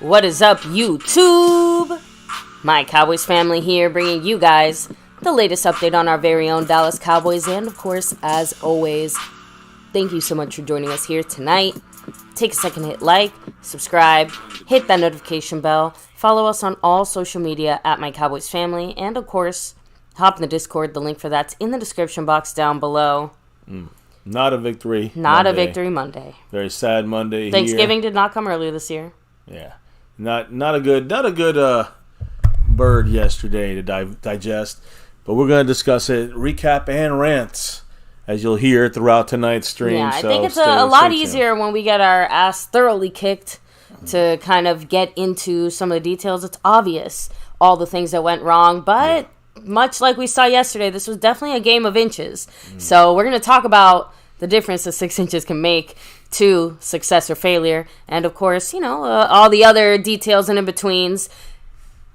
What is up, YouTube? My Cowboys family here, bringing you guys the latest update on our very own Dallas Cowboys. And of course, as always, thank you so much for joining us here tonight. Take a second to hit like, subscribe, hit that notification bell, follow us on all social media at MyCowboysFamily, and of course, hop in the Discord. The link for that's in the description box down below. Not a victory. Not Monday. A victory Monday. Very sad Monday. Thanksgiving did not come earlier this year. Yeah, not a good bird yesterday to digest. But we're going to discuss it, recap and rants, as you'll hear throughout tonight's stream. Yeah, I think it's a lot easier when we get our ass thoroughly kicked to kind of get into some of the details. It's obvious all the things that went wrong, but much like we saw yesterday, this was definitely a game of inches. So we're going to talk about the difference that 6 inches can make to success or failure. And, of course, all the other details and in-betweens.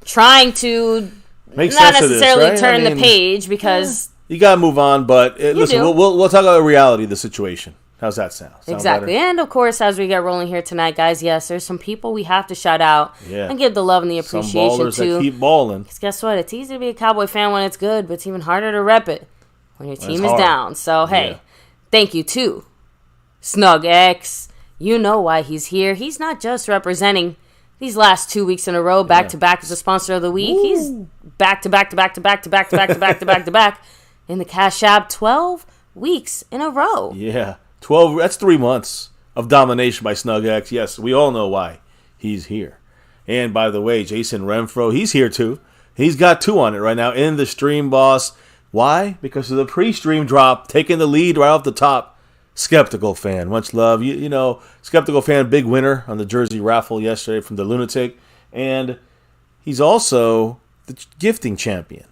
Trying to Make not sense necessarily of this, right? turn the page because... You got to move on, but listen, we'll talk about the reality of the situation. How's that sound? Exactly. Better? And, of course, as we get rolling here tonight, guys, yes, there's some people we have to shout out and give the love and the appreciation some ballers to. That keep balling. Because guess what? It's easy to be a Cowboy fan when it's good, but it's even harder to rep it when your team is down. So, hey, thank you to Snug X. You know why he's here. He's not just representing these last 2 weeks in a row, back-to-back as a sponsor of the week. Woo. He's back-to-back in the Cash App 12 weeks in a row. Yeah. 12, that's 3 months of domination by Snug X. Yes, we all know why he's here. And by the way, Jason Renfro, he's here too. He's got 2 on it right now in the stream, boss. Why? Because of the pre-stream drop, taking the lead right off the top. Skeptical fan, much love. You know, Skeptical fan, big winner on the jersey raffle yesterday from the Lunatic. And he's also the gifting champion.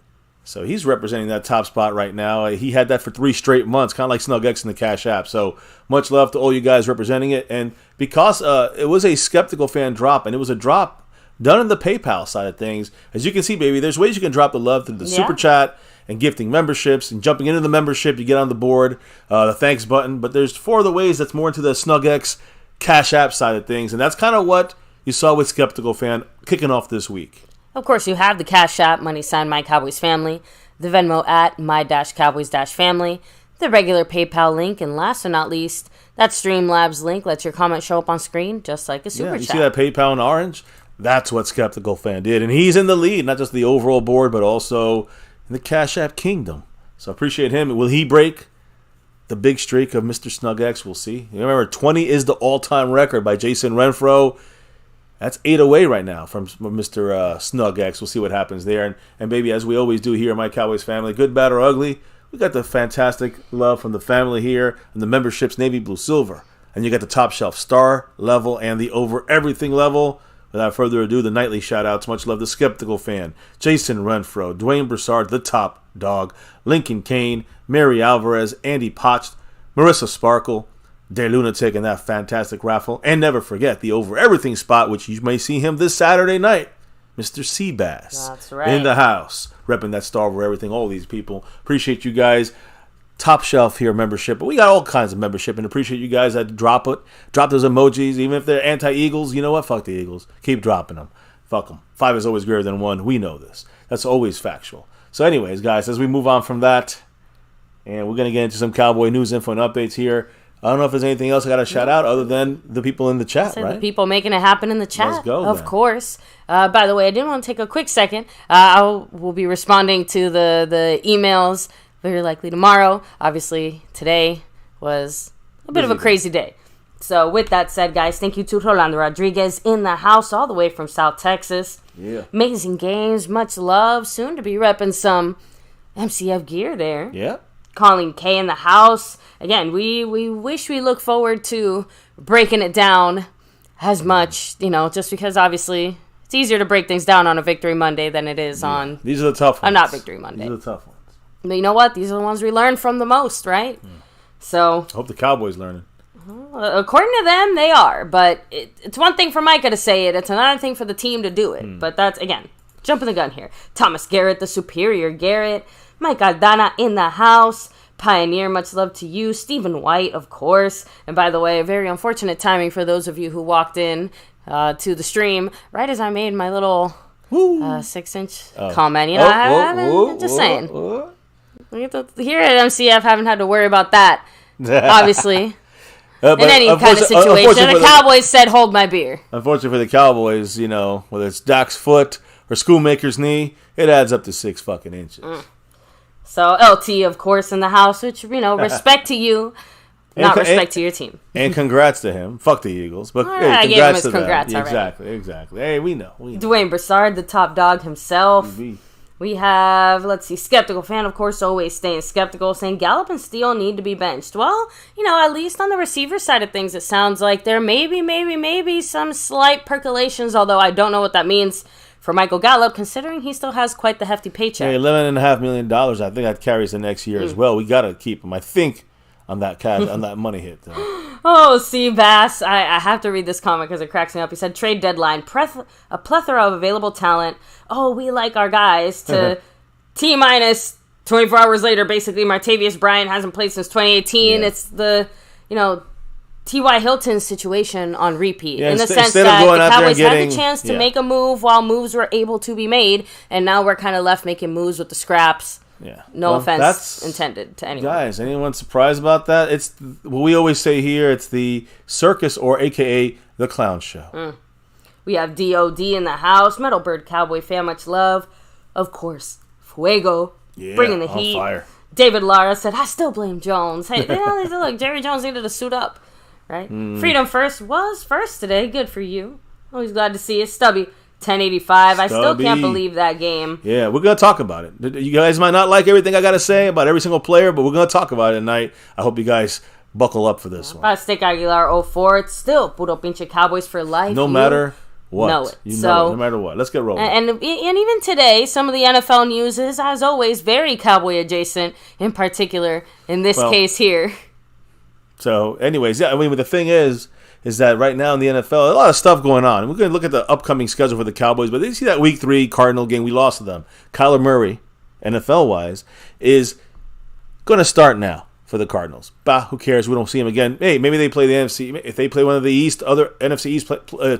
So he's representing that top spot right now. He had that for 3 straight months, kind of like Snug X in the Cash App. So much love to all you guys representing it. And because it was a Skeptical fan drop, and it was a drop done in the PayPal side of things, as you can see, baby, there's ways you can drop the love through the Super Chat and gifting memberships and jumping into the membership. You get on the board, the thanks button. But there's 4 other ways that's more into the Snug X Cash App side of things. And that's kind of what you saw with Skeptical fan kicking off this week. Of course, you have the Cash App, money sign My Cowboys Family, the Venmo at My-Cowboys-Family, the regular PayPal link, and last but not least, that Streamlabs link lets your comment show up on screen just like a Super Chat. You see that PayPal in orange? That's what Skeptical fan did. And he's in the lead, not just the overall board, but also in the Cash App kingdom. So appreciate him. Will he break the big streak of Mr. Snug X? We'll see. Remember, 20 is the all-time record by Jason Renfro. That's 8 away right now from Mr. Snug X. We'll see what happens there. And baby, as we always do here in My Cowboys Family, good, bad, or ugly, we got the fantastic love from the family here and the memberships, Navy, Blue, Silver. And you got the top shelf star level and the over everything level. Without further ado, the nightly shout-outs. Much love to Skeptical fan, Jason Renfro, Dwayne Broussard, the top dog, Lincoln Kane, Mary Alvarez, Andy Potch, Marissa Sparkle, De Lunatic in that fantastic raffle. And never forget the over everything spot, which you may see him this Saturday night, Mr. Seabass. That's right. In the house, repping that star over everything. All these people. Appreciate you guys. Top shelf here membership, but we got all kinds of membership, and appreciate you guys that drop those emojis, even if they're anti-Eagles. You know what? Fuck the Eagles. Keep dropping them. Fuck them. 5 is always greater than 1. We know this. That's always factual. So anyways, guys, as we move on from that, and we're going to get into some Cowboy news, info, and updates here. I don't know if there's anything else I got to shout out other than the people in the chat, right? The people making it happen in the chat. Let's go, of course. By the way, I did want to take a quick second. We'll be responding to the emails very likely tomorrow. Obviously, today was a bit of a crazy day. So, with that said, guys, thank you to Rolando Rodriguez in the house, all the way from South Texas. Yeah. Amazing games, much love. Soon to be repping some MCF gear there. Yeah. Colin K in the house. Again, we wish we look forward to breaking it down as much, just because obviously it's easier to break things down on a Victory Monday than it is on... These are the tough ones. Not Victory Monday. These are the tough ones. But you know what? These are the ones we learn from the most, right? So... I hope the Cowboys learn it. According to them, they are. But it's one thing for Micah to say it. It's another thing for the team to do it. But that's, again, jumping the gun here. Thomas Garrett, the superior Garrett. Mike Aldana in the house. Pioneer, much love to you. Stephen White, of course. And by the way, very unfortunate timing for those of you who walked in to the stream right as I made my little 6-inch comment. You know, just saying. Here at MCF, haven't had to worry about that, obviously. In any kind of situation. The Cowboys said, hold my beer. Unfortunately for the Cowboys, you know, whether it's Dak's foot or Schoolmaker's knee, it adds up to 6 fucking inches. So, LT, of course, in the house, which, you know, respect to you, not respect to your team. And congrats to him. Fuck the Eagles. But hey, I gave him his congrats already. Exactly. Hey, we know. Dwayne Brassard, the top dog himself. We have, let's see, Skeptical Fan, of course, always staying skeptical, saying Gallup and Steele need to be benched. Well, you know, at least on the receiver side of things, it sounds like there may be some slight percolations, although I don't know what that means for Michael Gallup, considering he still has quite the hefty paycheck. Hey, $11.5 million, I think that carries the next year as well. We got to keep him, I think, on that on that money hit. Oh, Seabass. I have to read this comment because it cracks me up. He said, trade deadline, a plethora of available talent. Oh, we like our guys. To T-minus 24 hours later, basically, Martavius Bryant hasn't played since 2018. Yeah. It's the, you know, T.Y. Hilton situation on repeat. In the sense that the Cowboys had the chance to make a move while moves were able to be made, and now we're kind of left making moves with the scraps. Yeah. No offense intended to anyone. Guys, anyone surprised about that? It's what we always say here. It's the circus, or AKA the clown show. We have DOD in the house. Metalbird Cowboy fan, much love. Of course, Fuego, bringing the heat. Fire. David Lara said, I still blame Jones. Hey, look, Jerry Jones needed to suit up. Right? Freedom First was first today. Good for you. Always glad to see it. Stubby, 1085. I still can't believe that game. Yeah, we're going to talk about it. You guys might not like everything I got to say about every single player, but we're going to talk about it tonight. I hope you guys buckle up for this one. Steak Aguilar 04. It's still Puro Pinche Cowboys for life. No matter what. Know it. No matter what. Let's get rolling. And even today, some of the NFL news is, as always, very Cowboy adjacent, in particular, in this case here. So, anyways, yeah, I mean, but the thing is that right now in the NFL, a lot of stuff going on. We're going to look at the upcoming schedule for the Cowboys, but you see that Week 3 Cardinal game, we lost to them. Kyler Murray, NFL-wise, is going to start now for the Cardinals. Bah, who cares? We don't see him again. Hey, maybe they play the NFC. If they play one of the other NFC East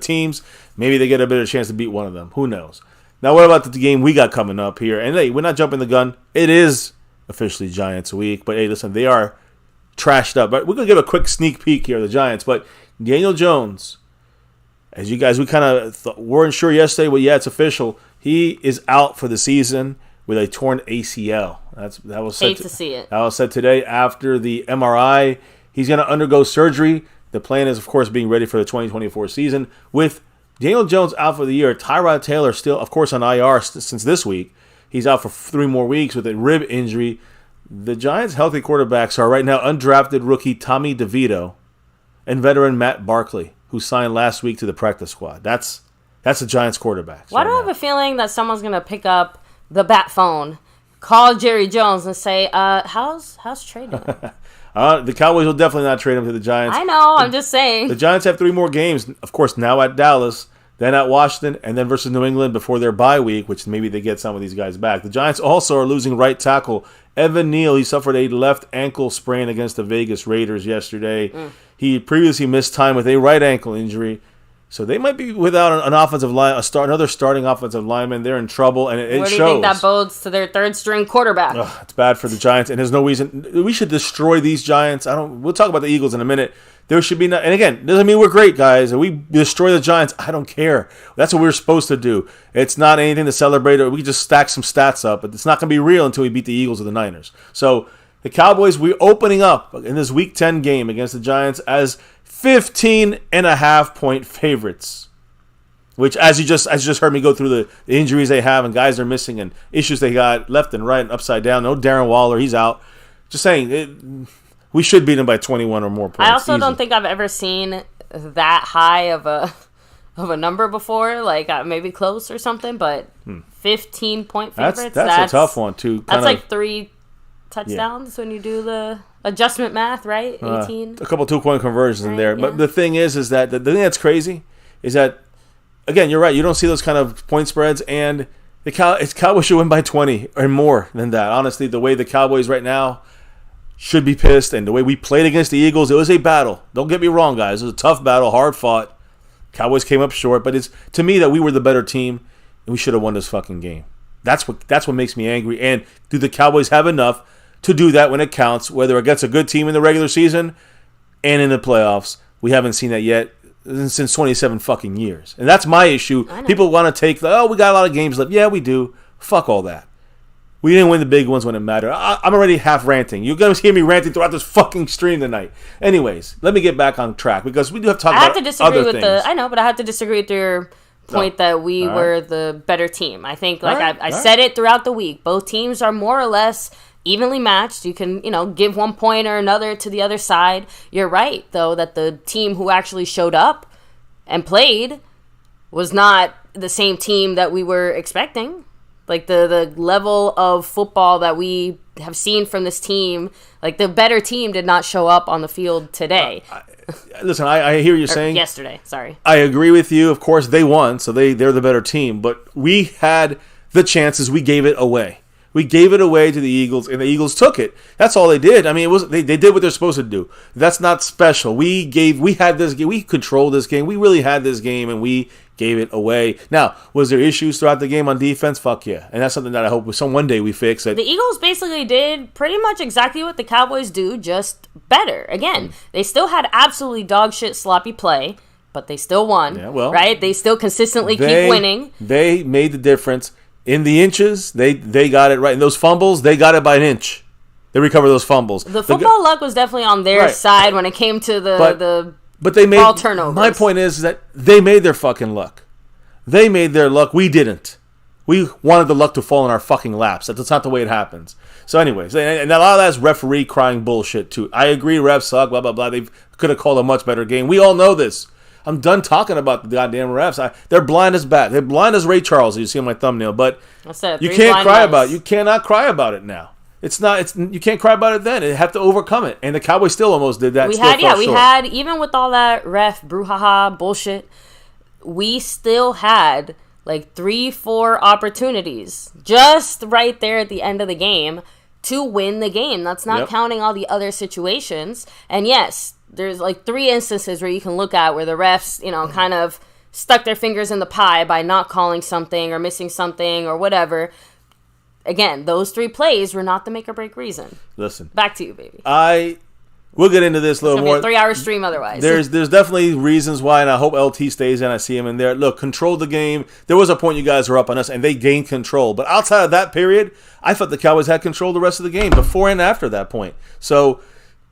teams, maybe they get a better chance to beat one of them. Who knows? Now, what about the game we got coming up here? And hey, we're not jumping the gun. It is officially Giants week, but hey, listen, they are trashed up. But we're going to give a quick sneak peek here of the Giants. But Daniel Jones, as you guys, we kind of weren't sure yesterday, but yeah, it's official. He is out for the season with a torn ACL. That was said to see it. That was said today after the MRI. He's going to undergo surgery. The plan is, of course, being ready for the 2024 season. With Daniel Jones out for the year, Tyrod Taylor still, of course, on IR since this week. He's out for 3 more weeks with a rib injury. The Giants' healthy quarterbacks are right now undrafted rookie Tommy DeVito and veteran Matt Barkley, who signed last week to the practice squad. That's the Giants' quarterbacks. Why do I have a feeling that someone's going to pick up the bat phone, call Jerry Jones, and say, how's Trey doing? The Cowboys will definitely not trade him to the Giants. I know, I'm just saying. The Giants have 3 more games, of course, now at Dallas, then at Washington, and then versus New England before their bye week, which maybe they get some of these guys back. The Giants also are losing right tackle Evan Neal. He suffered a left ankle sprain against the Vegas Raiders yesterday. He previously missed time with a right ankle injury. So they might be without an offensive line, another starting offensive lineman. They're in trouble, and it shows. What do you think that bodes to their third-string quarterback? It's bad for the Giants, and there's no reason. We should destroy these Giants. We'll talk about the Eagles in a minute. There should be no, and again, doesn't mean we're great, guys. If we destroy the Giants, I don't care. That's what we're supposed to do. It's not anything to celebrate, or we can just stack some stats up, but it's not going to be real until we beat the Eagles or the Niners. So the Cowboys, we're opening up in this Week 10 game against the Giants as 15.5-point favorites. Which, as you just heard me go through the injuries they have and guys they're missing and issues they got left and right and upside down. No Darren Waller, he's out. Just saying, we should beat them by 21 or more points. I also don't think I've ever seen that high of a number before, like maybe close or something, but 15-point favorites. That's a tough one, too. That's like 3 touchdowns when you do the adjustment math, right? 18. A couple 2-point conversions in there. Yeah. But the thing is that the thing that's crazy is that, again, you're right. You don't see those kind of point spreads, and the Cowboys should win by 20 or more than that. Honestly, the way the Cowboys right now should be pissed, and the way we played against the Eagles, it was a battle. Don't get me wrong, guys. It was a tough battle, hard fought. Cowboys came up short, but it's to me that we were the better team and we should have won this fucking game. That's what makes me angry. And do the Cowboys have enough to do that when it counts, whether against a good team in the regular season and in the playoffs? We haven't seen that yet since 27 fucking years. And that's my issue. People want to take, we got a lot of games left. Yeah, we do. Fuck all that. We didn't win the big ones when it mattered. I'm already half ranting. You're going to hear me ranting throughout this fucking stream tonight. Anyways, let me get back on track because we do have to talk about other things. I know, but I have to disagree with your point that we were the better team. I think, I said it throughout the week. Both teams are more or less evenly matched. You can, give 1 point or another to the other side. You're right, though, that the team who actually showed up and played was not the same team that we were expecting. Like, the level of football that we have seen from this team, like, the better team did not show up on the field today. Listen, I hear you saying. Yesterday, sorry. I agree with you. Of course, they won, so they're the better team. But we had the chances. We gave it away. We gave it away to the Eagles, and the Eagles took it. That's all they did. I mean, they did what they're supposed to do. That's not special. We had this game. We controlled this game. We really had this game, and we gave it away. Now, was there issues throughout the game on defense? Fuck yeah. And that's something that I hope one day we fix. The Eagles basically did pretty much exactly what the Cowboys do, just better. Again, they still had absolutely dog shit sloppy play, but they still won. Yeah, well, right? They still consistently keep winning. They made the difference. In the inches, they got it right. In those fumbles, they got it by an inch. They recovered those fumbles. The football luck was definitely on their side when it came to the ball turnovers. My point is that they made their fucking luck. They made their luck. We didn't. We wanted the luck to fall in our fucking laps. That's not the way it happens. So anyways, and a lot of that is referee crying bullshit too. I agree, refs suck, blah, blah, blah. They could have called a much better game. We all know this. I'm done talking about the goddamn refs. They're blind as bat. They're blind as Ray Charles, as you see on my thumbnail. But you can't cry about it. You cannot cry about it now. You can't cry about it then. You have to overcome it. And the Cowboys still almost did that. We had, even with all that ref brouhaha bullshit, we still had like 3-4 opportunities just right there at the end of the game to win the game. That's not counting all the other situations. And yes, there's like 3 instances where you can look at where the refs, kind of stuck their fingers in the pie by not calling something or missing something or whatever. Again, those 3 plays were not the make or break reason. Listen. Back to you, baby. We'll get into this a little more. It's going to be a 3-hour stream otherwise. There's definitely reasons why, and I hope LT stays in. I see him in there. Look, control the game. There was a point you guys were up on us, and they gained control. But outside of that period, I thought the Cowboys had control the rest of the game before and after that point. So,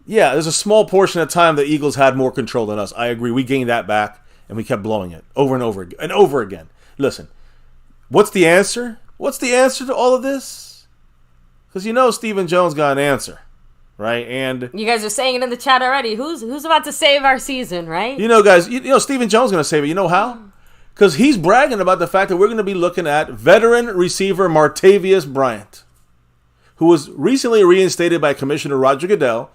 yeah, there's a small portion of time the Eagles had more control than us. I agree. We gained that back, and we kept blowing it over and over and over again. Listen, what's the answer? What's the answer to all of this? Because Stephen Jones got an answer, right? And you guys are saying it in the chat already. Who's about to save our season, right? Guys, Stephen Jones is going to save it. You know how? Because he's bragging about the fact that we're going to be looking at veteran receiver Martavius Bryant, who was recently reinstated by Commissioner Roger Goodell,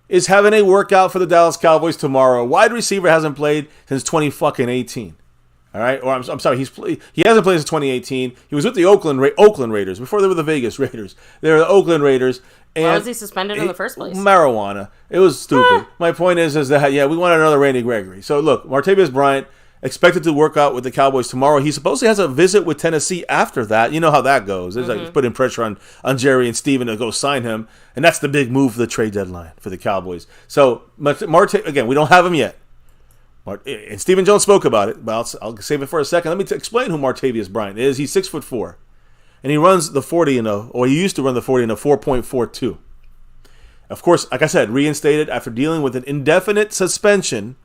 is having a workout for the Dallas Cowboys tomorrow. Wide receiver hasn't played since 2018. All right, or I'm sorry, he hasn't played since 2018. He was with the Oakland Raiders before they were the Vegas Raiders. They were the Oakland Raiders. And why was he suspended in the first place? Marijuana. It was stupid. My point is that we wanted another Randy Gregory. So look, Martavius Bryant expected to work out with the Cowboys tomorrow. He supposedly has a visit with Tennessee after that. You know how that goes. It's like he's putting pressure on Jerry and Steven to go sign him, and that's the big move for the trade deadline for the Cowboys. So again, we don't have him yet. And Stephen Jones spoke about it, but I'll save it for a second. Let me explain who Martavius Bryant is. He's 6'4", and he runs the 40 he used to run the 40 in a 4.42. Of course, like I said, reinstated after dealing with an indefinite suspension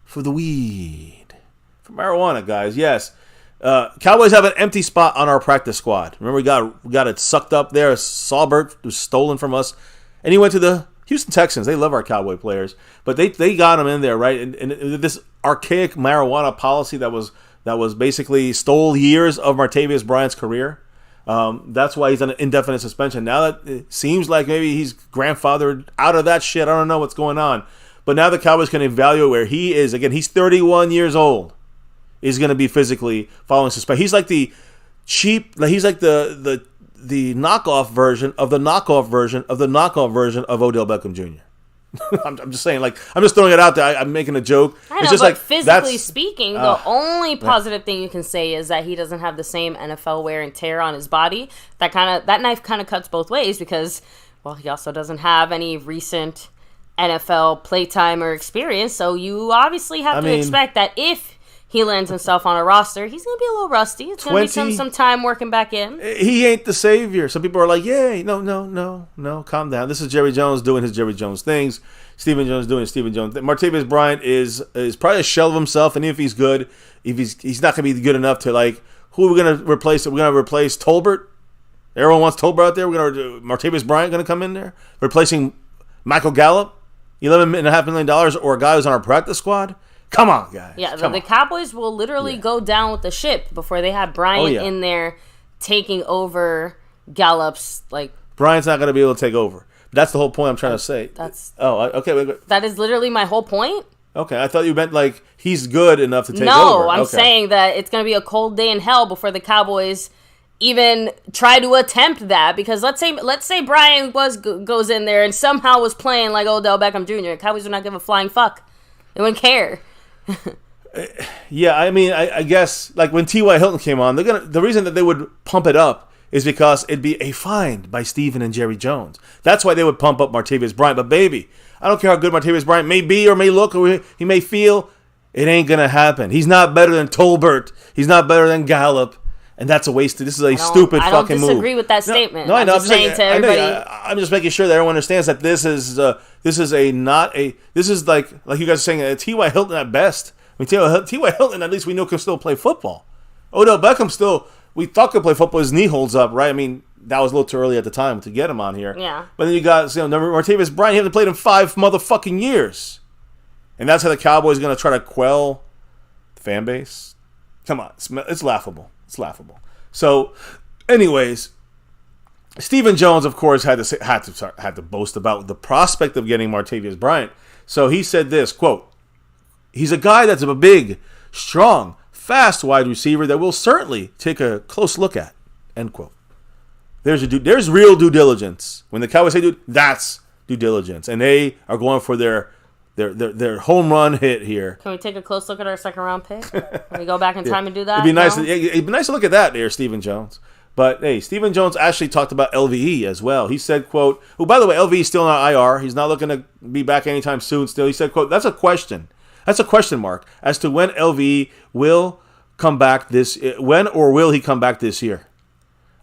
for the weed, for marijuana, guys. Yes, Cowboys have an empty spot on our practice squad. Remember, we got it sucked up there. Saulbert was stolen from us, and he went to the Houston Texans. They love our Cowboy players, but they got him in there, right? And this archaic marijuana policy that was basically stole years of Martavius Bryant's career. That's why he's on an indefinite suspension. Now that it seems like maybe he's grandfathered out of that shit. I don't know what's going on, but now the Cowboys can evaluate where he is. Again, he's 31 years old. He's going to be physically following suspension. He's like the cheap. He's like the knockoff version of the knockoff version of the knockoff version of Odell Beckham Jr. I'm just saying, like, I'm just throwing it out there. I'm making a joke. I know, it's just but like, physically speaking, the only positive thing you can say is that he doesn't have the same NFL wear and tear on his body. That knife kind of cuts both ways because, well, he also doesn't have any recent NFL playtime or experience. So you obviously have to expect that if he lands himself on a roster, he's going to be a little rusty. It's going to be some time working back in. He ain't the savior. Some people are like, yay. No, calm down. This is Jerry Jones doing his Jerry Jones things. Stephen Jones doing his Stephen Jones thing. Martavis Bryant is probably a shell of himself, and if he's good, he's not going to be good enough to, like, who are we going to replace? We're going to replace Tolbert? Everyone wants Tolbert out there. We're going to Martavis Bryant going to come in there? Replacing Michael Gallup? $11.5 million, or a guy who's on our practice squad? Come on, guys. Yeah, the Cowboys will literally go down with the ship before they have Bryant in there taking over Gallup's, like... Bryant's not going to be able to take over. That's the whole point I'm trying to say. Okay. Wait. That is literally my whole point? Okay, I thought you meant, like, he's good enough to take over. No, I'm saying that it's going to be a cold day in hell before the Cowboys even try to attempt that, because let's say Bryant goes in there and somehow was playing like Odell Beckham Jr. Cowboys would not give a flying fuck. They wouldn't care. Yeah, I mean, I guess, like, when T.Y. Hilton came on, the reason that they would pump it up is because it'd be a find by Stephen and Jerry Jones. That's why they would pump up Martavis Bryant. But baby, I don't care how good Martavis Bryant may be or may look or he may feel, it ain't gonna happen. He's not better than Tolbert. He's not better than Gallup. And that's a waste. This is a stupid fucking move. I don't disagree with that statement. No, I know. I'm just saying to everybody. I'm just making sure that everyone understands that this is like you guys are saying, T.Y. Hilton at best. I mean, T.Y. Hilton, at least we know, can still play football. Odell Beckham we thought could play football. His knee holds up, right? I mean, that was a little too early at the time to get him on here. Yeah. But then you got, Martavis Bryant. He hasn't played in 5 motherfucking years. And that's how the Cowboys are going to try to quell the fan base? Come on. It's laughable. It's laughable. So, anyways, Stephen Jones, of course, had to boast about the prospect of getting Martavis Bryant. So he said this, quote, "He's a guy that's a big, strong, fast wide receiver that we'll certainly take a close look at," end quote. There's real due diligence. When the Cowboys say dude, that's due diligence. And they are going for their home run hit here. Can we take a close look at our second round pick? Can we go back in time and do that? It'd be nice to look at that there, Stephen Jones. But hey, Stephen Jones actually talked about LVE as well. He said, quote, "Oh, by the way, LVE is still on IR. He's not looking to be back anytime soon still." He said, quote, "That's a question. That's a question mark as to when LVE will come back when or will he come back this year.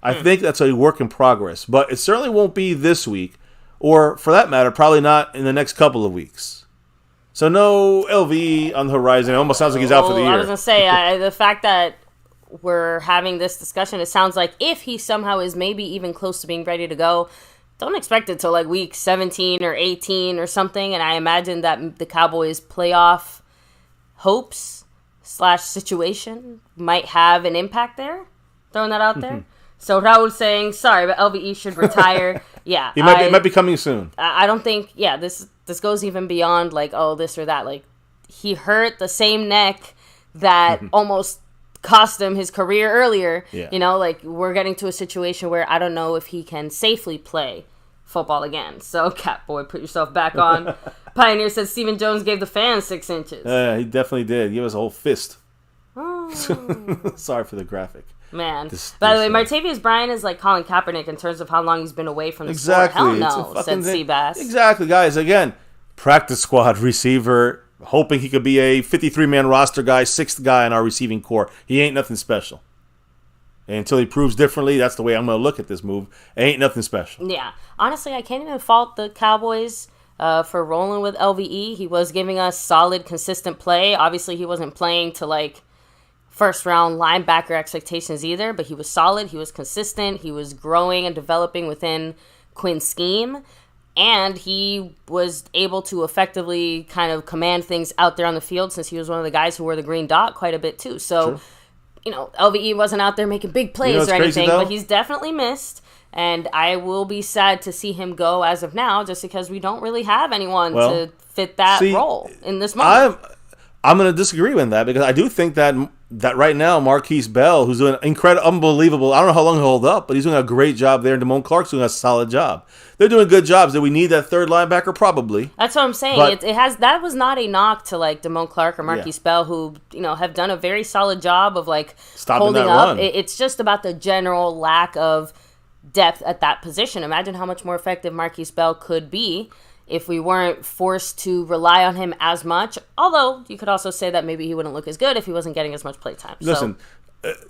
I think that's a work in progress, but it certainly won't be this week, or for that matter, probably not in the next couple of weeks." So no LV on the horizon. It almost sounds like he's out for the year. I was going to say, the fact that we're having this discussion, it sounds like if he somehow is maybe even close to being ready to go, don't expect it till like week 17 or 18 or something. And I imagine that the Cowboys' playoff hopes / situation might have an impact there. Throwing that out there. So Raul's saying, sorry, but LVE should retire. Yeah. It might be coming soon. I don't think, this goes even beyond like, oh, this or that. Like, he hurt the same neck that almost cost him his career earlier. Yeah. You know, like, we're getting to a situation where I don't know if he can safely play football again. So, Catboy, put yourself back on. Pioneer said Stephen Jones gave the fans 6 inches. Yeah, he definitely did. Give us a whole fist. Oh. Sorry for the graphic. Man. By the way, Martavis Bryant is like Colin Kaepernick in terms of how long he's been away from the sport. Hell no, said Seabass. Exactly, guys. Again, practice squad receiver, hoping he could be a 53-man roster guy, 6th guy in our receiving core. He ain't nothing special. And until he proves differently, that's the way I'm going to look at this move. Ain't nothing special. Yeah. Honestly, I can't even fault the Cowboys for rolling with LVE. He was giving us solid, consistent play. Obviously, he wasn't playing to like first-round linebacker expectations either, but he was solid, he was consistent, he was growing and developing within Quinn's scheme, and he was able to effectively kind of command things out there on the field since he was one of the guys who wore the green dot quite a bit too. So, LVE wasn't out there making big plays or anything, but he's definitely missed, and I will be sad to see him go as of now just because we don't really have anyone to fit that role in this moment. I'm going to disagree with that because I do think that that right now, Marquise Bell, who's doing unbelievable. I don't know how long he'll hold up, but he's doing a great job there. And Damone Clark's doing a solid job. They're doing good jobs. Do we need that third linebacker? Probably. That's what I'm saying. But that was not a knock to like Damone Clark or Marquise Bell, who have done a very solid job of like stopping holding that up. run. It's just about the general lack of depth at that position. Imagine how much more effective Marquise Bell could be if we weren't forced to rely on him as much. Although you could also say that maybe he wouldn't look as good if he wasn't getting as much play time. Listen,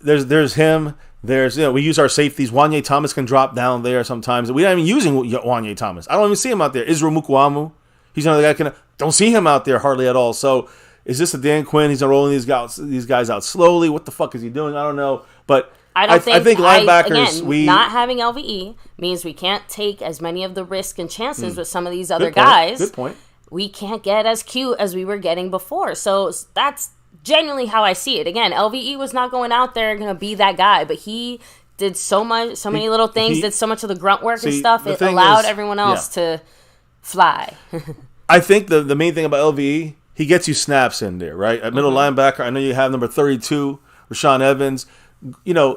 there's him. There's we use our safeties. Wanye Thomas can drop down there sometimes. We're not even using Wanye Thomas. I don't even see him out there. Israel Mukuamu, he's another guy. Don't see him out there hardly at all. So is this a Dan Quinn? He's rolling these guys out slowly. What the fuck is he doing? I don't know. But I think linebackers, not having LVE means we can't take as many of the risk and chances with some of these other guys. Good point. We can't get as cute as we were getting before. So that's genuinely how I see it. Again, LVE was not going out there going to be that guy, but he did so many little things, did so much of the grunt work and stuff. It allowed everyone else to fly. I think the main thing about LVE, he gets you snaps in there, right? At middle linebacker, I know you have number 32, Rashaan Evans.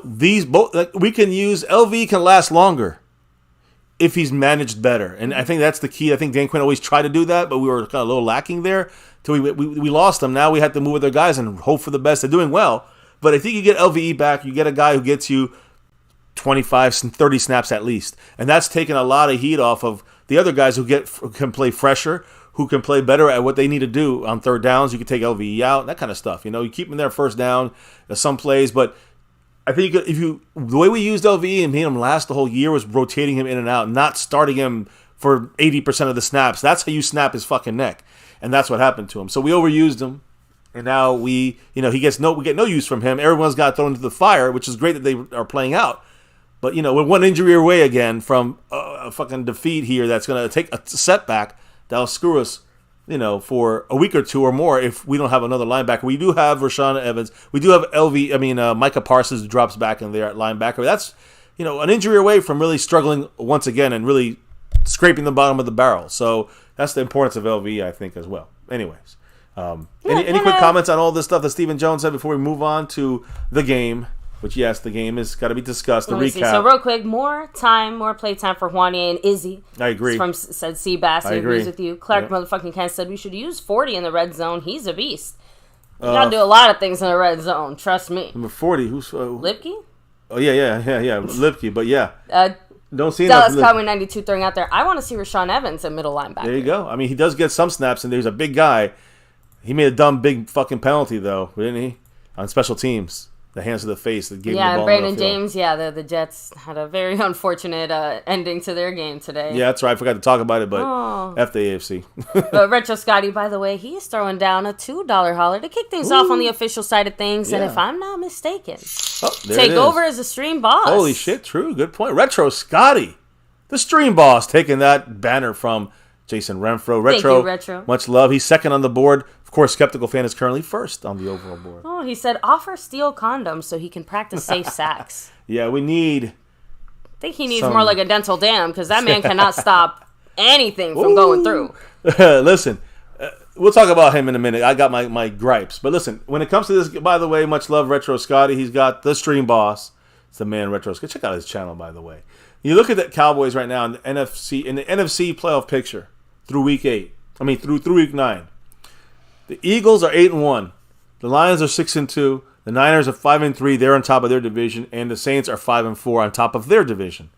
These both, we can use LVE can last longer if he's managed better, and I think that's the key. I think Dan Quinn always tried to do that, but we were kind of a little lacking there. Till we lost them. Now we had to move with their guys and hope for the best. They're doing well, but I think you get LVE back, you get a guy who gets you 25, 30 snaps at least, and that's taking a lot of heat off of the other guys who can play fresher, who can play better at what they need to do on third downs. You can take LVE out, that kind of stuff. You keep them there first down, some plays, but I think the way we used LVE and made him last the whole year was rotating him in and out, not starting him for 80% of the snaps. That's how you snap his fucking neck, and that's what happened to him. So we overused him, and now we get no use from him. Everyone's got thrown into the fire, which is great that they are playing out. But we're one injury away again from a fucking defeat here. That's going to take a setback that'll screw us, for a week or two or more if we don't have another linebacker. We do have Rashaan Evans. We do have Micah Parsons who drops back in there at linebacker. That's, an injury away from really struggling once again and really scraping the bottom of the barrel. So that's the importance of LV, I think, as well. Anyways, any quick comments on all this stuff that Stephen Jones said before we move on to the game? Which, yes, the game has got to be discussed. The recap. So real quick, more play time for Juanye and Izzy. I agree. Said Seabass. He agrees with you. Clark motherfucking Kent said we should use 40 in the red zone. He's a beast. You got to do a lot of things in the red zone. Trust me. Number 40. Who's Lipke? Oh, yeah. Lipke, but yeah. Don't see Dallas Cowboy 92 throwing out there. I want to see Rashaan Evans at middle linebacker. There you go. I mean, he does get some snaps, and there's a big guy. He made a dumb, big fucking penalty, though, didn't he? On special teams. The hands to the face that gave him the ball. Yeah, Brandon James, the Jets had a very unfortunate ending to their game today. Yeah, that's right. I forgot to talk about it, but F the AFC. But Retro Scotty, by the way, he's throwing down a $2 holler to kick things off on the official side of things. Yeah. And if I'm not mistaken, take over as a stream boss. Holy shit, true. Good point. Retro Scotty, the stream boss, taking that banner from Jason Renfro. Thank you, Retro. Much love. He's second on the board. Of course, Skeptical Fan is currently first on the overall board. Oh, he said offer steel condoms so he can practice safe sacks. Yeah, we need... I think he needs more like a dental dam because that man cannot stop anything from going through. Listen, we'll talk about him in a minute. I got my gripes. But listen, when it comes to this, by the way, much love, Retro Scotty. He's got the stream boss. It's the man, Retro Scotty. Check out his channel, by the way. You look at the Cowboys right now in the NFC playoff picture through week 8. Through week 9. The Eagles are 8-1. The Lions are 6-2. The Niners are 5-3. They're on top of their division, and the Saints are 5-4 on top of their division.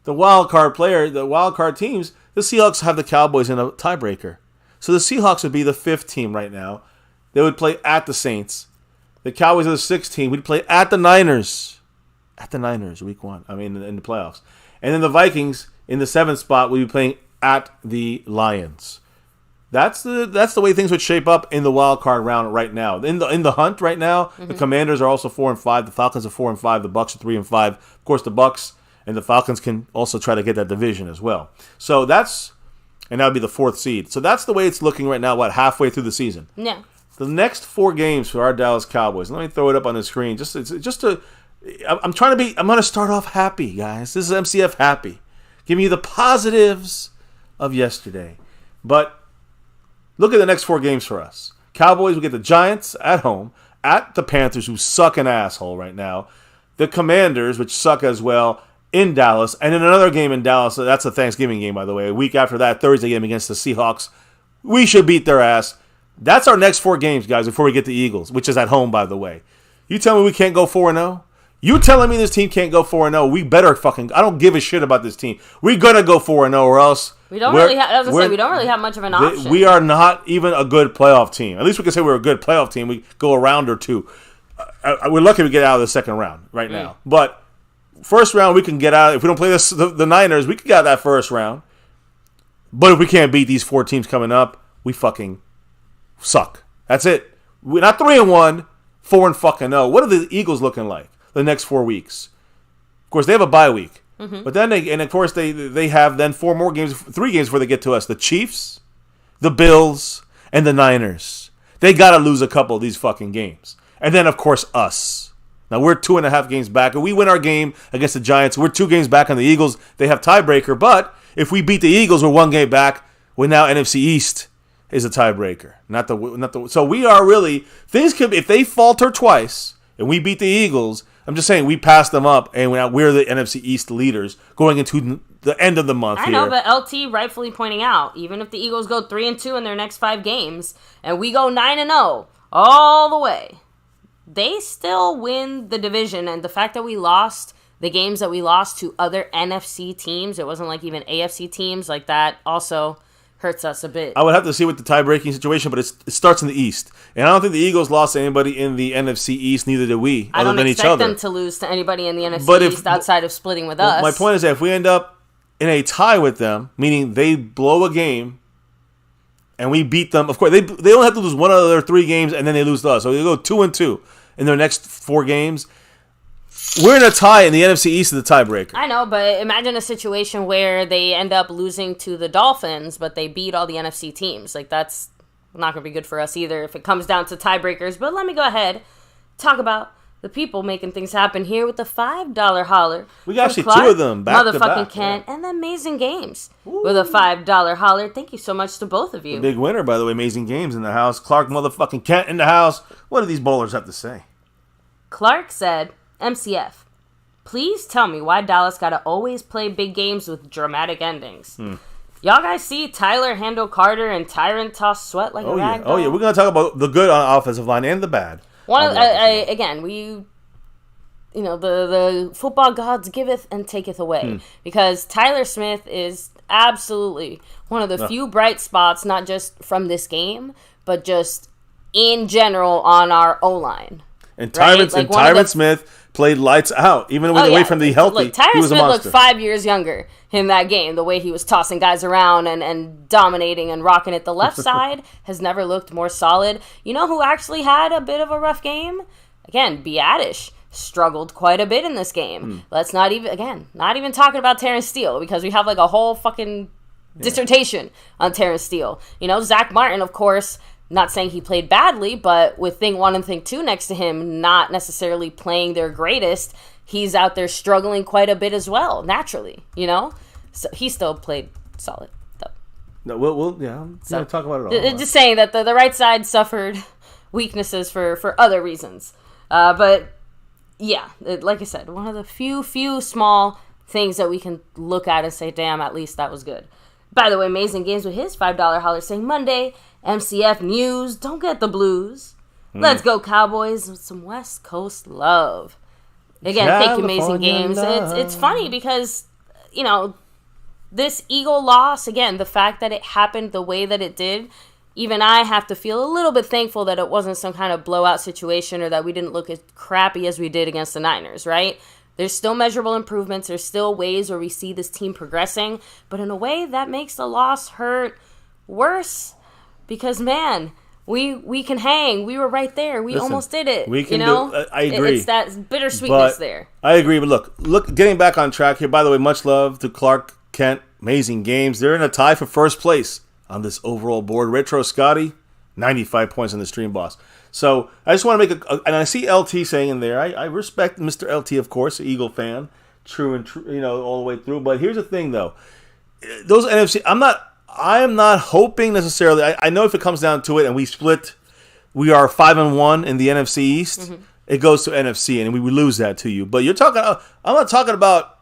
The wild card teams, the Seahawks have the Cowboys in a tiebreaker. So the Seahawks would be the 5th team right now. They would play at the Saints. The Cowboys are the 6th team. We'd play at the Niners. At the Niners, week 1. In the playoffs. And then the Vikings in the 7th spot would be playing at the Lions. That's the way things would shape up in the wild card round right now. In the hunt right now, the Commanders are also 4-5. The Falcons are 4-5. The Bucs are 3-5. Of course, the Bucs and the Falcons can also try to get that division as well. So that would be the 4th seed. So that's the way it's looking right now. Halfway through the season? Yeah. The next 4 games for our Dallas Cowboys. Let me throw it up on the screen. I'm going to start off happy, guys. This is MCF happy. Giving you the positives of yesterday, but. Look at the next 4 games for us. Cowboys, we get the Giants at home, at the Panthers, who suck an asshole right now, the Commanders, which suck as well, in Dallas, and then another game in Dallas. That's a Thanksgiving game, by the way. A week after that, Thursday game against the Seahawks. We should beat their ass. That's our next 4 games, guys, before we get the Eagles, which is at home, by the way. You tell me we can't go 4-0? You telling me this team can't go 4-0? We better fucking... I don't give a shit about this team. We're going to go 4-0 or else... We don't really have much of an option. We are not even a good playoff team. At least we can say we're a good playoff team. We go a round or two. We're lucky to get out of the second round right now. But first round, we can get out. If we don't play the Niners, we can get out of that first round. But if we can't beat these 4 teams coming up, we fucking suck. That's it. We're not 3-1, 4-0. What are the Eagles looking like the next 4 weeks? Of course, they have a bye week. Mm-hmm. But then they have then 4 more games, 3 games before they get to us. The Chiefs, the Bills, and the Niners. They got to lose a couple of these fucking games. And then, of course, us. Now, we're 2.5 games back. And we win our game against the Giants. We're 2 games back on the Eagles. They have tiebreaker. But if we beat the Eagles, we're 1 game back. We're now NFC East is a tiebreaker. Not the. So we are really... Things could... If they falter twice and we beat the Eagles... I'm just saying we passed them up, and we're the NFC East leaders going into the end of the month. I know, but LT rightfully pointing out, even if the Eagles go 3-2 in their next 5 games, and we go 9-0 all the way, they still win the division. And the fact that we lost the games that we lost to other NFC teams, it wasn't like even AFC teams like that, also hurts us a bit. I would have to see with the tie-breaking situation, but it starts in the East. And I don't think the Eagles lost to anybody in the NFC East, neither did we, other than each other. I don't expect them to lose to anybody in the NFC East outside of splitting with us. My point is that if we end up in a tie with them, meaning they blow a game and we beat them, of course, they only have to lose 1 out of their 3 games and then they lose to us. So they go 2-2 in their next 4 games. We're in a tie in the NFC East of the tiebreaker. I know, but imagine a situation where they end up losing to the Dolphins, but they beat all the NFC teams. Like, that's not going to be good for us either if it comes down to tiebreakers. But let me go ahead, talk about the people making things happen here with the $5 holler. We got actually Clark, 2 of them back to back. Motherfucking Kent, and the Amazing Games with a $5 holler. Thank you so much to both of you. The big winner, by the way, Amazing Games in the house. Clark motherfucking Kent in the house. What do these bowlers have to say? Clark said... MCF, please tell me why Dallas gotta always play big games with dramatic endings. Y'all guys see Tyler handle Carter and Tyron toss Sweat like a rag doll? Oh yeah, we're gonna talk about the good on offensive line and the bad. The football gods giveth and taketh away, because Tyler Smith is absolutely one of the few bright spots, not just from this game, but just in general on our O-line. And Tyron Smith played lights out, even when away from the healthy. Look, Tyron he was Smith a monster. looked 5 years younger in that game. The way he was tossing guys around and dominating and rocking it. The left side has never looked more solid. You know who actually had a bit of a rough game? Again, Biadish struggled quite a bit in this game. Let's not even talking about Terence Steele, because we have like a whole fucking dissertation on Terence Steele. You know, Zach Martin, of course. Not saying he played badly, but with Thing 1 and Thing 2 next to him not necessarily playing their greatest, he's out there struggling quite a bit as well, naturally, you know? So he still played solid, though. No, we'll talk about it all. Just saying that the right side suffered weaknesses for other reasons. But, yeah, like I said, one of the few small things that we can look at and say, damn, at least that was good. By the way, Amazing Games with his $5 holler saying Monday, MCF news, don't get the blues. Let's go Cowboys with some West Coast love. Again, thank you, Amazing Games. It's funny because, you know, this Eagle loss, again, the fact that it happened the way that it did, even I have to feel a little bit thankful that it wasn't some kind of blowout situation or that we didn't look as crappy as we did against the Niners, right? There's still measurable improvements. There's still ways where we see this team progressing. But in a way, that makes the loss hurt worse. Because, man, we can hang. We were right there. We almost did it. We can do. I agree. It's that bittersweetness there. I agree. But look, getting back on track here. By the way, much love to Clark Kent. Amazing Games. They're in a tie for first place on this overall board. Retro Scotty, 95 points in the stream boss. So I just want to make and I see LT saying in there, I respect Mr. LT, of course, Eagle fan, true, you know, all the way through. But here's the thing, though. Those NFC, I am not hoping necessarily. I know if it comes down to it and we split we are 5-1 in the NFC East, it goes to NFC, and we would lose that to you. But you're talking. I'm not talking about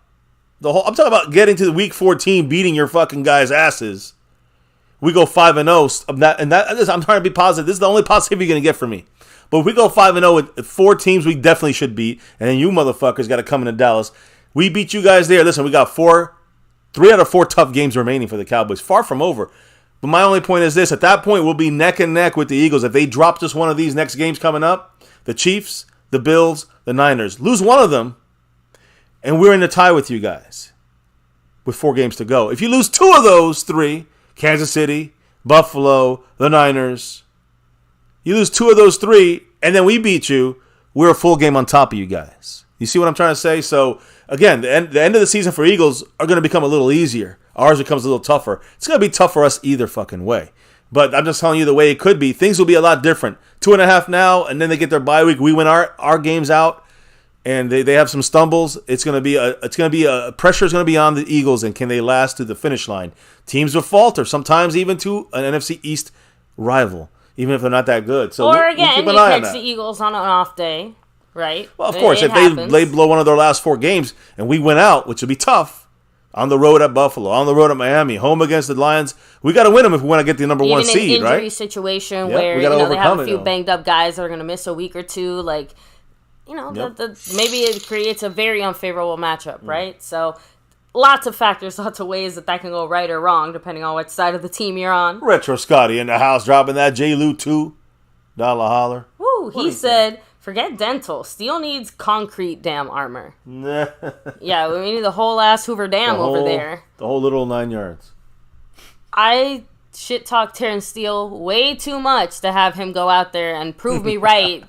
the whole. I'm talking about getting to the Week 14, beating your fucking guys' asses. We go 5-0. I'm trying to be positive. This is the only positivity you're gonna get from me. But if we go 5-0 with 4 teams, we definitely should beat. And then you motherfuckers got to come into Dallas. We beat you guys there. Listen, we got 3 out of 4 tough games remaining for the Cowboys. Far from over. But my only point is this. At that point, we'll be neck and neck with the Eagles. If they drop just one of these next games coming up, the Chiefs, the Bills, the Niners, lose one of them, and we're in the tie with you guys with 4 games to go. If you lose 2 of those 3, Kansas City, Buffalo, the Niners, you lose 2 of those 3, and then we beat you, we're a full game on top of you guys. You see what I'm trying to say? So, again, the end of the season for Eagles are going to become a little easier. Ours becomes a little tougher. It's going to be tough for us either fucking way. But I'm just telling you the way it could be. Things will be a lot different. 2.5 now, and then they get their bye week. We win our games out, and they have some stumbles. It's going to be pressure is going to be on the Eagles, and can they last to the finish line? Teams will falter, sometimes even to an NFC East rival, even if they're not that good. So or again, we'll you catch the Eagles on an off day, right? Well, of course, if they blow one of their last 4 games and we win out, which would be tough. On the road at Buffalo, on the road at Miami, home against the Lions. We got to win them if we want to get the number 1 seed, an right? injury situation where they have a few banged up guys that are going to miss a week or 2, maybe it creates a very unfavorable matchup, right? So lots of factors, lots of ways that can go right or wrong depending on what side of the team you're on. Retro Scotty in the house dropping that J-Lou $2 holler. Woo, he said, forget dental. Steele needs concrete damn armor. Yeah, we need the whole ass Hoover Dam over there. The whole little 9 yards. I shit talk Terence Steele way too much to have him go out there and prove me right.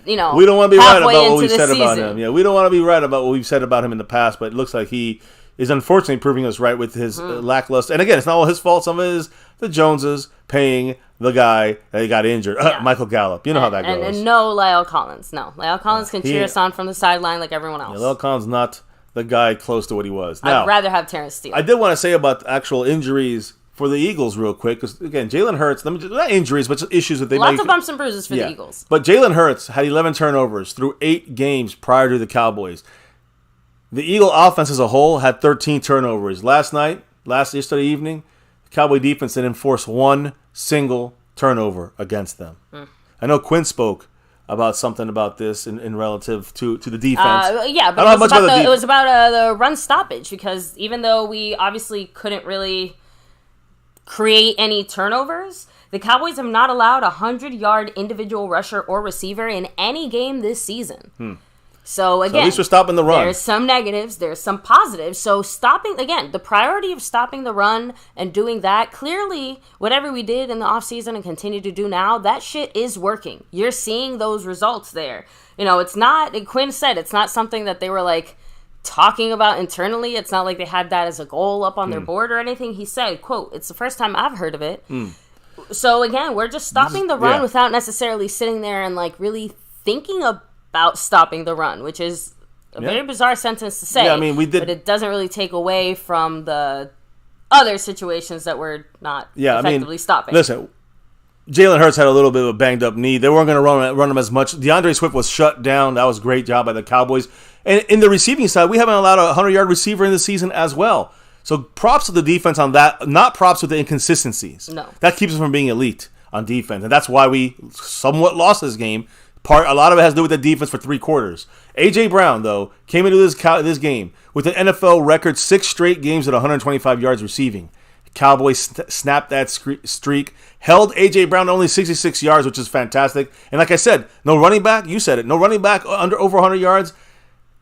We don't want to be right about what we've said about him. Yeah, we don't want to be right about what we've said about him in the past, but it looks like he is unfortunately proving us right with his lackluster. And again, it's not all his fault. Some of it is the Joneses paying the guy that got injured, Michael Gallup. You know how that goes. And no La'el Collins. No, La'el Collins can cheer us on from the sideline like everyone else. La'el Collins not the guy close to what he was. Now, I'd rather have Terence Steele. I did want to say about actual injuries for the Eagles real quick, because again, Jalen Hurts, not injuries, but issues that they Lots of bumps and bruises for the Eagles. But Jalen Hurts had 11 turnovers through 8 games prior to the Cowboys. The Eagle offense as a whole had 13 turnovers. Yesterday evening, the Cowboy defense didn't force 1 single turnover against them. I know Quinn spoke about something about this in relative to the defense. But it was about the run stoppage, because even though we obviously couldn't really create any turnovers, the Cowboys have not allowed a 100-yard individual rusher or receiver in any game this season. So again, at least we're stopping the run. There's some negatives, there's some positives. So the priority of stopping the run and doing that, clearly, whatever we did in the offseason and continue to do now, that shit is working. You're seeing those results there. It's not, Quinn said, it's not something that they were talking about internally. It's not like they had that as a goal up on their board or anything. He said, quote, "It's the first time I've heard of it." So again, we're just stopping the run without necessarily sitting there and really thinking about stopping the run, which is a very bizarre sentence to say. But it doesn't really take away from the other situations that we're not effectively stopping. Listen, Jalen Hurts had a little bit of a banged up knee. They weren't going to run him as much. DeAndre Swift was shut down. That was a great job by the Cowboys. And in the receiving side, we haven't allowed a 100-yard receiver in the season as well. So props to the defense on that. Not props with the inconsistencies. No. That keeps us from being elite on defense. And that's why we somewhat lost this game. A lot of it has to do with the defense for 3 quarters. A.J. Brown, though, came into this game with an NFL record 6 straight games at 125 yards receiving. Cowboys snapped that streak, held A.J. Brown to only 66 yards, which is fantastic. And like I said, no running back, you said it, no running back over 100 yards,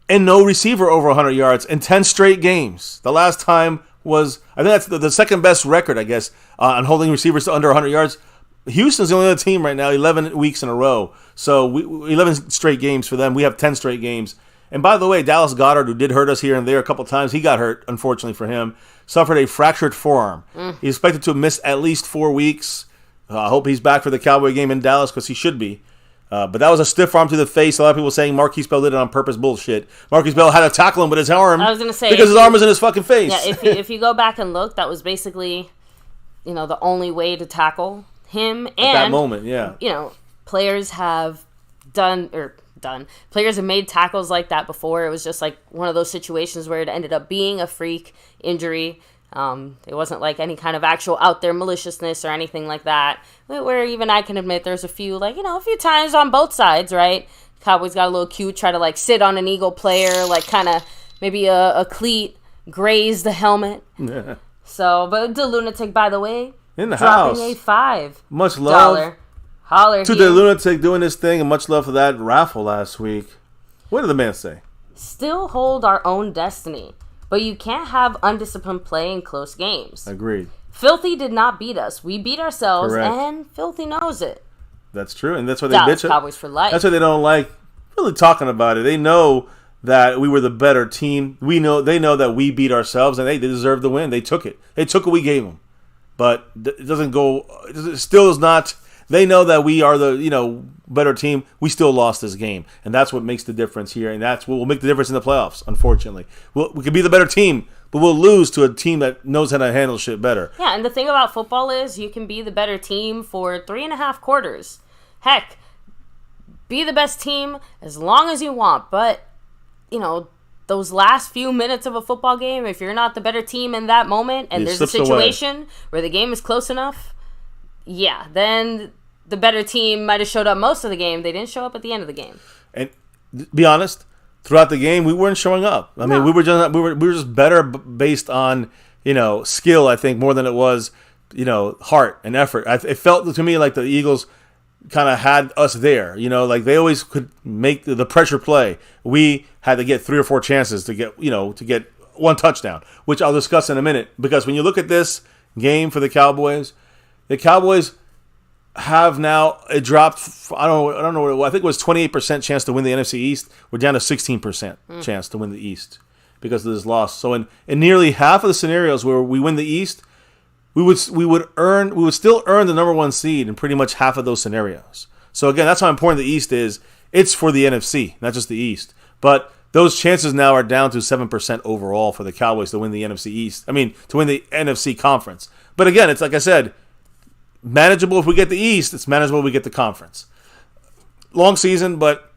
and no receiver over 100 yards in 10 straight games. The last time was, I think that's the second best record, I guess, on holding receivers to under 100 yards. Houston's the only other team right now, 11 weeks in a row. So 11 straight games for them. We have 10 straight games. And by the way, Dallas Goedert, who did hurt us here and there a couple times, he got hurt, unfortunately for him, suffered a fractured forearm. He's expected to miss at least 4 weeks. I hope he's back for the Cowboy game in Dallas, because he should be. But that was a stiff arm to the face. A lot of people saying Marquise Bell did it on purpose. Bullshit. Marquise Bell had to tackle him with his arm. I was going to say, because his arm was in his fucking face. Yeah, if you go back and look, that was basically, the only way to tackle him. And at that moment, yeah. players have players have made tackles like that before. It was just like one of those situations where it ended up being a freak injury. It wasn't like any kind of actual out there maliciousness or anything like that. Where even I can admit there's a few times on both sides, right? Cowboys got a little cute, try to like sit on an Eagle player, like kind of maybe a cleat graze the helmet. Yeah. So, but the lunatic, by the way, in the dropping house. a $5 much love holler to here. the lunatic doing this thing, and much love for that raffle last week. What did the man say? Still hold our own destiny, but you can't have undisciplined play in close games. Agreed. Filthy did not beat us. We beat ourselves, Correct. and Filthy knows it. That's true, and that's why they Dallas bitch. Cowboys for life. That's why they don't like really talking about it. They know that we were the better team. They know that we beat ourselves, and they deserve the win. They took it. They took what we gave them. But it doesn't go. It still is not. They know that we are the better team. We still lost this game, and that's what makes the difference here, and that's what will make the difference in the playoffs. Unfortunately, we could be the better team, but we'll lose to a team that knows how to handle shit better. Yeah, and the thing about football is you can be the better team for 3.5 quarters. Heck, be the best team as long as you want, but those last few minutes of a football game, if you're not the better team in that moment and there's a situation where the game is close enough, yeah, then the better team might have showed up most of the game. They didn't show up at the end of the game. And be honest, throughout the game, we weren't showing up. I mean, we were just better based on skill. I think more than it was heart and effort. It felt to me like the Eagles kind of had us there, like they always could make the pressure play. We had to get 3 or 4 chances to get one touchdown, which I'll discuss in a minute. Because when you look at this game for the Cowboys have now it dropped. I don't know what it was. I think it was 28% chance to win the NFC East. We're down to 16% chance to win the East because of this loss. So in nearly half of the scenarios where we win the East, we would still earn the number 1 seed in pretty much half of those scenarios. So again, that's how important the East is. It's for the NFC, not just the East. But those chances now are down to 7% overall for the Cowboys to win the NFC East. I mean, to win the NFC conference. But again, it's like I said, manageable if we get the East. It's manageable if we get the conference. Long season, but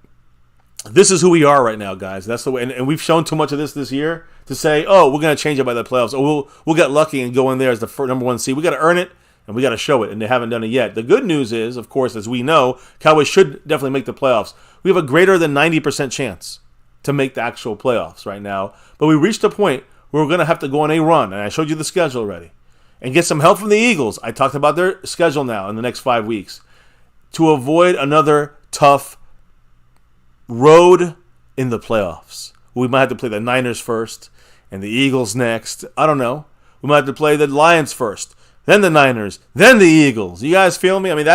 this is who we are right now, guys. That's the way. And we've shown too much of this year to say, oh, we're going to change it by the playoffs. Or we'll get lucky and go in there as the number 1 seed. We got to earn it, and we got to show it, and they haven't done it yet. The good news is, of course, as we know, Cowboys should definitely make the playoffs. We have a greater than 90% chance to make the actual playoffs right now. But we reached a point where we're going to have to go on a run, and I showed you the schedule already, and get some help from the Eagles. I talked about their schedule now in the next 5 weeks to avoid another tough road in the playoffs. We might have to play the Niners first and the Eagles next. I don't know. We might have to play the Lions first, then the Niners, then the Eagles. You guys feel me? I mean,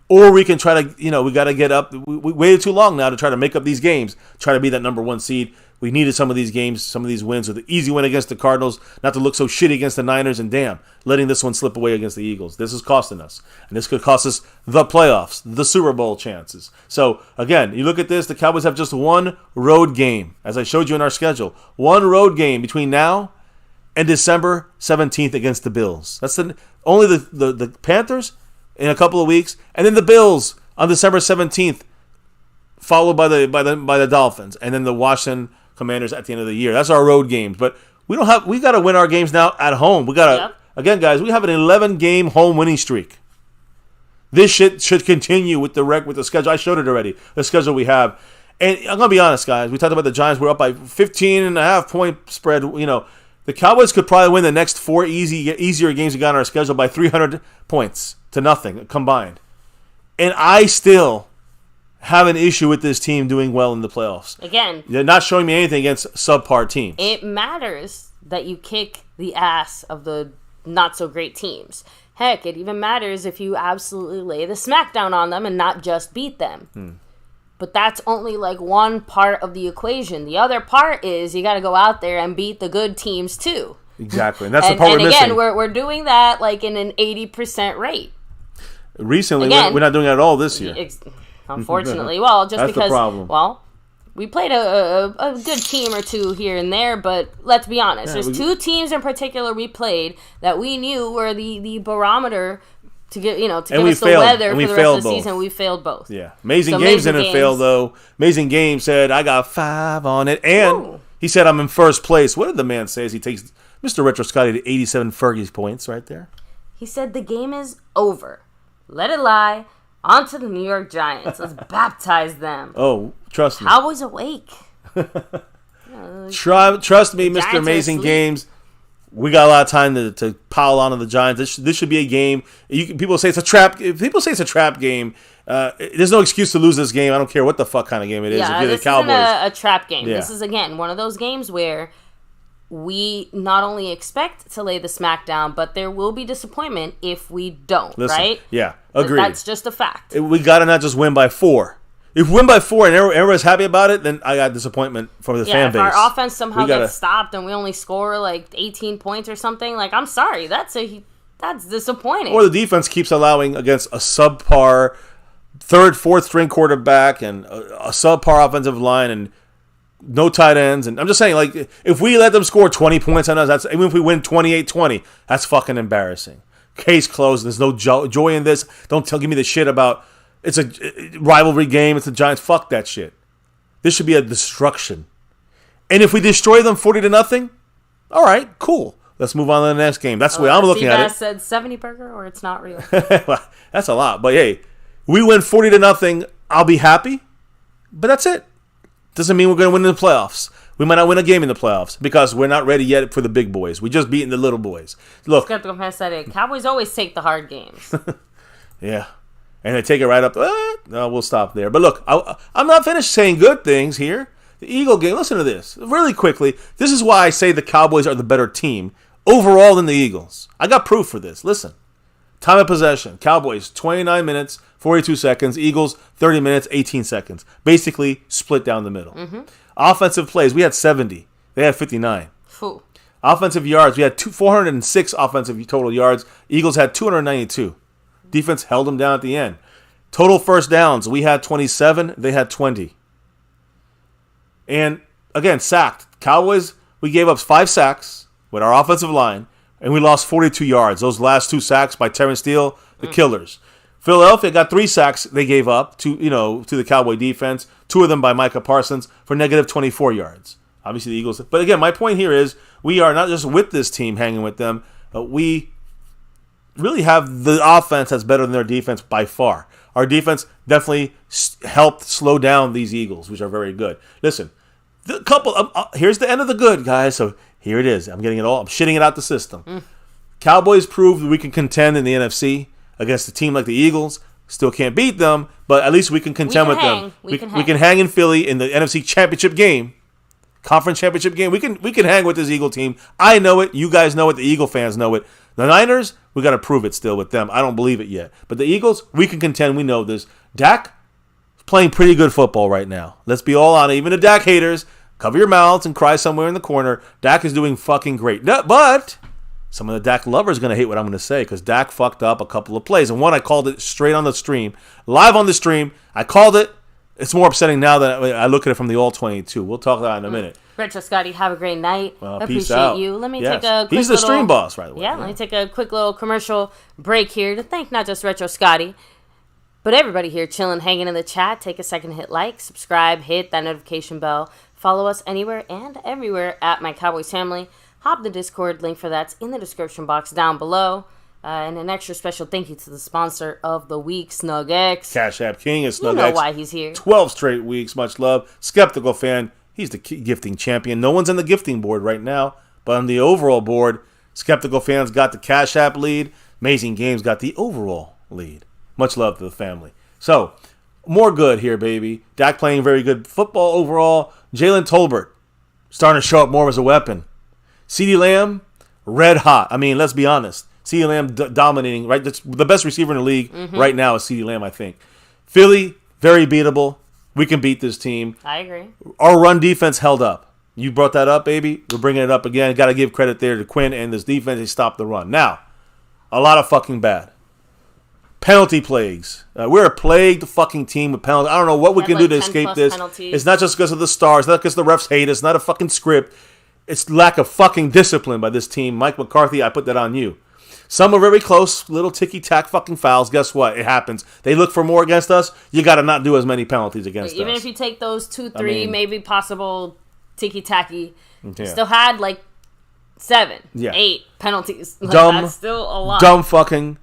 or we can try to, we got to get up. We waited too long now to try to make up these games, try to be that number 1 seed. We needed some of these games, some of these wins with the easy win against the Cardinals, not to look so shitty against the Niners, and damn, letting this one slip away against the Eagles. This is costing us, and this could cost us the playoffs, the Super Bowl chances. So, again, you look at this, the Cowboys have just 1 road game, as I showed you in our schedule. 1 road game between now and December 17th against the Bills. That's only the Panthers in a couple of weeks, and then the Bills on December 17th, followed by the Dolphins, and then the Washington Commanders at the end of the year. That's our road games. But we got to win our games now at home. Again, guys, we have an 11-game home winning streak. This shit should continue with the schedule. I showed it already, the schedule we have. And I'm going to be honest, guys. We talked about the Giants. We're up by 15.5 point spread. The Cowboys could probably win the next 4 easier games we got on our schedule by 300 points to nothing combined. And I still have an issue with this team doing well in the playoffs. Again, they're not showing me anything against subpar teams. It matters that you kick the ass of the not-so-great teams. Heck, it even matters if you absolutely lay the smackdown on them and not just beat them. But that's only like one part of the equation. The other part is you got to go out there and beat the good teams too. Exactly, and that's the part we're missing. And again, we're doing that like in an 80% rate. Recently, we're not doing it at all this year. Unfortunately, well, just that's because, the problem. Well, we played a good team or two here and there, but let's be honest. There's 2 teams in particular we played that we knew were the barometer to give us the weather for the rest of the season. We failed both. Yeah, Amazing Games didn't fail though. Amazing Games said I got 5 on it, and he said I'm in first place. What did the man say? As he takes Mr. Retro Scotty to 87 Fergie's points right there. He said the game is over. Let it lie. On to the New York Giants. Let's baptize them. Oh, trust me. Cowboys awake. Trust me, Mr. Amazing Games. We got a lot of time to pile onto the Giants. This should be a game. People say it's a trap. If people say it's a trap game, there's no excuse to lose this game. I don't care what the fuck kind of game it is. Yeah, if you're this the Cowboys. isn't a trap game. Yeah. This is, again, one of those games where we not only expect to lay the smack down, but there will be disappointment if we don't, right? Yeah, agreed. That's just a fact. We got to not just win by 4. If we win by 4 and everyone's happy about it, then I got disappointment from the fan base. If our offense somehow gets stopped and we only score like 18 points or something, like, I'm sorry, that's disappointing. Or the defense keeps allowing against a subpar third, fourth string quarterback and a subpar offensive line and no tight ends. And I'm just saying, like, if we let them score 20 points on us, even if we win 28-20, that's fucking embarrassing. Case closed. There's no joy in this. Don't give me the shit about it's a rivalry game. It's the Giants. Fuck that shit. This should be a destruction. And if we destroy them 40-0, all right, cool. Let's move on to the next game. That's the way I'm looking at it. Said 70 burger, or it's not real. That's a lot. But hey, we win 40-0. I'll be happy. But that's it. Doesn't mean we're going to win in the playoffs. We might not win a game in the playoffs because we're not ready yet for the big boys. We just beaten the little boys. Look, Cowboys always take the hard games. Yeah. And they take it right up. No, we'll stop there. But look, I'm not finished saying good things here. The Eagle game, listen to this. Really quickly, this is why I say the Cowboys are the better team overall than the Eagles. I got proof for this. Listen. Time of possession. Cowboys, 29 minutes, 42 seconds. Eagles, 30 minutes, 18 seconds. Basically, split down the middle. Mm-hmm. Offensive plays, we had 70. They had 59. Foo. Offensive yards, we had 406 offensive total yards. Eagles had 292. Defense held them down at the end. Total first downs, we had 27. They had 20. And, again, sacked. Cowboys, we gave up 5 sacks with our offensive line, and we lost 42 yards. Those last 2 sacks by Terence Steele, the killers. Philadelphia got 3 sacks they gave up to the Cowboy defense. 2 of them by Micah Parsons for negative 24 yards. Obviously, the Eagles. But, again, my point here is we are not just with this team hanging with them, but we really have the offense that's better than their defense by far. Our defense definitely helped slow down these Eagles, which are very good. Listen, here's the end of the good, guys. So here it is. I'm getting it all. I'm shitting it out the system. Cowboys proved we can contend in the NFC against a team like the Eagles. Still can't beat them, but at least we can contend with them. We can hang in Philly in the NFC Championship game. Conference championship game. We can hang with this Eagle team. I know it. You guys know it. The Eagle fans know it. The Niners, we got to prove it still with them. I don't believe it yet. But the Eagles, we can contend. We know this. Dak is playing pretty good football right now. Let's be all honest. Even the Dak haters, cover your mouths and cry somewhere in the corner. Dak is doing fucking great. But some of the Dak lovers are going to hate what I'm going to say because Dak fucked up a couple of plays. And one, I called it straight on the stream. Live on the stream. I called it. It's more upsetting now that I look at it from the All-22. We'll talk about it in a minute. Retro Scotty, have a great night. Well, appreciate you. Let me take a quick He's the stream boss, right away. Yeah, let me take a quick little commercial break here to thank not just Retro Scotty, but everybody here chilling, hanging in the chat. Take a second to hit like, subscribe, hit that notification bell. Follow us anywhere and everywhere at MyCowboysFamily. Hop the Discord, link for that's in the description box down below. And an extra special thank you to the sponsor of the week, SnugX. Cash App King is SnugX. You know why he's here. 12 straight weeks. Much love. Skeptical fan. He's the gifting champion. No one's on the gifting board right now, but on the overall board, Skeptical fans got the Cash App lead. Amazing Games got the overall lead. Much love to the family. So, more good here, baby. Dak playing very good football overall. Jalen Tolbert starting to show up more as a weapon. CeeDee Lamb, red hot. I mean, let's be honest. CeeDee Lamb dominating, right? That's the best receiver in the league right now is CeeDee Lamb, I think. Philly, very beatable. We can beat this team. I agree. Our run defense held up. You brought that up, baby. We're bringing it up again. Got to give credit there to Quinn and this defense. They stopped the run. Now, a lot of fucking bad. Penalty plagues. We're a plagued fucking team with penalties. I don't know what we can do to escape this. Penalties. It's not just because of the stars. It's not because the refs hate us. It's not a fucking script. It's lack of fucking discipline by this team. Mike McCarthy, I put that on you. Some are very close, little ticky-tack fucking fouls. Guess what? It happens. They look for more against us. You got to not do as many penalties against us. Even if you take those 2-3, maybe possible ticky-tacky, still had 7, 8 penalties. That's still a lot. Dumb fucking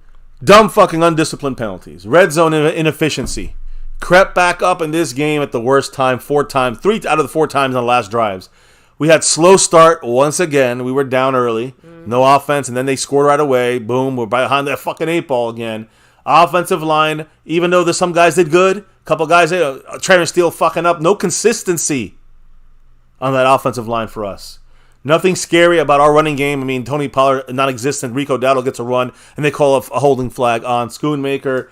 undisciplined penalties. Red zone inefficiency. Crept back up in this game at the worst time 4 times. 3 out of the 4 times on the last drives. We had slow start once again. We were down early. No offense, and then they scored right away. Boom, we're behind that fucking 8 ball again. Offensive line, even though there's some guys did good, a couple guys, Terence Steele fucking up. No consistency on that offensive line for us. Nothing scary about our running game. I mean, Tony Pollard, non-existent. Rico Dowdle gets a run, and they call a holding flag on Schoonmaker.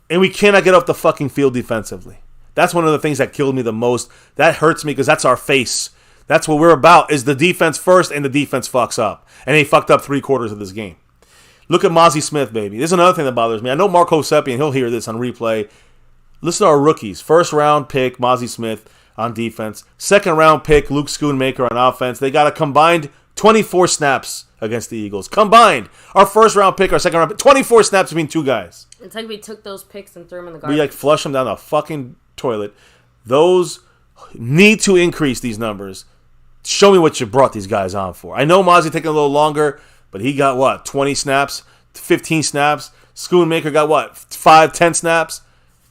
And we cannot get off the fucking field defensively. That's one of the things that killed me the most. That hurts me because that's our face. That's what we're about, is the defense first, and the defense fucks up. And they fucked up 3/4 of this game. Look at Mozzie Smith, baby. This is another thing that bothers me. I know Mark Hosepian, he'll hear this on replay. Listen to our rookies. First-round pick, Mozzie Smith on defense. Second-round pick, Luke Schoonmaker on offense. They got a combined 24 snaps against the Eagles. Combined. Our first-round pick, our second-round pick, 24 snaps between 2 guys. It's like we took those picks and threw them in the garbage. We flush them down the fucking toilet. Those need to increase these numbers. Show me what you brought these guys on for. I know Mozzie taking a little longer, but he got 20 snaps, 15 snaps. Schoonmaker got 5, 10 snaps.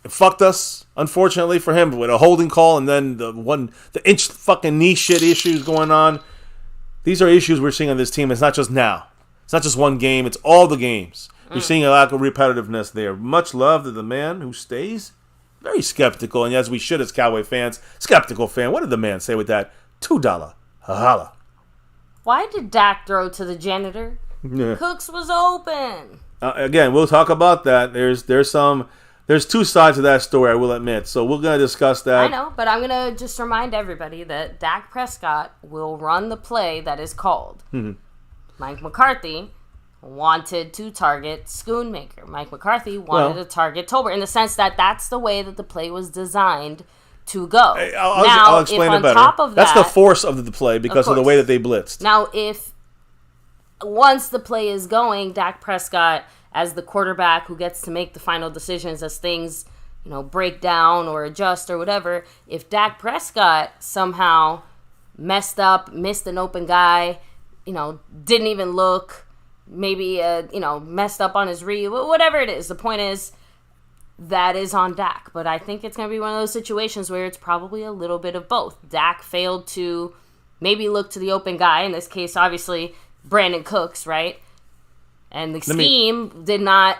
It fucked us, unfortunately for him, with a holding call and then the inch fucking knee shit issues going on. These are issues we're seeing on this team. It's not just now. It's not just one game. It's all the games. You're seeing a lack of repetitiveness there. Much love to the man who stays. Very skeptical, and as we should as Cowboy fans. Skeptical fan. What did the man say with that? $2. Holla. Why did Dak throw to the janitor? Yeah. Cooks was open. Again, we'll talk about that. There's 2 sides to that story, I will admit. So we're going to discuss that. I know, but I'm going to just remind everybody that Dak Prescott will run the play that is called. Mm-hmm. Mike McCarthy wanted to target Schoonmaker. Mike McCarthy wanted to target Tolbert, in the sense that that's the way that the play was designed to go. I'll explain it better. Top of that's the force of the play because of the way that they blitzed. Now, if once the play is going, Dak Prescott, as the quarterback who gets to make the final decisions as things, break down or adjust or whatever, if Dak Prescott somehow messed up, missed an open guy, didn't even look, maybe, messed up on his read, whatever it is, the point is, that is on Dak. But I think it's going to be one of those situations where it's probably a little bit of both. Dak failed to maybe look to the open guy. In this case, obviously, Brandon Cooks, right? And the scheme did not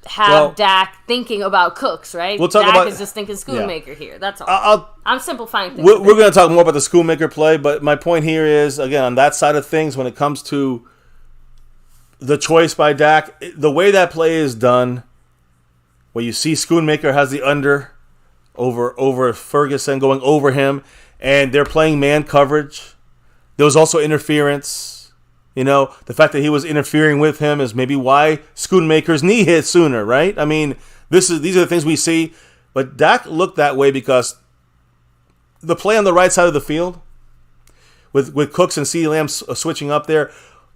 have Dak thinking about Cooks, right? Dak is just thinking Schoonmaker here. That's all. I'm simplifying things. We're going to talk more about the Schoonmaker play, but my point here is, again, on that side of things, when it comes to the choice by Dak, the way that play is done, where you see Schoonmaker has the under over Ferguson going over him, and they're playing man coverage. There was also interference. The fact that he was interfering with him is maybe why Schoonmaker's knee hit sooner, right? I mean, these are the things we see. But Dak looked that way because the play on the right side of the field, with Cooks and CeeDee Lamb switching up there,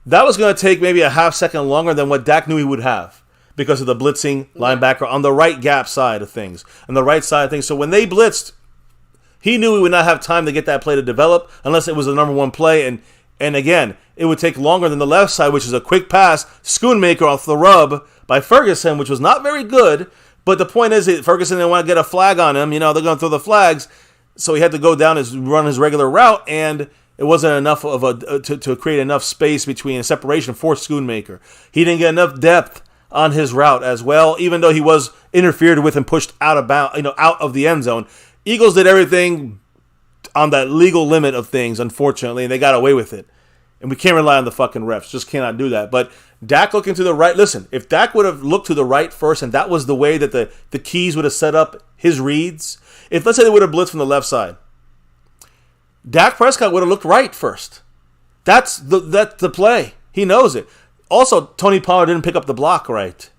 that was going to take maybe a half second longer than what Dak knew he would have, because of the blitzing linebacker on the right gap side of things, on the right side of things. So when they blitzed, he knew he would not have time to get that play to develop unless it was the number one play. And again, it would take longer than the left side, which is a quick pass, Schoonmaker off the rub by Ferguson, which was not very good. But the point is, Ferguson didn't want to get a flag on him. They're going to throw the flags. So he had to go down run his regular route, and it wasn't enough to create enough space between a separation for Schoonmaker. He didn't get enough depth on his route as well, even though he was interfered with and pushed out of the end zone. Eagles did everything on that legal limit of things, unfortunately, and they got away with it. And we can't rely on the fucking refs. Just cannot do that. But Dak looking to the right. Listen, if Dak would have looked to the right first, and that was the way that the keys would have set up his reads, if let's say they would have blitzed from the left side, Dak Prescott would have looked right first. That's the play. He knows it. Also, Tony Pollard didn't pick up the block right.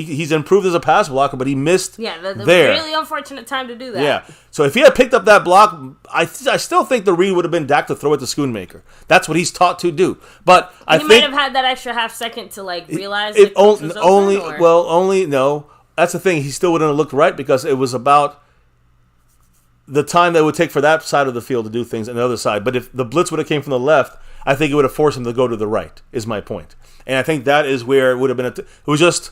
He's improved as a pass blocker, but he missed the there. really unfortunate time to do that. Yeah. So if he had picked up that block, I still think the read would have been Dak to throw it to Schoonmaker. That's what he's taught to do. But I think he might have had that extra half second to realize it was only open, no. That's the thing. He still wouldn't have looked right because it was about the time that it would take for that side of the field to do things and the other side. But if the blitz would have came from the left, I think it would have forced him to go to the right, is my point. And I think that is where it would have been. It was just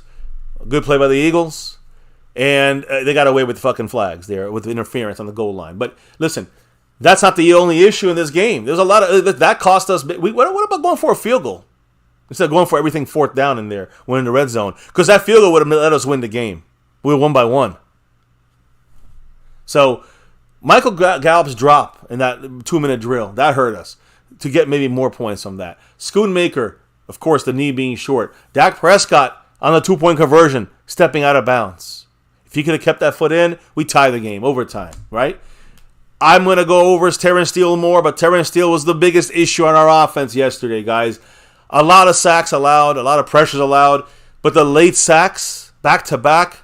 a good play by the Eagles, and they got away with fucking flags there with interference on the goal line. But listen, that's not the only issue in this game. There's a lot of that cost us. What about going for a field goal instead of going for everything fourth down in there when in the red zone? Because that field goal would have let us win the game. We were 1-1. So Michael Gallup's drop in that 2-minute drill that hurt us to get maybe more points from that. Schoonmaker, of course, the knee being short. Dak Prescott on the 2-point conversion, stepping out of bounds. If he could have kept that foot in, we tie the game, overtime, right? I'm going to go over Terence Steele more, but Terence Steele was the biggest issue on our offense yesterday, guys. A lot of sacks allowed, a lot of pressures allowed, but the late sacks, back-to-back,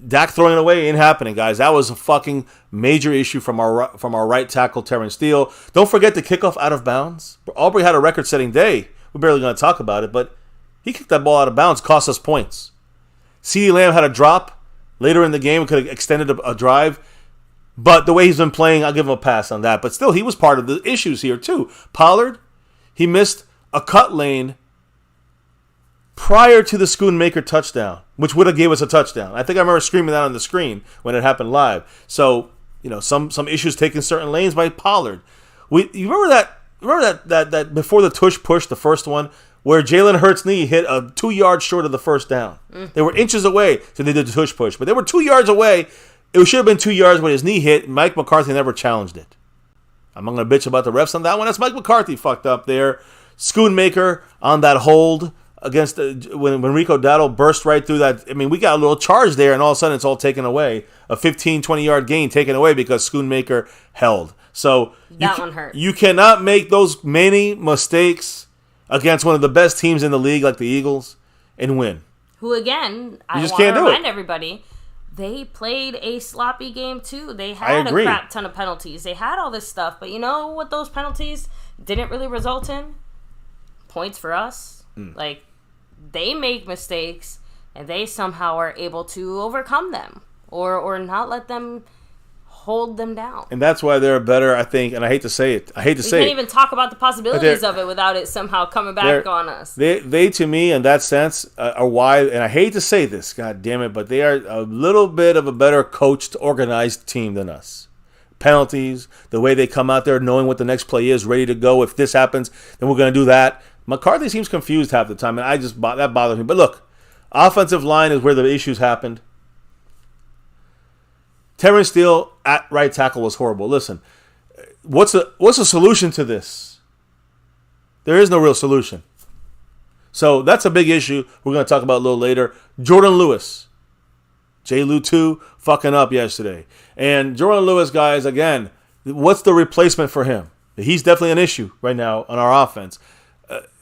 Dak throwing it away ain't happening, guys. That was a fucking major issue from our right tackle, Terence Steele. Don't forget the kickoff out of bounds. Aubrey had a record-setting day. We're barely going to talk about it, but he kicked that ball out of bounds, cost us points. CeeDee Lamb had a drop later in the game. We could have extended a drive. But the way he's been playing, I'll give him a pass on that. But still, he was part of the issues here, too. Pollard, he missed a cut lane prior to the Schoonmaker touchdown, which would have gave us a touchdown. I think I remember screaming that on the screen when it happened live. So, some issues taking certain lanes by Pollard. You remember that before the tush push, the first one, where Jalen Hurts' knee hit 2 yards short of the first down. They were inches away, so they did the tush push. But they were 2 yards away. It should have been 2 yards when his knee hit. Mike McCarthy never challenged it. I'm not going to bitch about the refs on that one. That's Mike McCarthy fucked up there. Schoonmaker on that hold against when Rico Dowdle burst right through that. I mean, we got a little charge there, and all of a sudden it's all taken away. A 15, 20-yard gain taken away because Schoonmaker held. So that one hurt. You cannot make those many mistakes against one of the best teams in the league like the Eagles and win. Who, again, I want to remind everybody, they played a sloppy game too. They had a crap ton of penalties. They had all this stuff. But you know what those penalties didn't really result in? Points for us. They make mistakes, and they somehow are able to overcome them or not let them hold them down. And that's why they're better, I think, and I hate to say it. We can't even talk about the possibilities of it without it somehow coming back on us. They to me, in that sense, are why, and I hate to say this, god damn it, but they are a little bit of a better coached, organized team than us. Penalties, the way they come out there knowing what the next play is, ready to go. If this happens, then we're going to do that. McCarthy seems confused half the time, and that bothers me. But look, offensive line is where the issues happened. Terence Steele at right tackle was horrible. Listen, what's the solution to this? There is no real solution. So that's a big issue we're going to talk about a little later. Jordan Lewis. J-Lou 2 fucking up yesterday. And Jordan Lewis, guys, again, what's the replacement for him? He's definitely an issue right now on our offense.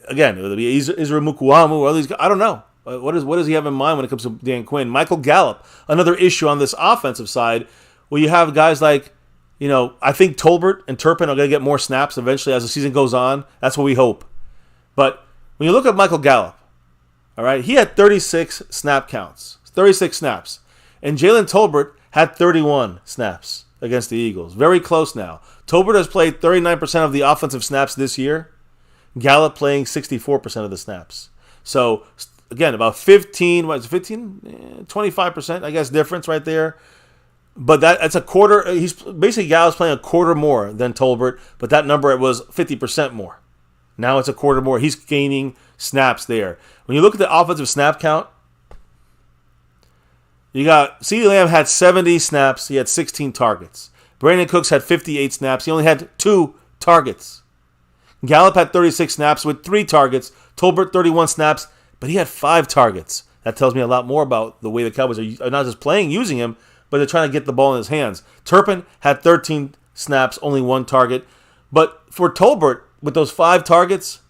Again, it'll be Israel Mukuamu or all these guys. I don't know. What does he have in mind when it comes to Dan Quinn? Michael Gallup, another issue on this offensive side, where you have guys like, I think Tolbert and Turpin are going to get more snaps eventually as the season goes on. That's what we hope. But when you look at Michael Gallup, all right, he had 36 snap counts, 36 snaps. And Jalen Tolbert had 31 snaps against the Eagles. Very close now. Tolbert has played 39% of the offensive snaps this year. Gallup playing 64% of the snaps. So, again, about 25%, I guess, difference right there. But that's a quarter. Gallup's playing a quarter more than Tolbert, but that number was 50% more. Now it's a quarter more. He's gaining snaps there. When you look at the offensive snap count, you got CeeDee Lamb had 70 snaps. He had 16 targets. Brandon Cooks had 58 snaps. He only had 2 targets. Gallup had 36 snaps with 3 targets. Tolbert 31 snaps, but he had 5 targets. That tells me a lot more about the way the Cowboys are not just using him, but they're trying to get the ball in his hands. Turpin had 13 snaps, only 1 target. But for Tolbert, with those 5 targets,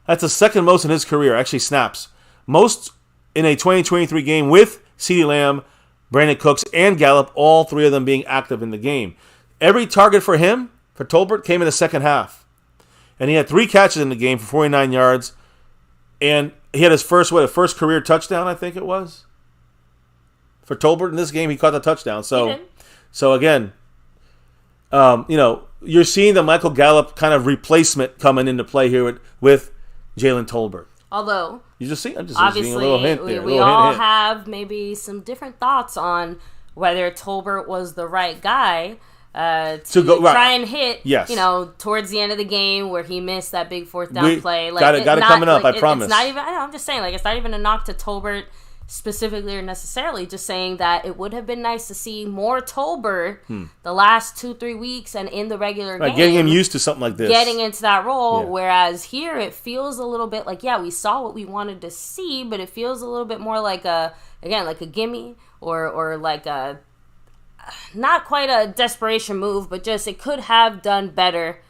that's the second most in his career, actually snaps. Most in a 2023 game with CeeDee Lamb, Brandon Cooks, and Gallup, all three of them being active in the game. Every target for him, for Tolbert, came in the second half. And he had 3 catches in the game for 49 yards. And he had his first career touchdown, I think it was. For Tolbert in this game, he caught the touchdown. So again, you're seeing the Michael Gallup kind of replacement coming into play here with Jalen Tolbert. Although, I'm just seeing a obviously, little hint there. we all have maybe some different thoughts on whether Tolbert was the right guy to go, try and hit, towards the end of the game where he missed that big fourth down play. Got it coming up, I promise. It's not even, I'm just saying, it's not even a knock to Tolbert specifically or necessarily, just saying that it would have been nice to see more Tolbert the last 2-3 weeks and in the regular game. Getting him used to something like this. Getting into that role, whereas here it feels a little bit like, we saw what we wanted to see, but it feels a little bit more like a gimme or like a, not quite a desperation move, but just it could have done better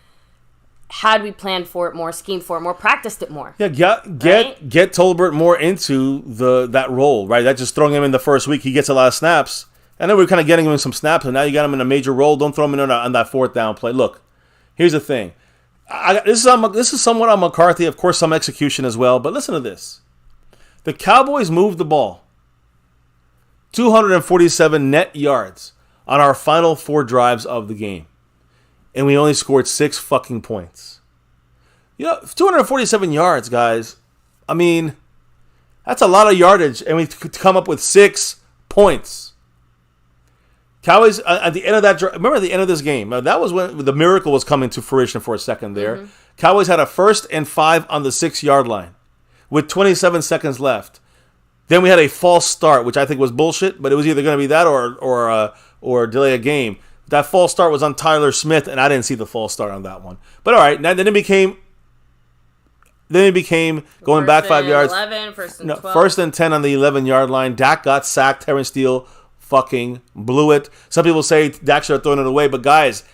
had we planned for it more, schemed for it more, practiced it more. Yeah, get Tolbert more into that role, right? That just throwing him in the first week, he gets a lot of snaps. I know we're kind of getting him some snaps, and now you got him in a major role. Don't throw him in on that fourth down play. Look, here's the thing. This is somewhat on McCarthy, of course, some execution as well. But listen to this: the Cowboys moved the ball 247 net yards on our final 4 drives of the game. And we only scored 6 fucking points. 247 yards, guys. I mean, that's a lot of yardage, and we could come up with 6 points. Cowboys, at the end of that, remember at the end of this game, that was when the miracle was coming to fruition for a second there. Mm-hmm. Cowboys had a 1st and 5 on the 6-yard line with 27 seconds left. Then we had a false start, which I think was bullshit, but it was either going to be that or delay a game. That false start was on Tyler Smith, and I didn't see the false start on that one. But all right, then it became going back 5 yards. 11, first and 12. 1st and 10 on the 11-yard line. Dak got sacked. Terence Steele fucking blew it. Some people say Dak should have thrown it away, but guys,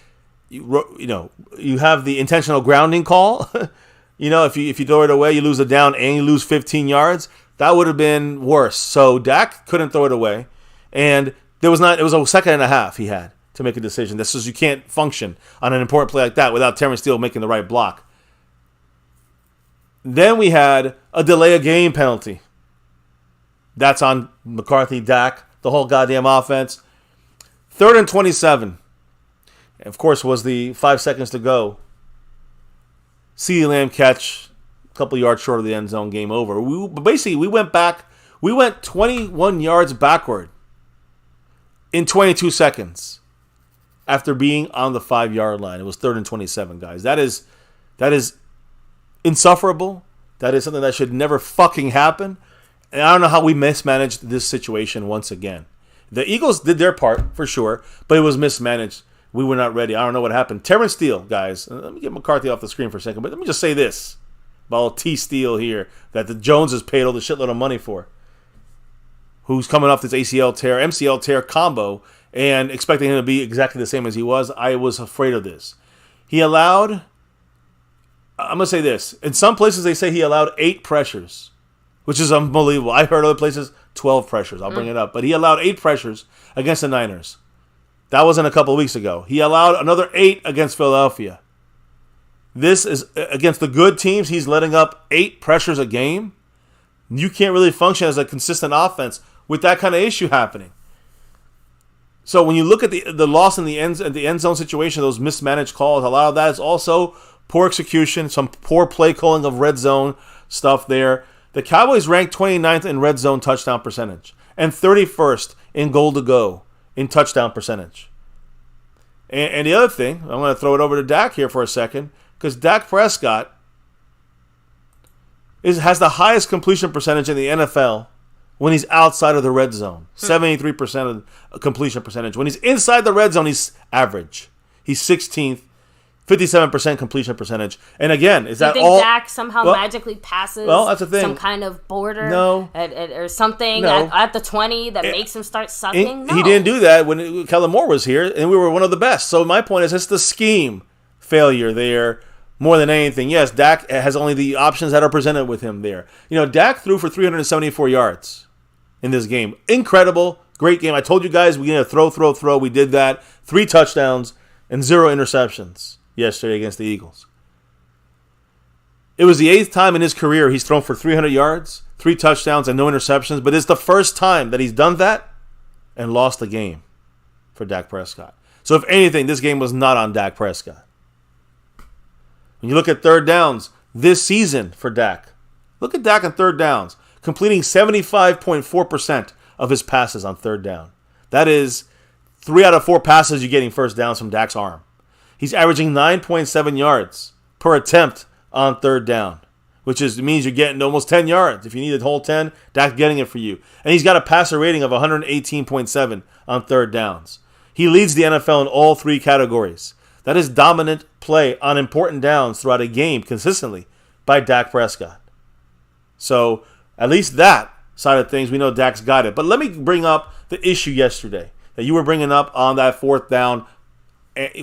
you have the intentional grounding call. If you throw it away, you lose a down and you lose 15 yards. That would have been worse. So Dak couldn't throw it away, and it was a second and a half he had to make a decision. This is, you can't function on an important play like that without Terence Steele making the right block. Then we had a delay of game penalty. That's on McCarthy, Dak, the whole goddamn offense. 3rd and 27. Of course, was the 5 seconds to go. CeeDee Lamb catch, a couple yards short of the end zone, game over. We went back. We went 21 yards backward in 22 seconds. After being on the 5-yard line. It was 3rd and 27, guys. That is insufferable. That is something that should never fucking happen. And I don't know how we mismanaged this situation once again. The Eagles did their part, for sure, but it was mismanaged. We were not ready. I don't know what happened. Terence Steele, guys. Let me get McCarthy off the screen for a second, but let me just say this about T. Steele here that the Joneses paid all the shitload of money for. Who's coming off this MCL tear combo, and expecting him to be exactly the same as he was. I was afraid of this. I'm going to say this. In some places, they say he allowed 8 pressures, which is unbelievable. I heard other places, 12 pressures. I'll bring it up. But he allowed 8 pressures against the Niners. That wasn't a couple of weeks ago. He allowed another 8 against Philadelphia. This is, against the good teams, he's letting up 8 pressures a game. You can't really function as a consistent offense with that kind of issue happening. So when you look at the loss in the end zone situation, those mismanaged calls, a lot of that is also poor execution, some poor play calling of red zone stuff there. The Cowboys ranked 29th in red zone touchdown percentage and 31st in goal to go in touchdown percentage. And the other thing, I'm going to throw it over to Dak here for a second, because Dak Prescott has the highest completion percentage in the NFL when he's outside of the red zone. 73% of completion percentage. When he's inside the red zone, he's average. He's 16th, 57% completion percentage. And again, is that all? Do you think Dak somehow magically passes that's the thing. Some kind of border? No. Or something at the 20 that makes him start sucking? No. He didn't do that when Kellen Moore was here, and we were one of the best. So my point is, it's the scheme failure there more than anything. Yes, Dak has only the options that are presented with him there. Dak threw for 374 yards in this game. Incredible. Great game. I told you guys we're going to throw. We did that. 3 touchdowns and 0 interceptions yesterday against the Eagles. It was the 8th time in his career he's thrown for 300 yards, 3 touchdowns, and no interceptions. But it's the first time that he's done that and lost the game for Dak Prescott. So if anything, this game was not on Dak Prescott. When you look at third downs this season for Dak, look at Dak on third downs, completing 75.4% of his passes on third down. That is 3 out of 4 passes you're getting first downs from Dak's arm. He's averaging 9.7 yards per attempt on third down, which means you're getting almost 10 yards. If you need a whole 10, Dak's getting it for you. And he's got a passer rating of 118.7 on third downs. He leads the NFL in all 3 categories. That is dominant play on important downs throughout a game consistently by Dak Prescott. So at least that side of things, we know Dak's got it. But let me bring up the issue yesterday that you were bringing up on that 4th down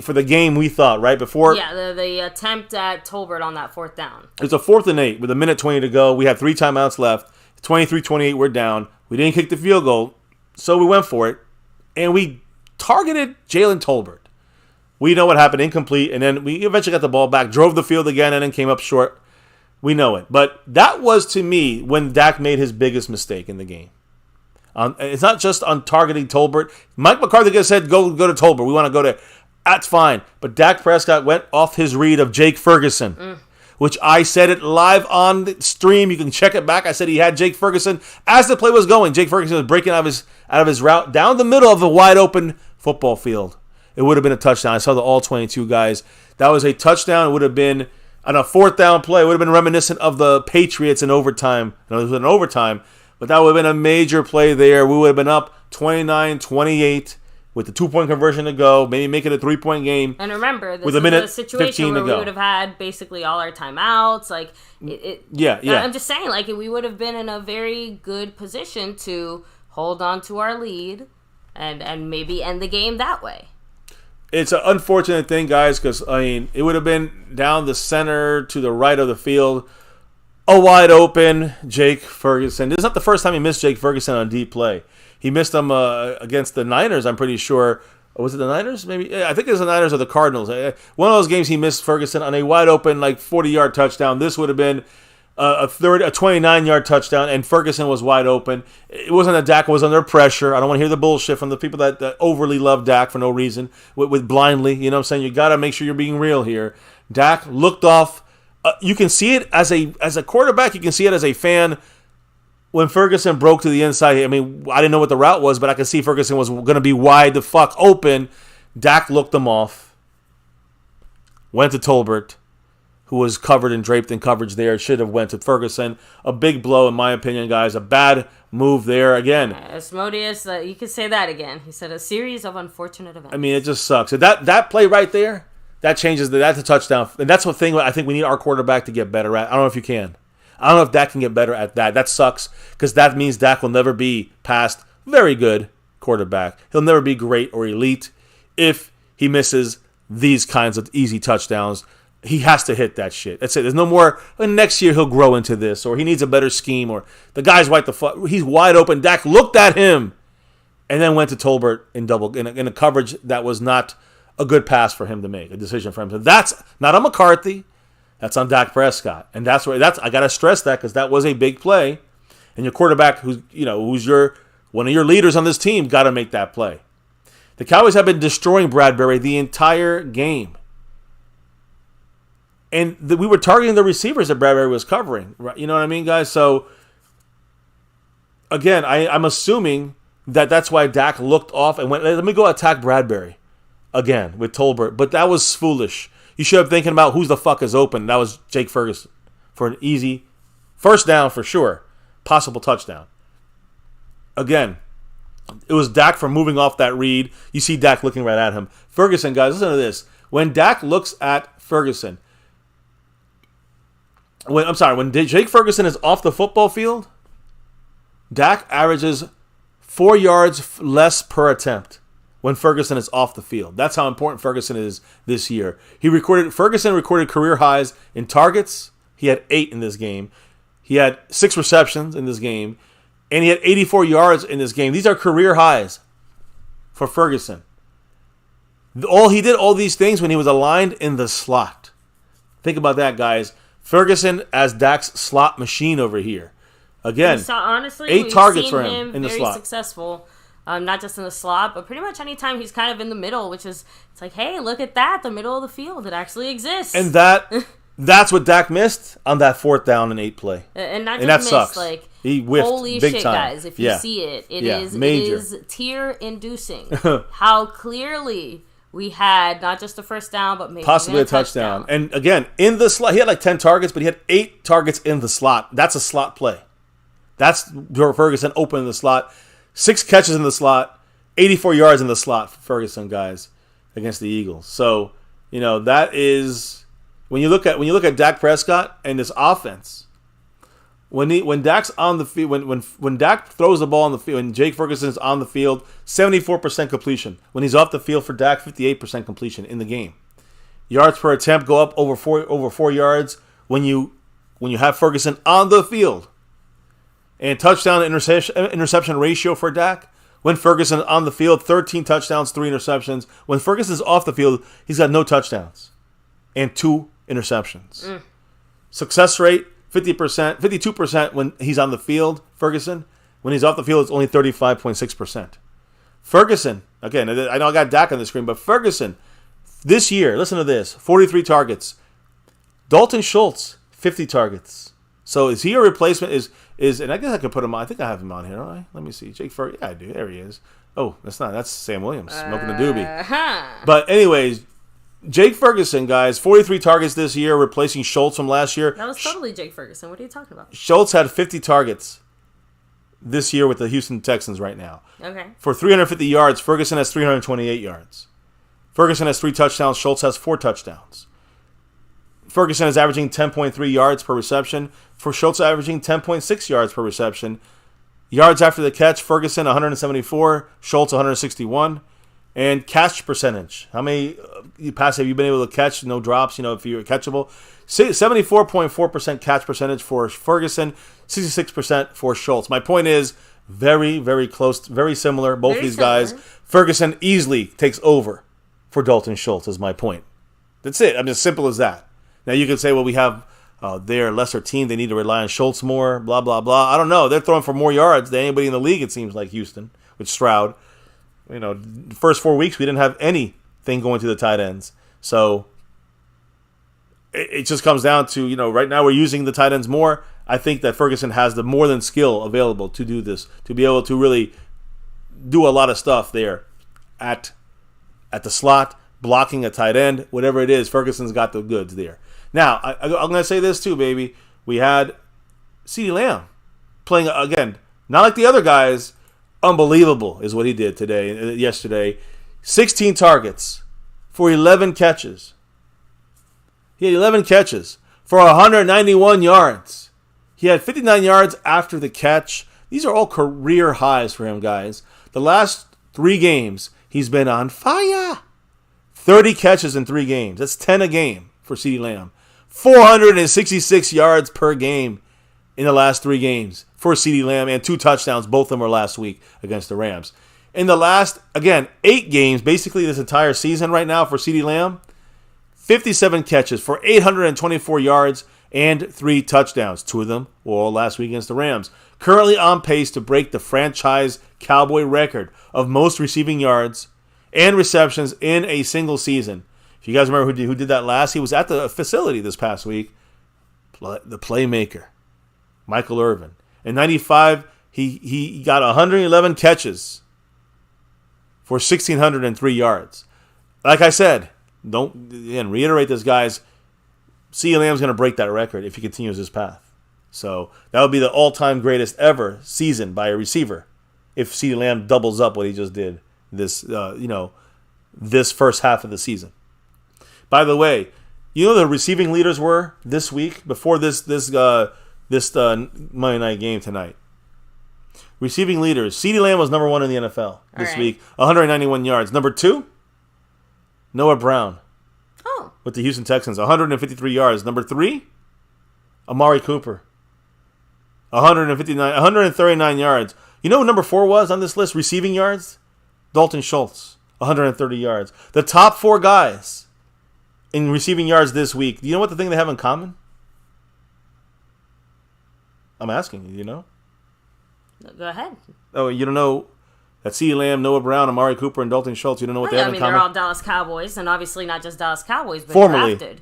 for the game we thought, right? Before. Yeah, the attempt at Tolbert on that 4th down. It's a 4th and 8 with 1:20 to go. We had 3 timeouts left. 23-28, we're down. We didn't kick the field goal, so we went for it. And we targeted Jalen Tolbert. We know what happened, incomplete, and then we eventually got the ball back, drove the field again, and then came up short. We know it. But that was, to me, when Dak made his biggest mistake in the game. It's not just on targeting Tolbert. Mike McCarthy just said, go to Tolbert. We want to go there. That's fine. But Dak Prescott went off his read of Jake Ferguson, which I said it live on the stream. You can check it back. I said he had Jake Ferguson. As the play was going, Jake Ferguson was breaking out of his route down the middle of a wide-open football field. It would have been a touchdown. I saw the all 22 guys. That was a touchdown. It would have been on a 4th down play. It would have been reminiscent of the Patriots in overtime. It was in overtime, but that would have been a major play there. We would have been up 29-28 with the 2-point conversion to go, maybe make it a 3-point game. And remember, this with is a a situation where we would have had basically all our timeouts. Yeah. I'm just saying, we would have been in a very good position to hold on to our lead and maybe end the game that way. It's an unfortunate thing, guys, because, it would have been down the center to the right of the field. A wide open Jake Ferguson. This is not the first time he missed Jake Ferguson on a deep play. He missed them against the Niners, I'm pretty sure. Was it the Niners? Maybe. I think it was the Niners or the Cardinals. One of those games he missed Ferguson on a wide open, 40-yard touchdown. This would have been a 29-yard touchdown, and Ferguson was wide open. It wasn't that Dak was under pressure. I don't want to hear the bullshit from the people that overly love Dak for no reason, with blindly. You know what I'm saying? You got to make sure you're being real here. Dak looked off. You can see it as a quarterback. You can see it as a fan. When Ferguson broke to the inside, I didn't know what the route was, but I could see Ferguson was going to be wide the fuck open. Dak looked them off. Went to Tolbert, who was covered and draped in coverage there. Should have went to Ferguson. A big blow, in my opinion, guys. A bad move there. Again. Asmodeus, you could say that again. He said a series of unfortunate events. It just sucks. So that play right there, that changes. That's a touchdown. And that's the thing I think we need our quarterback to get better at. I don't know if you can. I don't know if Dak can get better at that. That sucks because that means Dak will never be past very good quarterback. He'll never be great or elite if he misses these kinds of easy touchdowns. He has to hit that shit. That's it. There's no more, next year he'll grow into this, or he needs a better scheme, or the guy's he's wide open. Dak looked at him and then went to Tolbert in a coverage that was not a good pass for him to make, a decision for him. So that's not on McCarthy. That's on Dak Prescott. And I got to stress that because that was a big play. And your quarterback, who's one of your leaders on this team, got to make that play. The Cowboys have been destroying Bradbury the entire game. And we were targeting the receivers that Bradbury was covering. Right? You know what I mean, guys? So, again, I'm assuming that's why Dak looked off and went, let me go attack Bradbury again with Tolbert. But that was foolish. You should have been thinking about who's the fuck is open. That was Jake Ferguson for an easy first down for sure. Possible touchdown. Again, it was Dak for moving off that read. You see Dak looking right at him. Ferguson, guys, listen to this. When Dak looks at Ferguson, when Jake Ferguson is off the football field, Dak averages 4 yards less per attempt when Ferguson is off the field. That's how important Ferguson is this year. Ferguson recorded career highs in targets. He had 8 in this game. He had 6 receptions in this game. And he had 84 yards in this game. These are career highs for Ferguson. He did all these things when he was aligned in the slot. Think about that, guys. Ferguson as Dak's slot machine over here. Again, honestly, 8 targets for him in the slot. Very successful. Not just in the slot, but pretty much anytime he's kind of in the middle, which is, it's like, hey, look at that, the middle of the field. It actually exists. And that's what Dak missed on that 4th down and 8 play. And not just that missed, sucks. like, he whiffed holy big shit, time. guys, if you see it, it is tear-inducing how clearly we had not just the first down, but maybe possibly a touchdown. And again, in the slot, he had like 10 targets, but he had 8 targets in the slot. That's a slot play. That's where Ferguson opened the slot. 6 catches in the slot, 84 yards in the slot for Ferguson, guys, against the Eagles. So, that is when you look at Dak Prescott and this offense. When Dak's on the field, when Dak throws the ball on the field, when Jake Ferguson is on the field, 74% completion. When he's off the field for Dak, 58% completion in the game. Yards per attempt go up over 4 yards when you have Ferguson on the field. And touchdown interception ratio for Dak. When Ferguson on the field, 13 touchdowns, 3 interceptions. When Ferguson's off the field, he's got no touchdowns and 2 interceptions. Success rate, 50%, 52% when he's on the field, Ferguson. When he's off the field, it's only 35.6%. Ferguson, again, I know I got Dak on the screen, but Ferguson, this year, listen to this, 43 targets. Dalton Schultz, 50 targets. So is he a replacement? And I guess I could put him on. I think I have him on here, don't I? Let me see. Jake Ferguson. Yeah, I do. There he is. Oh, that's Sam Williams smoking a doobie. But anyways, Jake Ferguson, guys, 43 targets this year, replacing Schultz from last year. That was totally Jake Ferguson. What are you talking about? Schultz had 50 targets this year with the Houston Texans right now. Okay. For 350 yards, Ferguson has 328 yards. Ferguson has 3 touchdowns. Schultz has 4 touchdowns. Ferguson is averaging 10.3 yards per reception. For Schultz, averaging 10.6 yards per reception. Yards after the catch, Ferguson 174, Schultz 161. And catch percentage. How many passes have you been able to catch? No drops, if you're catchable. 74.4% catch percentage for Ferguson, 66% for Schultz. My point is very, very close, very similar, both these guys. Ferguson easily takes over for Dalton Schultz is my point. That's it. As simple as that. Now you can say, well, we have their lesser team. They need to rely on Schultz more, blah, blah, blah. I don't know. They're throwing for more yards than anybody in the league, it seems like, Houston, with Stroud. The first 4 weeks, we didn't have anything going to the tight ends. So it just comes down to, right now we're using the tight ends more. I think that Ferguson has the more than skill available to do this, to be able to really do a lot of stuff there at the slot, blocking a tight end, whatever it is. Ferguson's got the goods there. Now, I'm going to say this too, baby. We had CeeDee Lamb playing, again, not like the other guys. Unbelievable is what he did yesterday. 16 targets for 11 catches. He had 11 catches for 191 yards. He had 59 yards after the catch. These are all career highs for him, guys. The last 3 games, he's been on fire. 30 catches in 3 games. That's 10 a game for CeeDee Lamb. 466 yards per game in the last 3 games for CeeDee Lamb, and 2 touchdowns. Both of them were last week against the Rams. In the last, 8 games, basically this entire season right now for CeeDee Lamb, 57 catches for 824 yards and 3 touchdowns. 2 of them were all last week against the Rams. Currently on pace to break the franchise Cowboy record of most receiving yards and receptions in a single season. If you guys remember who did that last, he was at the facility this past week. The playmaker, Michael Irvin. In 95, he got 111 catches for 1,603 yards. Like I said, reiterate this, guys. CeeDee Lamb's going to break that record if he continues his path. So that would be the all-time greatest ever season by a receiver if CeeDee Lamb doubles up what he just did this first half of the season. By the way, the receiving leaders were this week before this Monday night game tonight. Receiving leaders. CeeDee Lamb was number 1 in the NFL this right. week. 191 yards. Number 2, Noah Brown. Oh. With the Houston Texans. 153 yards. Number 3, Amari Cooper. 139 yards. You know who number 4 was on this list? Receiving yards? Dalton Schultz. 130 yards. The top 4 guys in receiving yards this week. Do you know what the thing they have in common? I'm asking you, you know? Go ahead. Oh, you don't know that CeeDee Lamb, Noah Brown, Amari Cooper, and Dalton Schultz, you don't know what they have in common? They're all Dallas Cowboys, and obviously not just Dallas Cowboys, but Formerly. drafted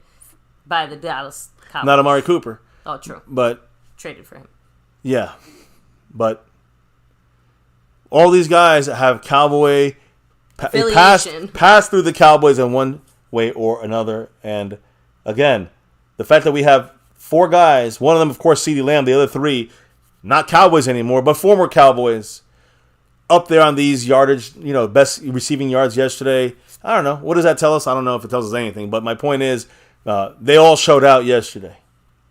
by the Dallas Cowboys. Not Amari Cooper. Oh, true. But, Traded for him. yeah. But all these guys have Cowboy passed through the Cowboys in one way or another. And, again, the fact that we have 4 guys, one of them, of course, CeeDee Lamb, the other 3, not Cowboys anymore, but former Cowboys, up there on these yardage, best receiving yards yesterday. I don't know. What does that tell us? I don't know if it tells us anything. But my point is, they all showed out yesterday.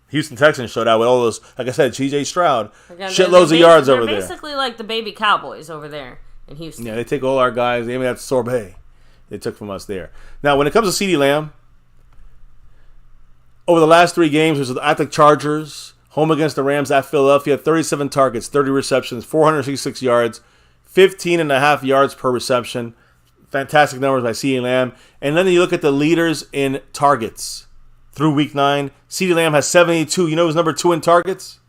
Houston Texans showed out with all those, like I said, C.J. Stroud, shitloads of yards over there. They're basically like the baby Cowboys over there in Houston. Yeah, they take all our guys. They even have sorbet they took from us there. Now, when it comes to CeeDee Lamb, over the last 3 games, it was at the Chargers, home against the Rams, at Philadelphia, 37 targets, 30 receptions, 466 yards, 15.5 yards per reception. Fantastic numbers by CeeDee Lamb. And then you look at the leaders in targets through week 9. CeeDee Lamb has 72. You know who's number 2 in targets?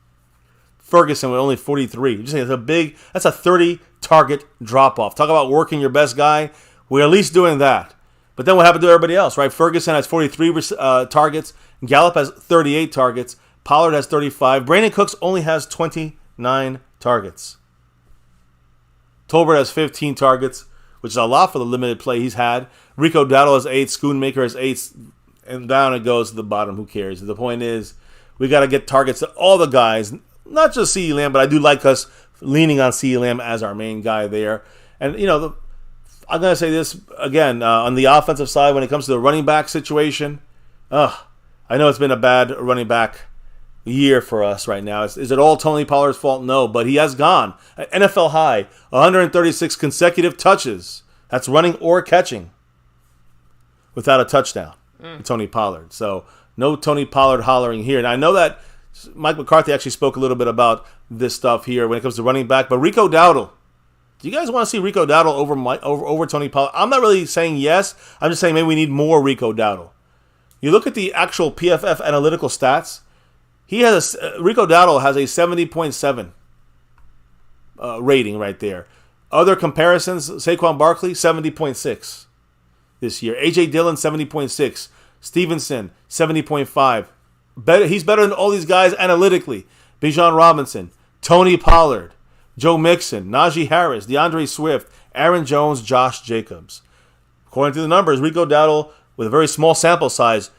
Ferguson with only 43. Just saying, that's a 30-target drop-off. Talk about working your best guy. We're at least doing that. But then what happened to everybody else, right? Ferguson has 43 targets. Gallup has 38 targets. Pollard has 35. Brandon Cooks only has 29 targets. Tolbert has 15 targets, which is a lot for the limited play he's had. Rico Dowdle has 8. Schoonmaker has 8. And down it goes to the bottom. Who cares? The point is, we got to get targets to all the guys, not just CeeDee Lamb, but I do like us leaning on CeeDee Lamb as our main guy there. And, I'm going to say this again, on the offensive side, when it comes to the running back situation, I know it's been a bad running back year for us right now. Is it all Tony Pollard's fault? No, but he has gone. NFL high, 136 consecutive touches. That's running or catching without a touchdown. Tony Pollard. So no Tony Pollard hollering here. And I know that Mike McCarthy actually spoke a little bit about this stuff here when it comes to running back. But Rico Dowdle, do you guys want to see Rico Dowdle over Tony Pollard? I'm not really saying yes. I'm just saying maybe we need more Rico Dowdle. You look at the actual PFF analytical stats. Rico Dowdle has a 70.7 rating right there. Other comparisons, Saquon Barkley, 70.6 this year. A.J. Dillon, 70.6. Stevenson, 70.5. He's better than all these guys analytically. Bijan Robinson, Tony Pollard, Joe Mixon, Najee Harris, DeAndre Swift, Aaron Jones, Josh Jacobs. According to the numbers, Rico Dowdle, with a very small sample size,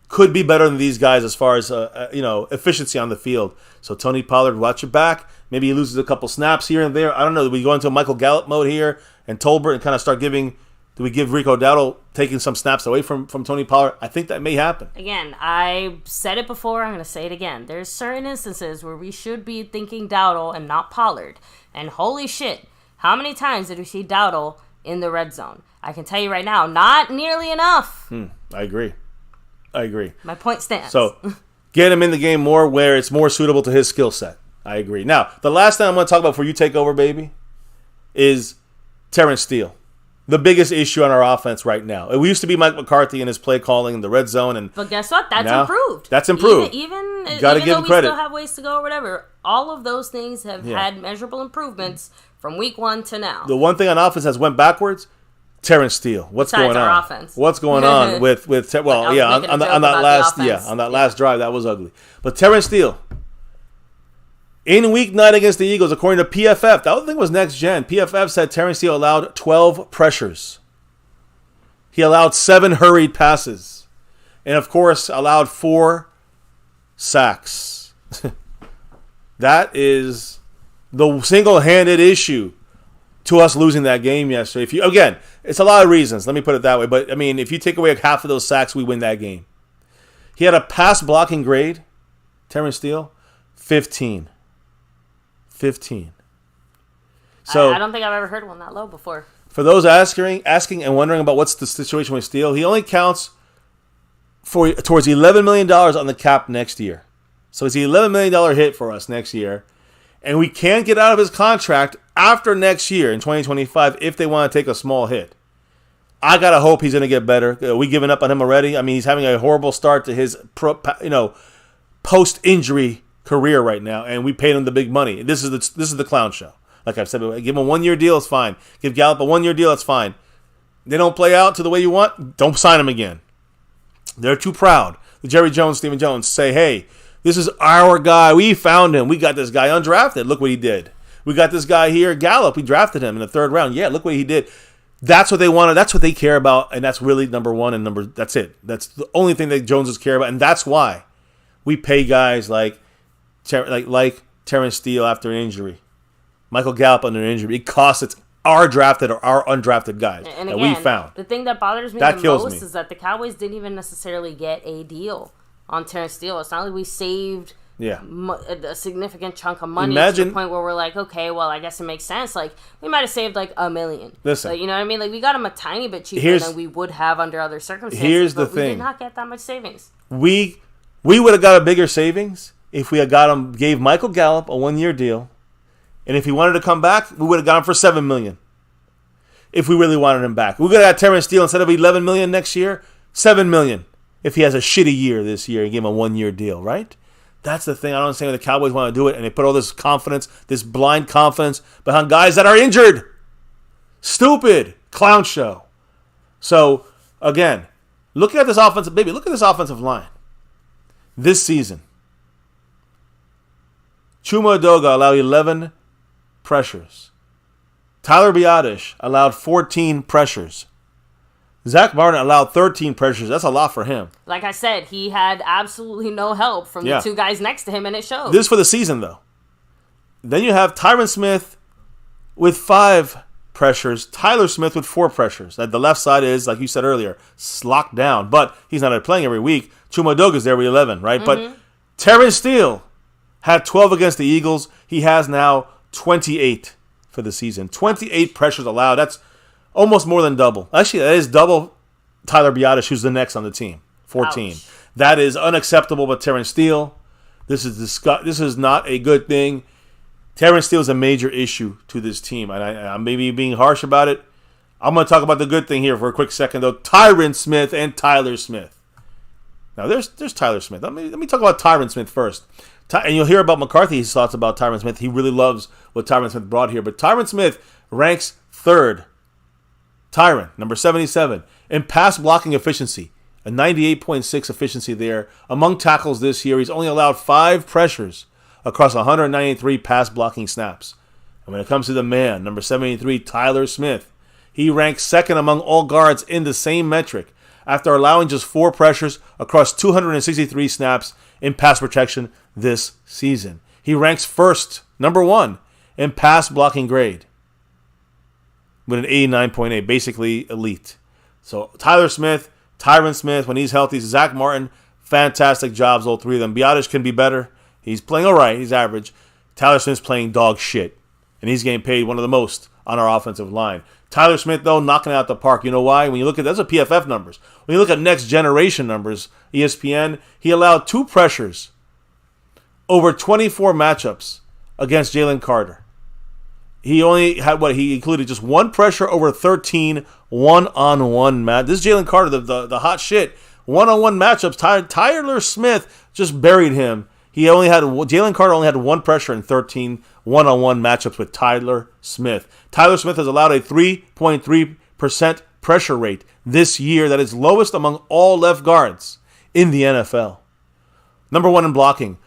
could be better than these guys as far as efficiency on the field. So Tony Pollard, watch your back. Maybe he loses a couple snaps here and there. I don't know. Do we go into a Michael Gallup mode here and Tolbert and kind of start giving? Do we give Rico Dowdle taking some snaps away from Tony Pollard? I think that may happen. Again, I said it before. I'm going to say it again. There's certain instances where we should be thinking Dowdle and not Pollard. And holy shit, how many times did we see Dowdle in the red zone? I can tell you right now, not nearly enough. I agree. My point stands. So, get him in the game more where it's more suitable to his skill set. I agree. Now, the last thing I'm going to talk about before you take over, baby, is Terence Steele. The biggest issue on our offense right now. It used to be Mike McCarthy and his play calling in the red zone. But guess what? That's improved. That's improved. Even Gotta give him credit. We still have ways to go or whatever, all of those things have had measurable improvements from week 1 to now. The one thing on offense has went backwards, Terence Steele. What's going on? Our offense. What's going on with on that last drive, that was ugly. But Terence Steele, in week 9 against the Eagles, according to PFF, the other thing was next gen. PFF said Terence Steele allowed 12 pressures. He allowed 7 hurried passes. And, of course, allowed 4 sacks. That is the single-handed issue to us losing that game yesterday. Again, it's a lot of reasons. Let me put it that way. But, I mean, if you take away half of those sacks, we win that game. He had a pass blocking grade, 15. So I don't think I've ever heard one that low before. For those asking and wondering about what's the situation with Steele, he only counts towards $11 million on the cap next year. So it's an $11 million hit for us next year. And we can't get out of his contract after next year in 2025 if they want to take a small hit. I got to hope he's going to get better. Are we giving up on him already? I mean, he's having a horrible start to his post-injury career right now, and we paid him the big money. This is the clown show. Like I've said, give him a 1-year deal, it's fine. Give Gallup a 1-year deal, it's fine. They don't play out to the way you want, don't sign him again. They're too proud. The Jerry Jones, Stephen Jones say, hey, this is our guy. We found him. We got this guy undrafted. Look what he did. We got this guy here, Gallup. We drafted him in the 3rd round. Yeah, look what he did. That's what they wanted. That's what they care about, and that's really number one and that's it. That's the only thing that Joneses care about, and that's why we pay guys like Terence Steele after an injury. Michael Gallup under an injury. It costs our drafted or our undrafted guys and that again, we found. The thing that bothers me the most is that the Cowboys didn't even necessarily get a deal on Terence Steele. It's not like we saved a significant chunk of money to the point where we're like, okay, well, I guess it makes sense. Like, we might have saved like $1 million. Listen. Like, you know what I mean? Like, we got him a tiny bit cheaper than we would have under other circumstances. Here's the thing. We did not get that much savings. We would have got a bigger savings if we had gave Michael Gallup a 1-year deal. And if he wanted to come back, we would have got him for $7 million. If we really wanted him back, we would have got Terence Steele instead of $11 million next year, $7 million. If he has a shitty year this year and gave him a 1-year deal, right? That's the thing. I don't understand why the Cowboys want to do it, and they put all this confidence, this blind confidence behind guys that are injured. Stupid clown show. So again, look at this offensive line this season. Chuma Edoga allowed 11 pressures. Tyler Biadasz allowed 14 pressures. Zach Martin allowed 13 pressures. That's a lot for him. Like I said, he had absolutely no help from the 2 guys next to him, and it showed. This for the season, though. Then you have Tyron Smith with 5 pressures. Tyler Smith with 4 pressures. The left side is, like you said earlier, locked down. But he's not playing every week. Chuma Edoga's there with 11, right? Mm-hmm. But Terence Steele had 12 against the Eagles. He has now 28 for the season. 28 pressures allowed. That's almost more than double. Actually, that is double Tyler Biadasz, who's the next on the team. 14. Ouch. That is unacceptable with Terence Steele. This is not a good thing. Terence Steele is a major issue to this team. And I'm maybe being harsh about it. I'm going to talk about the good thing here for a quick second, though. Tyron Smith and Tyler Smith. Now, there's Tyler Smith. Let me talk about Tyron Smith first. And you'll hear about McCarthy's thoughts about Tyron Smith. He really loves what Tyron Smith brought here. But Tyron Smith ranks 3rd. Tyron, number 77, in pass blocking efficiency. A 98.6 efficiency there. Among tackles this year, he's only allowed 5 pressures across 193 pass blocking snaps. And when it comes to the man, number 73, Tyler Smith, he ranks 2nd among all guards in the same metric after allowing just 4 pressures across 263 snaps in pass protection this season. He ranks 1st, number 1, in pass blocking grade with an 89.8, basically elite. So Tyler Smith, Tyron Smith, when he's healthy, Zach Martin, fantastic jobs, all 3 of them. Biadasz can be better. He's playing all right. He's average. Tyler Smith's playing dog shit, and he's getting paid one of the most on our offensive line. Tyler Smith, though, knocking it out the park. You know why? When you look at that's a PFF numbers. When you look at next generation numbers, ESPN, he allowed 2 pressures over 24 matchups against Jalen Carter. He only had he included just 1 pressure over 13 one-on-one match. This is Jalen Carter, the hot shit. One-on-one matchups. Tyler Smith just buried him. Jalen Carter only had 1 pressure in 13 one-on-one matchups with Tyler Smith. Tyler Smith has allowed a 3.3% pressure rate this year that is lowest among all left guards in the NFL. Number 1 in blocking.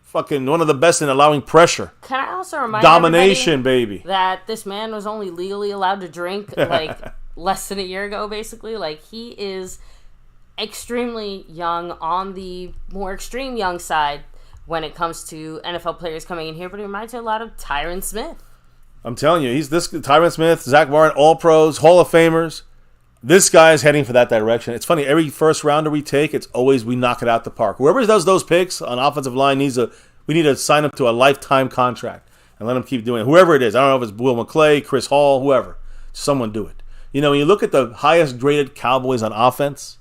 Fucking one of the best in allowing pressure. Can I also remind domination, baby, that this man was only legally allowed to drink less than a year ago, basically. He is extremely young, on the more extreme young side when it comes to NFL players coming in here, but it reminds me a lot of Tyron Smith. I'm telling you, he's Tyron Smith, Zach Martin, all pros, Hall of Famers. This guy is heading for that direction. It's funny, every first rounder we take, it's always we knock it out the park. Whoever does those picks on offensive line we need to sign up to a lifetime contract. and let him keep doing it. Whoever it is. I don't know if it's Will McClay, Chris Hall, whoever. Someone do it. You know, when you look at the highest graded Cowboys on offense,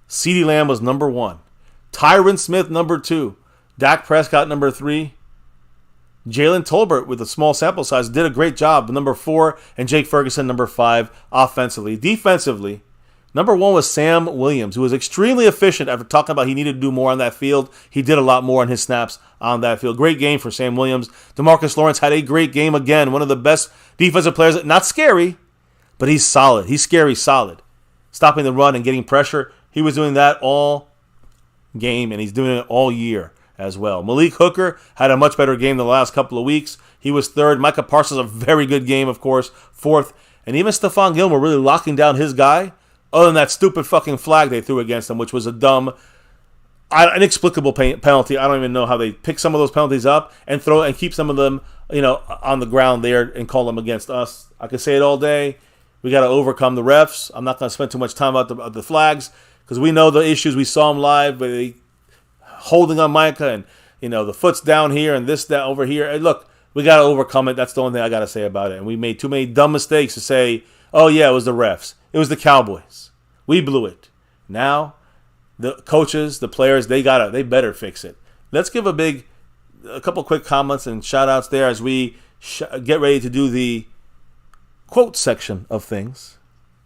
CeeDee Lamb was number 1. Tyron Smith, number 2. Dak Prescott, number 3. Jalen Tolbert, with a small sample size, did a great job, number 4. And Jake Ferguson, number 5, offensively. Defensively, number 1 was Sam Williams, who was extremely efficient after talking about he needed to do more on that field. He did a lot more on his snaps on that field. Great game for Sam Williams. DeMarcus Lawrence had a great game again. One of the best defensive players. Not scary, but he's solid. He's scary solid. Stopping the run and getting pressure. He was doing that all game, and he's doing it all year as well. Malik Hooker had a much better game the last couple of weeks. He was 3rd. Micah Parsons, a very good game, of course, 4th. And even Stephon Gilmore really locking down his guy, other than that stupid fucking flag they threw against him, which was a dumb, inexplicable penalty. I don't even know how they pick some of those penalties up and throw and keep some of them, on the ground there and call them against us. I could say it all day. We got to overcome the refs. I'm not going to spend too much time about the flags because we know the issues. We saw them live, but they holding on Micah and, the foot's down here and this, that, over here. And look, we got to overcome it. That's the only thing I got to say about it. And we made too many dumb mistakes to say, oh, yeah, it was the refs. It was the Cowboys. We blew it. Now, the coaches, the players, they better fix it. Let's give a couple quick comments and shout-outs there as we get ready to do the quote section of things.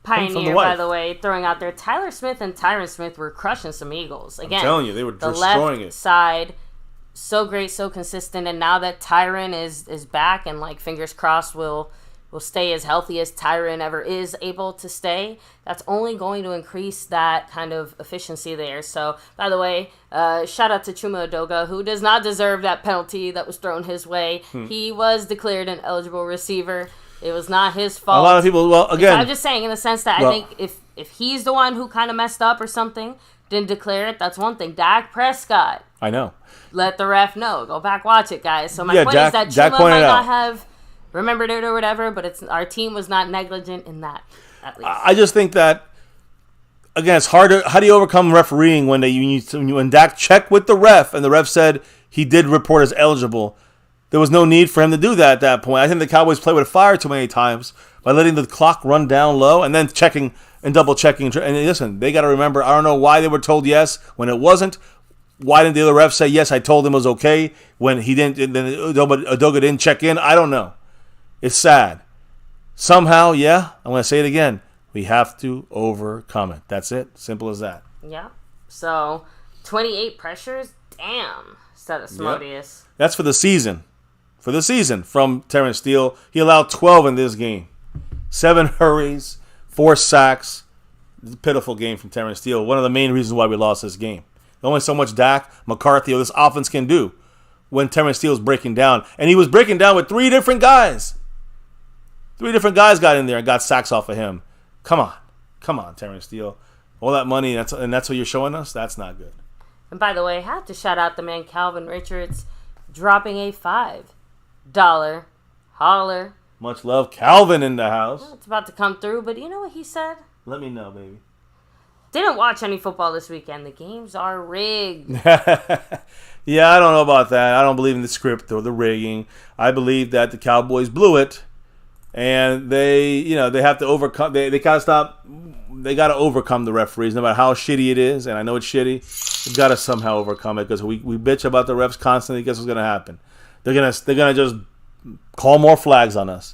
Pioneer, by the way, throwing out there. Tyler Smith and Tyron Smith were crushing some Eagles. Again, I'm telling you, they were destroying it. The left side, so great, so consistent. And now that Tyron is back and, fingers crossed, will stay as healthy as Tyron ever is able to stay, that's only going to increase that kind of efficiency there. So, by the way, shout out to Chuma Edoga, who does not deserve that penalty that was thrown his way. He was declared an eligible receiver. It was not his fault. A lot of people, I'm just saying in the sense that I think if he's the one who kind of messed up or something, didn't declare it, that's one thing. Dak Prescott. I know. Let the ref know. Go back, watch it, guys. So my point is that Chuma might not have remembered it or whatever, but our team was not negligent in that, at least. I just think that, again, it's harder. How do you overcome refereeing when Dak checked with the ref and the ref said he did report as eligible? There was no need for him to do that at that point. I think the Cowboys play with fire too many times by letting the clock run down low and then checking and double checking. And listen, they got to remember, I don't know why they were told yes when it wasn't. Why didn't the other ref say, yes, I told him it was okay when he didn't, then Edoga didn't check in? I don't know. It's sad. Somehow, I'm going to say it again, we have to overcome it. That's it. Simple as that. Yeah. So, 28 pressures? Damn. Said Asmodeus. Yep. That's for the season. From Terence Steele. He allowed 12 in this game. 7 hurries, 4 sacks. Pitiful game from Terence Steele. One of the main reasons why we lost this game. Only so much Dak, McCarthy, or this offense can do when Terence Steele's breaking down. And he was breaking down with 3 different guys. 3 different guys got in there and got sacks off of him. Come on, Terence Steele. All that money, and that's what you're showing us? That's not good. And by the way, I have to shout out the man Calvin Richards dropping a $5 holler. Much love. Calvin in the house. Well, it's about to come through, but you know what he said? Let me know, baby. Didn't watch any football this weekend. The games are rigged. Yeah, I don't know about that. I don't believe in the script or the rigging. I believe that the Cowboys blew it, and they have to overcome. They gotta stop. They gotta overcome the referees, no matter how shitty it is. And I know it's shitty. We've got to somehow overcome it because we bitch about the refs constantly. Guess what's gonna happen? They're gonna just call more flags on us.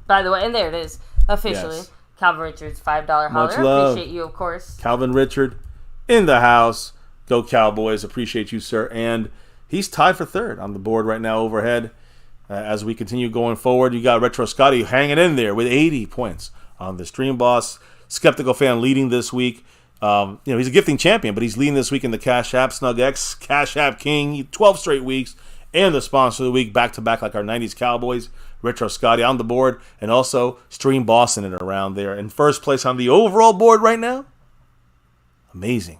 By the way, and there it is officially. Yes. Calvin Richards, $5 holler. Much love. Appreciate you, of course. Calvin Richard in the house. Go Cowboys. Appreciate you, sir. And he's tied for 3rd on the board right now overhead. As we continue going forward, you got Retro Scotty hanging in there with 80 points on the Stream Boss. Skeptical Fan leading this week. He's a gifting champion, but he's leading this week in the Cash App. Snug X, Cash App King, 12 straight weeks. And the sponsor of the week, back-to-back like our 90s Cowboys. Retro Scotty on the board, and also Stream Boston and around there. In first place on the overall board right now. Amazing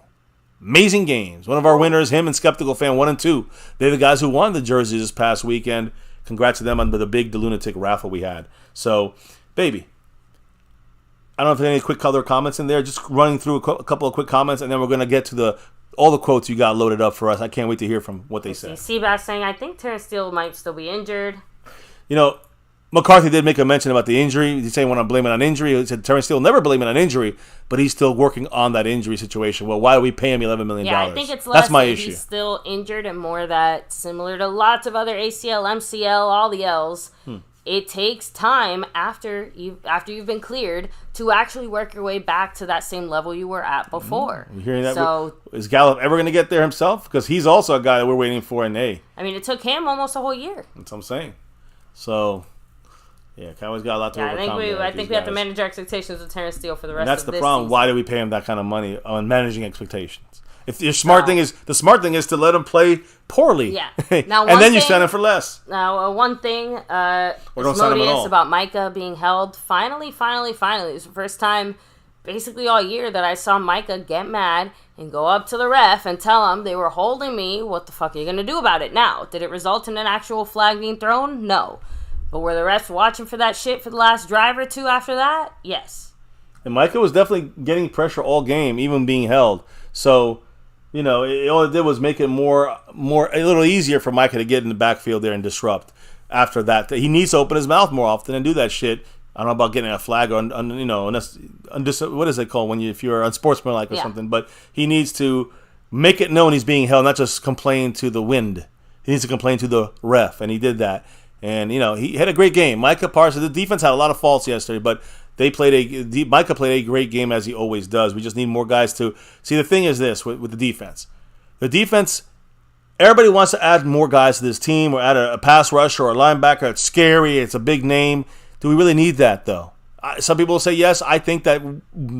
games. One of our winners, him and Skeptical Fan 1 and 2. They're the guys who won the jerseys this past weekend. Congrats to them on the big lunatic raffle we had. So, baby, I don't know if there's any quick color comments in there. Just running through a couple of quick comments, and then we're going to get to the all the quotes you got loaded up for us. I can't wait to hear from what they say. Seabass saying, I think Terence Steele might still be injured. You know, McCarthy did make a mention about the injury. He's saying when I'm blaming on injury. He said Terence Steele never blaming on injury, but he's still working on that injury situation. Well, why do we pay him $11 million? Yeah, I think it's less That's my that issue. He's still injured and more that, similar to lots of other ACL, MCL, all the L's, it takes time after you've been cleared to actually work your way back to that same level you were at before. You hearing that? So, is Gallup ever going to get there himself? Because he's also a guy that we're waiting for in A. I mean, it took him almost a whole year. That's what I'm saying. So, yeah, Cowboys got a lot to overcome. I think we have to manage our expectations with Terence Steele for the rest of this season. And that's the problem. Why do we pay him that kind of money on managing expectations? If the smart thing is to let him play poorly. Yeah. Now, and then you sign him for less. Now, one thing is all. about Micah being held. Finally, it was the first time basically all year that I saw Micah get mad and go up to the ref and tell him they were holding me. What the fuck are you going to do about it? Now, did it result in an actual flag being thrown? No. But were the refs watching for that shit for the last drive or two after that? Yes. And Micah was definitely getting pressure all game, even being held. So, you know, all it did was make it a little easier for Micah to get in the backfield there and disrupt. After that, he needs to open his mouth more often and do that shit. I don't know about getting a flag or what is it called if you're unsportsmanlike or something. But he needs to make it known he's being held, not just complain to the wind. He needs to complain to the ref, and he did that. And you know, he had a great game. Micah Parsons, the defense had a lot of faults yesterday, but Micah played a great game as he always does. We just need more guys to see. The thing is this with the defense. The defense, everybody wants to add more guys to this team, or add a pass rusher or a linebacker. It's scary. It's a big name. Do we really need that though? Some people say yes. I think that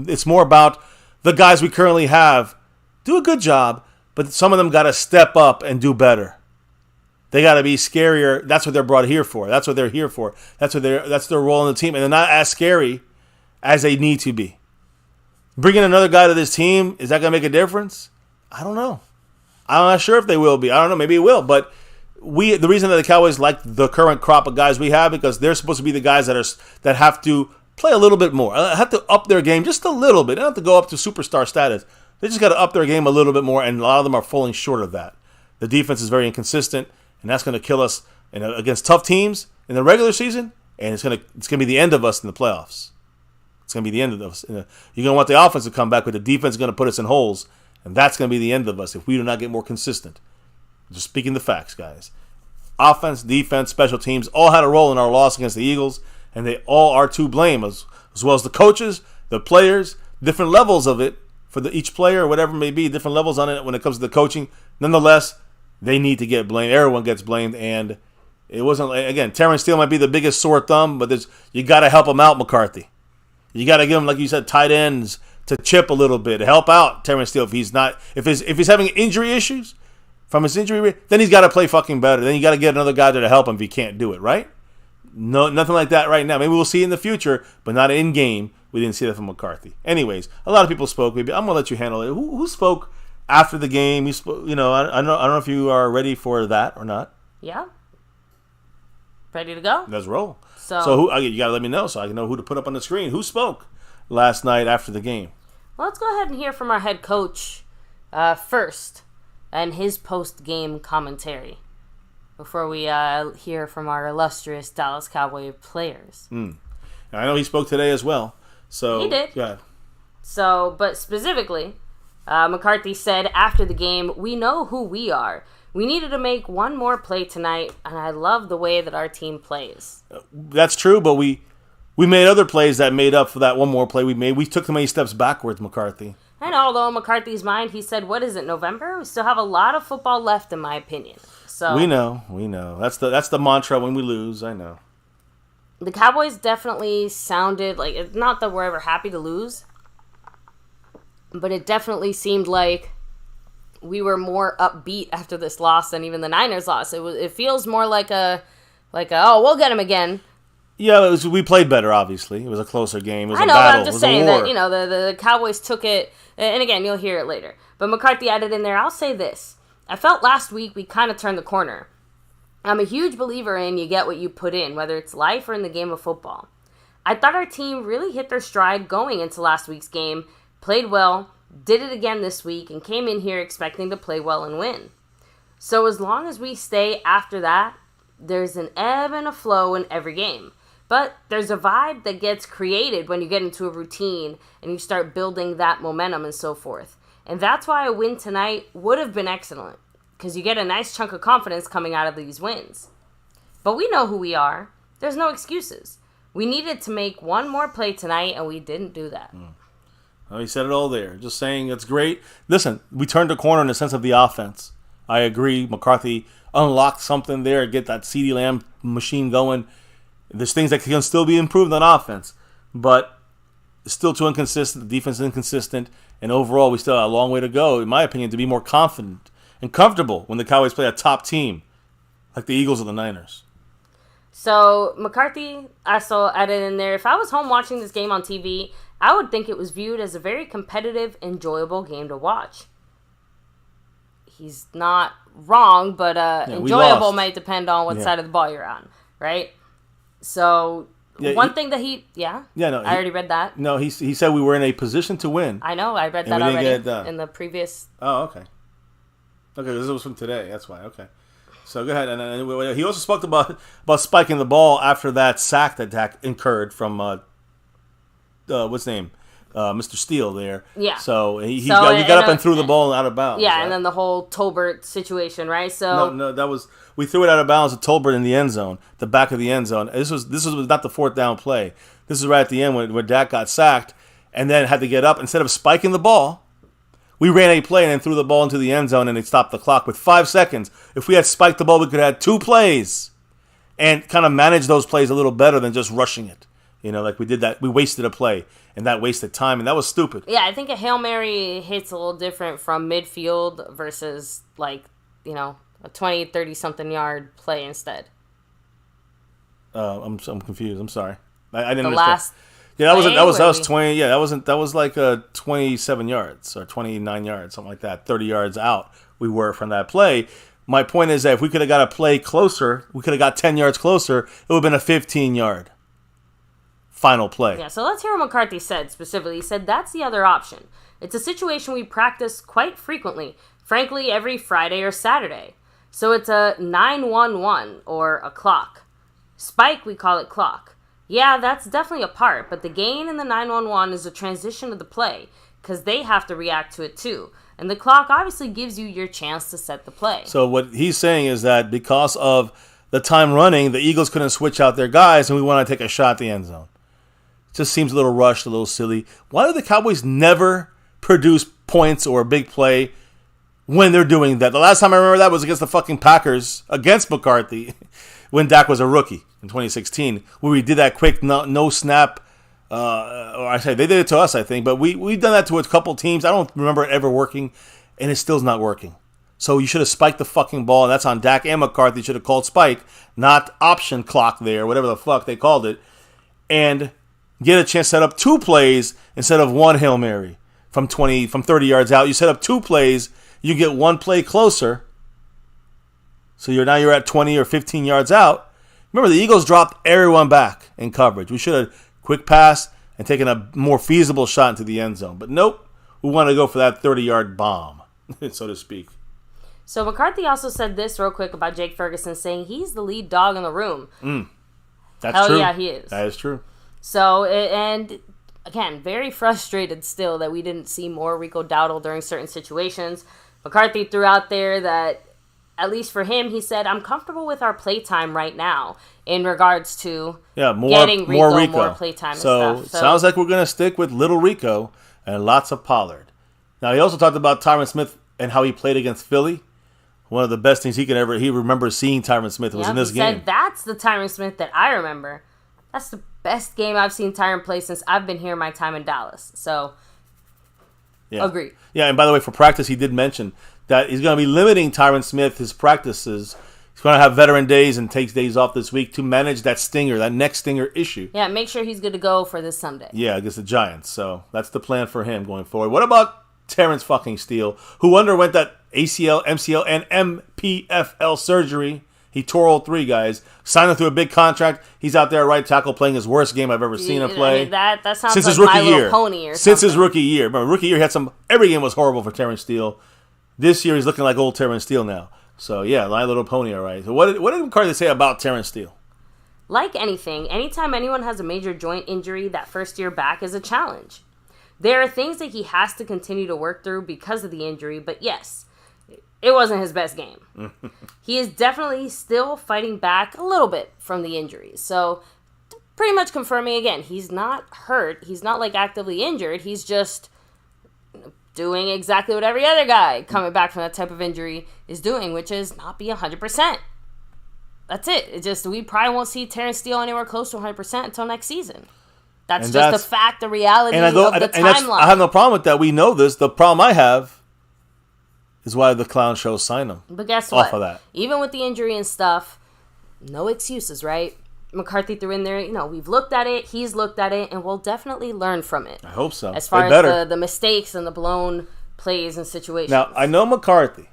it's more about the guys we currently have do a good job, but some of them got to step up and do better. They got to be scarier. That's what they're brought here for. That's what they're here for. That's their role in the team, and they're not as scary as they need to be. Bringing another guy to this team, is that going to make a difference? I don't know. I'm not sure if they will be. I don't know. Maybe it will. But the reason that the Cowboys like the current crop of guys we have, because they're supposed to be the guys that have to play a little bit more, have to up their game just a little bit. They don't have to go up to superstar status. They just got to up their game a little bit more, and a lot of them are falling short of that. The defense is very inconsistent, and that's going to kill us against tough teams in the regular season, and it's going to be the end of us in the playoffs. It's going to be the end of us. You're going to want the offense to come back, but the defense is going to put us in holes, and that's going to be the end of us if we do not get more consistent. Just speaking the facts, guys. Offense, defense, special teams all had a role in our loss against the Eagles, and they all are to blame, as well as the coaches, the players, different levels of it for each player, or whatever it may be, different levels on it when it comes to the coaching. Nonetheless, they need to get blamed. Everyone gets blamed, and it wasn't, again, Terence Steele might be the biggest sore thumb, but you got to help him out, McCarthy. You got to give him, like you said, tight ends to chip a little bit, to help out Terence Steele. If he's having injury issues from his injury, then he's got to play fucking better. Then you got to get another guy there to help him if he can't do it, right? No, nothing like that right now. Maybe we'll see in the future, but not in game. We didn't see that from McCarthy. Anyways, a lot of people spoke. Maybe I'm gonna let you handle it. Who spoke after the game? I don't know if you are ready for that or not. Yeah. Ready to go? Let's roll. So you gotta let me know so I can know who to put up on the screen. Who spoke last night after the game? Well, let's go ahead and hear from our head coach first and his post-game commentary before we hear from our illustrious Dallas Cowboy players. I know he spoke today as well. So he did. Go ahead. So, but specifically, McCarthy said after the game, "We know who we are. We needed to make one more play tonight, and I love the way that our team plays." That's true, but we made other plays that made up for that one more play we made. We took too many steps backwards, McCarthy. And although in McCarthy's mind, he said, "What is it, November? We still have a lot of football left, in my opinion." So we know. That's the mantra when we lose. I know. The Cowboys definitely sounded like, it's not that we're ever happy to lose, but it definitely seemed like we were more upbeat after this loss than even the Niners loss. It feels more like a oh, we'll get him again. Yeah, we played better, obviously. It was a closer game. It was I know, a battle. but I'm just saying that, the Cowboys took it, and again, you'll hear it later. But McCarthy added in there, I'll say this. I felt last week we kind of turned the corner. I'm a huge believer in you get what you put in, whether it's life or in the game of football. I thought our team really hit their stride going into last week's game, played well, did it again this week, and came in here expecting to play well and win. So as long as we stay after that, there's an ebb and a flow in every game. But there's a vibe that gets created when you get into a routine and you start building that momentum and so forth. And that's why a win tonight would have been excellent, because you get a nice chunk of confidence coming out of these wins. But we know who we are. There's no excuses. We needed to make one more play tonight, and we didn't do that. Well, he said it all there. Just saying it's great. Listen, we turned the corner in the sense of the offense. I agree. McCarthy unlocked something there, get that CeeDee Lamb machine going. There's things that can still be improved on offense, but it's still too inconsistent. The defense is inconsistent, and overall, we still have a long way to go, in my opinion, to be more confident and comfortable when the Cowboys play a top team like the Eagles or the Niners. So, McCarthy, I saw added in there, if I was home watching this game on TV, I would think it was viewed as a very competitive, enjoyable game to watch. He's not wrong, but enjoyable might depend on what side of the ball you're on, right? So, one thing that I already read that. No, he said we were in a position to win. I know, I read that already in the previous. Oh, okay. Okay, this was from today, that's why, okay. So go ahead. And he also spoke about spiking the ball after that sack that Dak incurred from what's his name, Mr. Steele there. Yeah. So we got up and threw the ball out of bounds. Yeah, right? and then the whole Tolbert situation, right? So no, that was we threw it out of bounds to Tolbert in the end zone, the back of the end zone. This was not the fourth down play. This is right at the end where Dak got sacked and then had to get up instead of spiking the ball. We ran a play and then threw the ball into the end zone and it stopped the clock with 5 seconds. If we had spiked the ball, we could have had 2 plays and kind of managed those plays a little better than just rushing it. You know, like we did that. We wasted a play and that wasted time and that was stupid. Yeah, I think a Hail Mary hits a little different from midfield versus like, a 20, 30-something yard play instead. I'm confused. I'm sorry. I didn't understand. Last Yeah, that was 20. Yeah, that was like 27 yards or 29 yards, something like that. 30 yards out we were from that play. My point is that if we could have got a play closer, we could have got 10 yards closer. It would have been a 15-yard final play. Yeah, so let's hear what McCarthy said specifically. He said that's the other option. It's a situation we practice quite frequently, frankly, every Friday or Saturday. So it's a 9-1-1 or a clock. Spike, we call it clock. Yeah, that's definitely a part, but the gain in the 9-1-1 is a transition of the play because they have to react to it too. And the clock obviously gives you your chance to set the play. So what he's saying is that because of the time running, the Eagles couldn't switch out their guys and we want to take a shot at the end zone. It just seems a little rushed, a little silly. Why do the Cowboys never produce points or a big play when they're doing that? The last time I remember that was against the fucking Packers, against McCarthy, when Dak was a rookie in 2016, where we did that quick no snap, or I say they did it to us, I think, but we've done that to a couple teams. I don't remember it ever working, and it still's not working. So you should have spiked the fucking ball, and that's on Dak and McCarthy. Should have called spike, not option clock there, whatever the fuck they called it, and get a chance to set up 2 plays instead of 1 Hail Mary from 30 yards out. You set up 2 plays, you get 1 play closer. So you're at 20 or 15 yards out. Remember, the Eagles dropped everyone back in coverage. We should have quick pass and taken a more feasible shot into the end zone. But nope, we want to go for that 30-yard bomb, so to speak. So McCarthy also said this real quick about Jake Ferguson, saying he's the lead dog in the room. That's Hell true. Yeah, he is. That is true. So, and again, very frustrated still that we didn't see more Rico Dowdle during certain situations. McCarthy threw out there that, at least for him, he said, I'm comfortable with our playtime right now in regards to getting Rico more playtime and stuff. So sounds like we're going to stick with little Rico and lots of Pollard. Now, he also talked about Tyron Smith and how he played against Philly. One of the best things he remembers seeing Tyron Smith was in this game. He said, that's the Tyron Smith that I remember. That's the best game I've seen Tyron play since I've been here my time in Dallas. So, Agreed. Yeah, and by the way, for practice, he did mention that he's going to be limiting Tyron Smith, his practices. He's going to have veteran days and takes days off this week to manage that neck stinger issue. Yeah, make sure he's good to go for this Sunday. Yeah, against the Giants. So that's the plan for him going forward. What about Terence fucking Steele, who underwent that ACL, MCL, and MPFL surgery He tore all three guys, signed him through a big contract. He's out there at right tackle playing his worst game I've ever seen him play. I mean, that sounds since like his rookie My Little year. Pony or Since something. his rookie year. Remember, rookie year, every game was horrible for Terence Steele. This year, he's looking like old Terence Steele now. So, yeah, My Little Pony, all right. So what did McCarthy say about Terence Steele? Like anything, anytime anyone has a major joint injury, that first year back is a challenge. There are things that he has to continue to work through because of the injury, but yes, it wasn't his best game. He is definitely still fighting back a little bit from the injuries. So, pretty much confirming again, he's not hurt. He's not like actively injured. He's just doing exactly what every other guy coming back from that type of injury is doing, which is not be 100%. That's it. We probably won't see Terence Steele anywhere close to 100% until next season. That's just the fact, the reality of the timeline. I have no problem with that. We know this. The problem I have is why the clown shows sign him. But guess what? Off of that. Even with the injury and stuff, no excuses, right? McCarthy threw in there, we've looked at it, he's looked at it, and we'll definitely learn from it. I hope so. As far as the mistakes and the blown plays and situations. Now, I know McCarthy.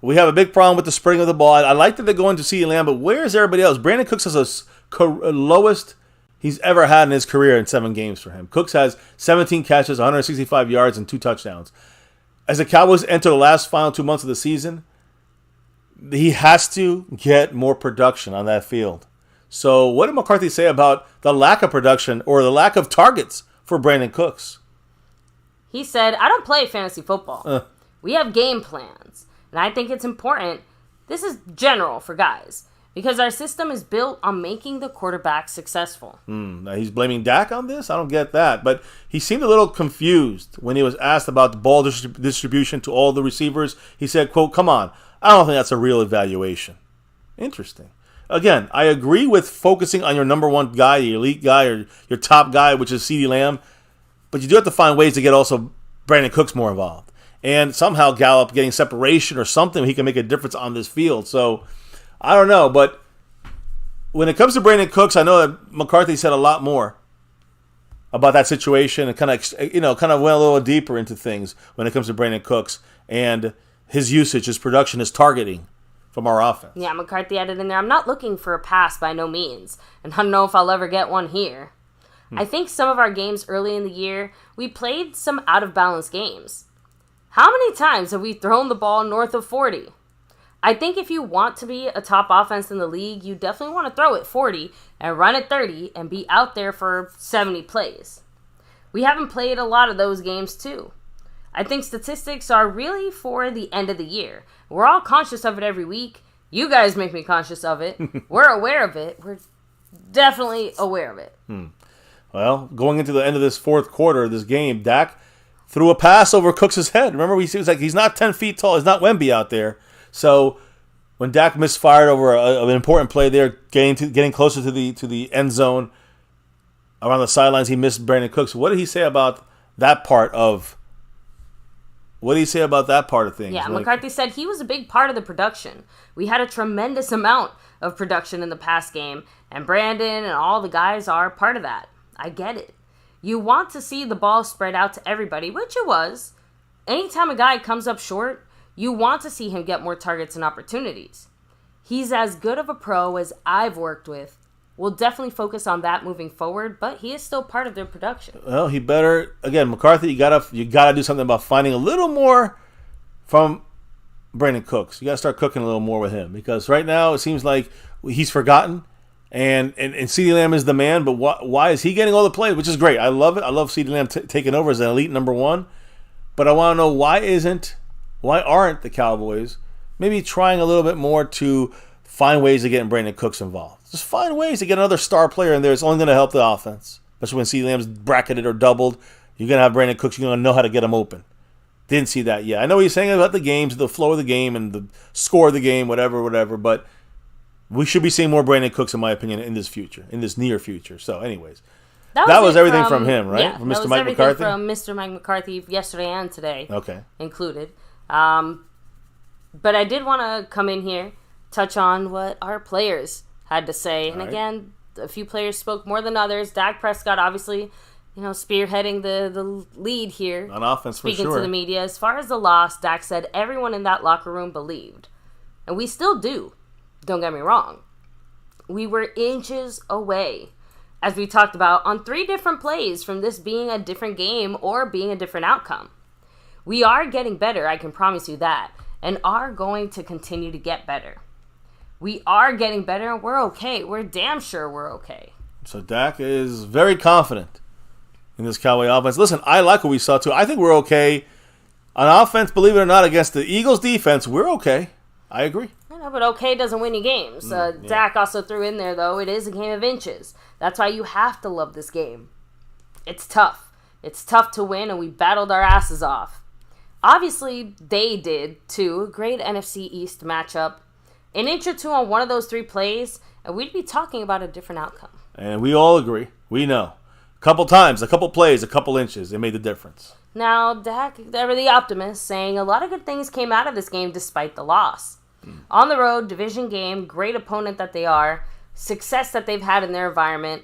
We have a big problem with the spreading of the ball. I like that they're going to CeeDee Lamb, but where's everybody else? Brandon Cooks has the lowest he's ever had in his career in 7 games for him. Cooks has 17 catches, 165 yards, and 2 touchdowns. As the Cowboys enter the last final 2 months of the season, he has to get more production on that field. So what did McCarthy say about the lack of production or the lack of targets for Brandon Cooks? He said, I don't play fantasy football. We have game plans. And I think it's important. This is general for guys. Because our system is built on making the quarterback successful. Now he's blaming Dak on this? I don't get that. But he seemed a little confused when he was asked about the ball distribution to all the receivers. He said, quote, come on, I don't think that's a real evaluation. Interesting. Again, I agree with focusing on your number one guy, your elite guy, or your top guy, which is CeeDee Lamb. But you do have to find ways to get also Brandon Cooks more involved. And somehow Gallup getting separation or something, he can make a difference on this field. So, I don't know. But when it comes to Brandon Cooks, I know that McCarthy said a lot more about that situation and kind of went a little deeper into things when it comes to Brandon Cooks and his usage, his production, his targeting from our offense. Yeah, McCarthy added in there, I'm not looking for a pass by no means, and I don't know if I'll ever get one here. I think some of our games early in the year, we played some out-of-balance games. How many times have we thrown the ball north of 40? I think if you want to be a top offense in the league, you definitely want to throw it 40 and run it 30 and be out there for 70 plays. We haven't played a lot of those games too. I think statistics are really for the end of the year. We're all conscious of it every week. You guys make me conscious of it. We're aware of it. We're definitely aware of it. Well, going into the end of this fourth quarter of this game, Dak threw a pass over Cooks' head. Remember, he was like, he's not 10 feet tall. He's not Wemby out there. So when Dak misfired over an important play there, getting closer to the end zone around the sidelines, he missed Brandon Cooks. What did he say about that part of? What did he say about that part of things? Yeah, McCarthy said he was a big part of the production. We had a tremendous amount of production in the past game, and Brandon and all the guys are part of that. I get it. You want to see the ball spread out to everybody, which it was. Anytime a guy comes up short, you want to see him get more targets and opportunities. He's as good of a pro as I've worked with. We'll definitely focus on that moving forward, but he is still part of their production. Well, he better, again, McCarthy, you gotta do something about finding a little more from Brandon Cooks. You gotta start cooking a little more with him, because right now it seems like he's forgotten, and CeeDee Lamb is the man, but why is he getting all the play, which is great. I love it. I love CeeDee Lamb taking over as an elite number one, but I want to know why aren't the Cowboys maybe trying a little bit more to find ways to get Brandon Cooks involved? Just find ways to get another star player in there. It's only going to help the offense. Especially when CeeDee Lamb's bracketed or doubled. You're going to have Brandon Cooks. You're going to know how to get him open. Didn't see that yet. I know what you're saying about the games, the flow of the game, and the score of the game, whatever. But we should be seeing more Brandon Cooks, in my opinion, in this near future. So, anyways. That was everything from him, right? Yeah, from Mr. Mike McCarthy? From Mr. Mike McCarthy yesterday and today. Okay. Included. But I did want to come in here, touch on what our players had to say. And again, a few players spoke more than others. Dak Prescott, obviously, spearheading the lead here. On offense, for sure. Speaking to the media. As far as the loss, Dak said everyone in that locker room believed. And we still do. Don't get me wrong. We were inches away, as we talked about, on 3 different plays from this being a different game or being a different outcome. We are getting better, I can promise you that, and are going to continue to get better. We are getting better, and we're okay. We're damn sure we're okay. So Dak is very confident in this Cowboy offense. Listen, I like what we saw, too. I think we're okay. On offense, believe it or not, against the Eagles' defense, we're okay. I agree. I know, but okay doesn't win you games. Dak also threw in there, though, it is a game of inches. That's why you have to love this game. It's tough. It's tough to win, and we battled our asses off. Obviously, they did, too. Great NFC East matchup. An inch or two on one of those 3 plays, and we'd be talking about a different outcome. And we all agree. We know. A couple times, a couple plays, a couple inches, it made the difference. Now, Dak, ever the optimist, saying a lot of good things came out of this game despite the loss. On the road, division game, great opponent that they are, success that they've had in their environment.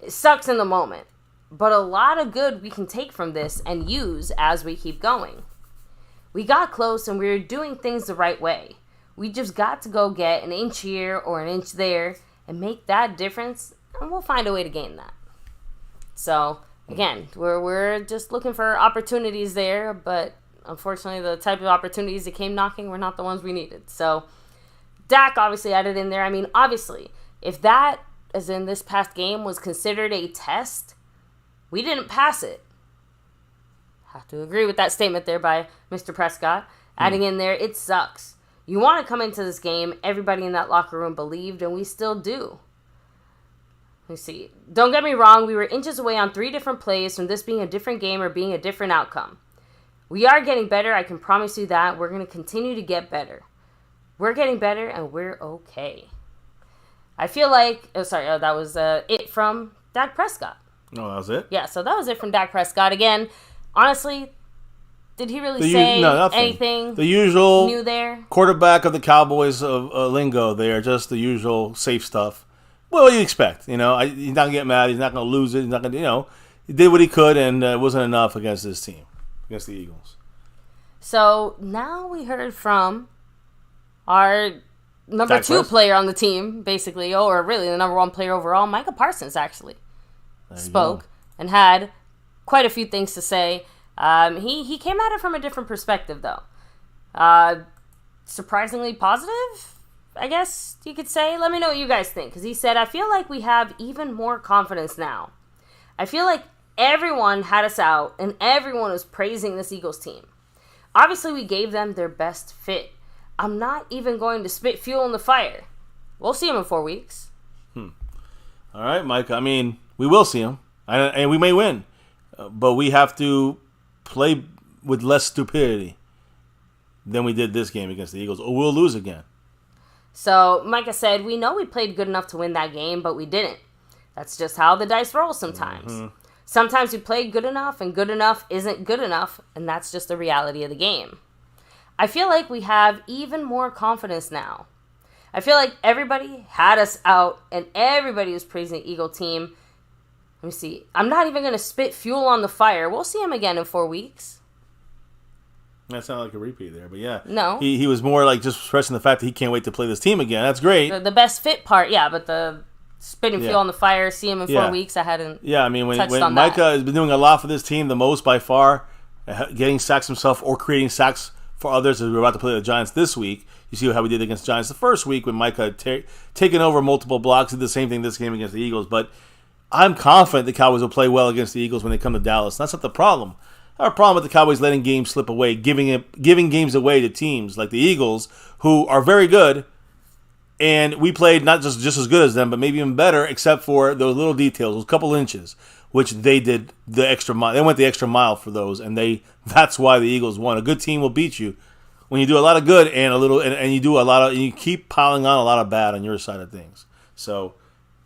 It sucks in the moment, but a lot of good we can take from this and use as we keep going. We got close and we were doing things the right way. We just got to go get an inch here or an inch there and make that difference, and we'll find a way to gain that. So, again, we're just looking for opportunities there, but unfortunately the type of opportunities that came knocking were not the ones we needed. So, Dak obviously added in there. I mean, obviously, if that, as in this past game, was considered a test, we didn't pass it. Have to agree with that statement there by Mr. Prescott. Adding in there, it sucks. You want to come into this game, everybody in that locker room believed, and we still do. Let me see. Don't get me wrong, we were inches away on 3 different plays from this being a different game or being a different outcome. We are getting better, I can promise you that. We're going to continue to get better. We're getting better, and we're okay. I feel like, that was it from Dak Prescott. No, that was it? Yeah, so that was it from Dak Prescott. Again, honestly, did he really say anything the usual new there? Quarterback of the Cowboys of lingo there, just the usual safe stuff. Well, you expect, he's not going to get mad, he's not going to lose it, he's not going to, he did what he could, and it wasn't enough against this team, against the Eagles. So, now we heard from our number 2 player on the team, basically, or really the number 1 player overall, Micah Parsons, actually, spoke and had quite a few things to say. He came at it from a different perspective, though. Surprisingly positive, I guess you could say. Let me know what you guys think, because he said, I feel like we have even more confidence now. I feel like everyone had us out, and everyone was praising this Eagles team. Obviously, we gave them their best fit. I'm not even going to spit fuel in the fire. We'll see him in 4 weeks. All right, Mike. I mean, we will see him, and we may win. But we have to play with less stupidity than we did this game against the Eagles, or we'll lose again. So, Micah said, we know we played good enough to win that game, but we didn't. That's just how the dice roll sometimes. Sometimes we play good enough, and good enough isn't good enough, and that's just the reality of the game. I feel like we have even more confidence now. I feel like everybody had us out, and everybody was praising the Eagle team. Let me see. I'm not even going to spit fuel on the fire. We'll see him again in 4 weeks. That sounded like a repeat there, but yeah. No. He was more like just expressing the fact that he can't wait to play this team again. That's great. The best fit part, yeah, but the spitting fuel on the fire, see him in 4 weeks, I hadn't I mean, when on Micah that. has been doing a lot for this team, the most by far, getting sacks himself or creating sacks for others, as we're about to play the Giants this week. You see how we did against the Giants the first week when Micah had taken over multiple blocks, did the same thing this game against the Eagles, but I'm confident the Cowboys will play well against the Eagles when they come to Dallas. That's not the problem. Our problem with the Cowboys letting games slip away, giving games away to teams like the Eagles, who are very good, and we played not just as good as them, but maybe even better, except for those little details, those couple inches, which they did the extra mile. They went the extra mile for those, and that's why the Eagles won. A good team will beat you when you do a lot of good and you do a lot of, and you keep piling on a lot of bad on your side of things. So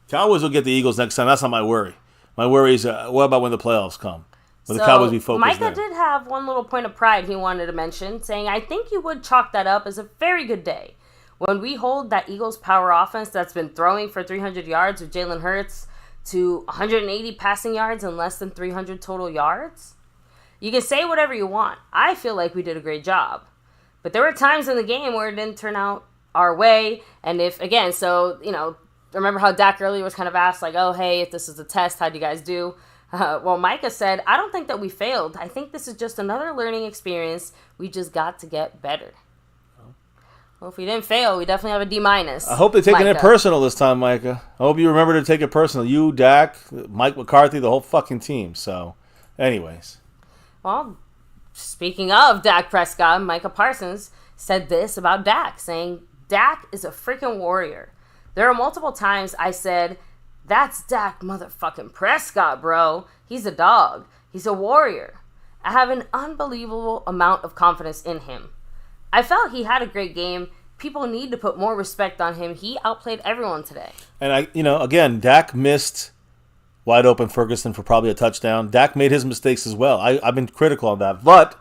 Cowboys will get the Eagles next time. That's not my worry. My worry is what about when the playoffs come? Will the Cowboys be focused Micah did have one little point of pride he wanted to mention, saying, I think you would chalk that up as a very good day. When we hold that Eagles power offense that's been throwing for 300 yards with Jalen Hurts to 180 passing yards and less than 300 total yards, you can say whatever you want. I feel like we did a great job. But there were times in the game where it didn't turn out our way. And if, again, so, remember how Dak earlier was kind of asked, like, oh, hey, if this is a test, how'd you guys do? Well, Micah said, I don't think that we failed. I think this is just another learning experience. We just got to get better. Well, if we didn't fail, we definitely have a D-. I hope they're taking it personal this time, Micah. I hope you remember to take it personal. You, Dak, Mike McCarthy, the whole fucking team. So, anyways. Well, speaking of Dak Prescott, Micah Parsons said this about Dak, saying, Dak is a freaking warrior. There are multiple times I said, that's Dak motherfucking Prescott, bro. He's a dog. He's a warrior. I have an unbelievable amount of confidence in him. I felt he had a great game. People need to put more respect on him. He outplayed everyone today. And, again, Dak missed wide open Ferguson for probably a touchdown. Dak made his mistakes as well. I've been critical on that. But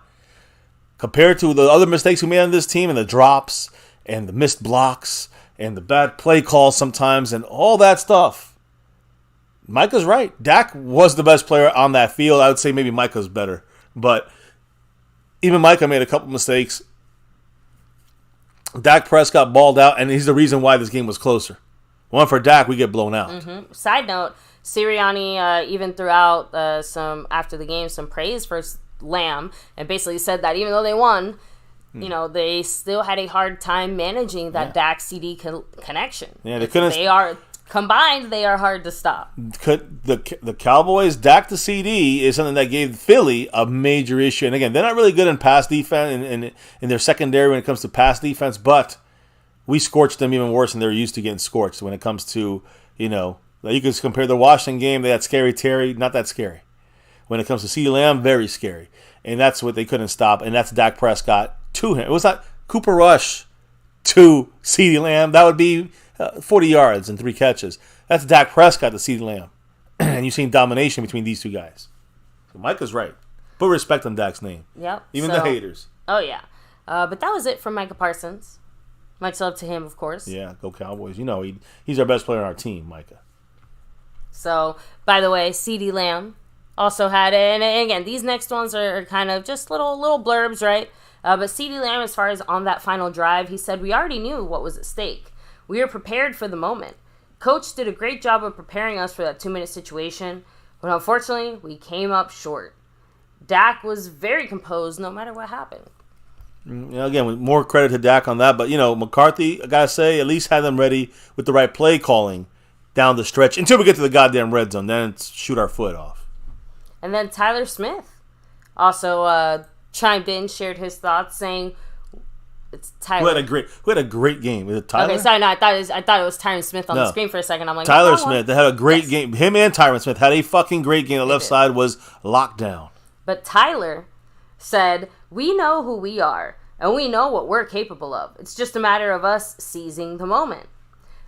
compared to the other mistakes we made on this team and the drops and the missed blocks and the bad play calls sometimes and all that stuff, Micah's right. Dak was the best player on that field. I would say maybe Micah's better. But even Micah made a couple mistakes. Dak Prescott balled out, and he's the reason why this game was closer. One for Dak, we get blown out. Mm-hmm. Side note, Sirianni even threw out after the game some praise for Lamb and basically said that even though they won, they still had a hard time managing that Dak CD connection. Yeah, they couldn't. Combined, they are hard to stop. The Cowboys, Dak to CD is something that gave Philly a major issue. And again, they're not really good in pass defense and in their secondary when it comes to pass defense, but we scorched them even worse than they're used to getting scorched when it comes to, you can compare the Washington game. They had Scary Terry, not that scary. When it comes to CeeDee Lamb, very scary. And that's what they couldn't stop, and that's Dak Prescott to him. It was not Cooper Rush to CeeDee Lamb. That would be 40 yards and 3 catches. That's Dak Prescott to CeeDee Lamb. And you've seen domination between these two guys. So Micah's right. Put respect on Dak's name. Yep. Even the haters. Oh, yeah. But that was it from Micah Parsons. Much love to him, of course. Yeah, go Cowboys. He's our best player on our team, Micah. So, by the way, CeeDee Lamb also had it. And again, these next ones are kind of just little blurbs, right? But CeeDee Lamb, as far as on that final drive, he said, we already knew what was at stake. We were prepared for the moment. Coach did a great job of preparing us for that 2-minute situation, but unfortunately, we came up short. Dak was very composed no matter what happened. Again, more credit to Dak on that, but, McCarthy, I got to say, at least had them ready with the right play calling down the stretch until we get to the goddamn red zone. Then it's shoot our foot off. And then Tyler Smith also chimed in, shared his thoughts, saying, it's Tyler. Who had a great game. Is it Tyler? Okay, sorry, no, I thought it was Tyron Smith on the screen for a second. I'm like, Tyler Smith. They had a great game. Him and Tyron Smith had a fucking great game. The left side was locked down. But Tyler said, we know who we are, and we know what we're capable of. It's just a matter of us seizing the moment.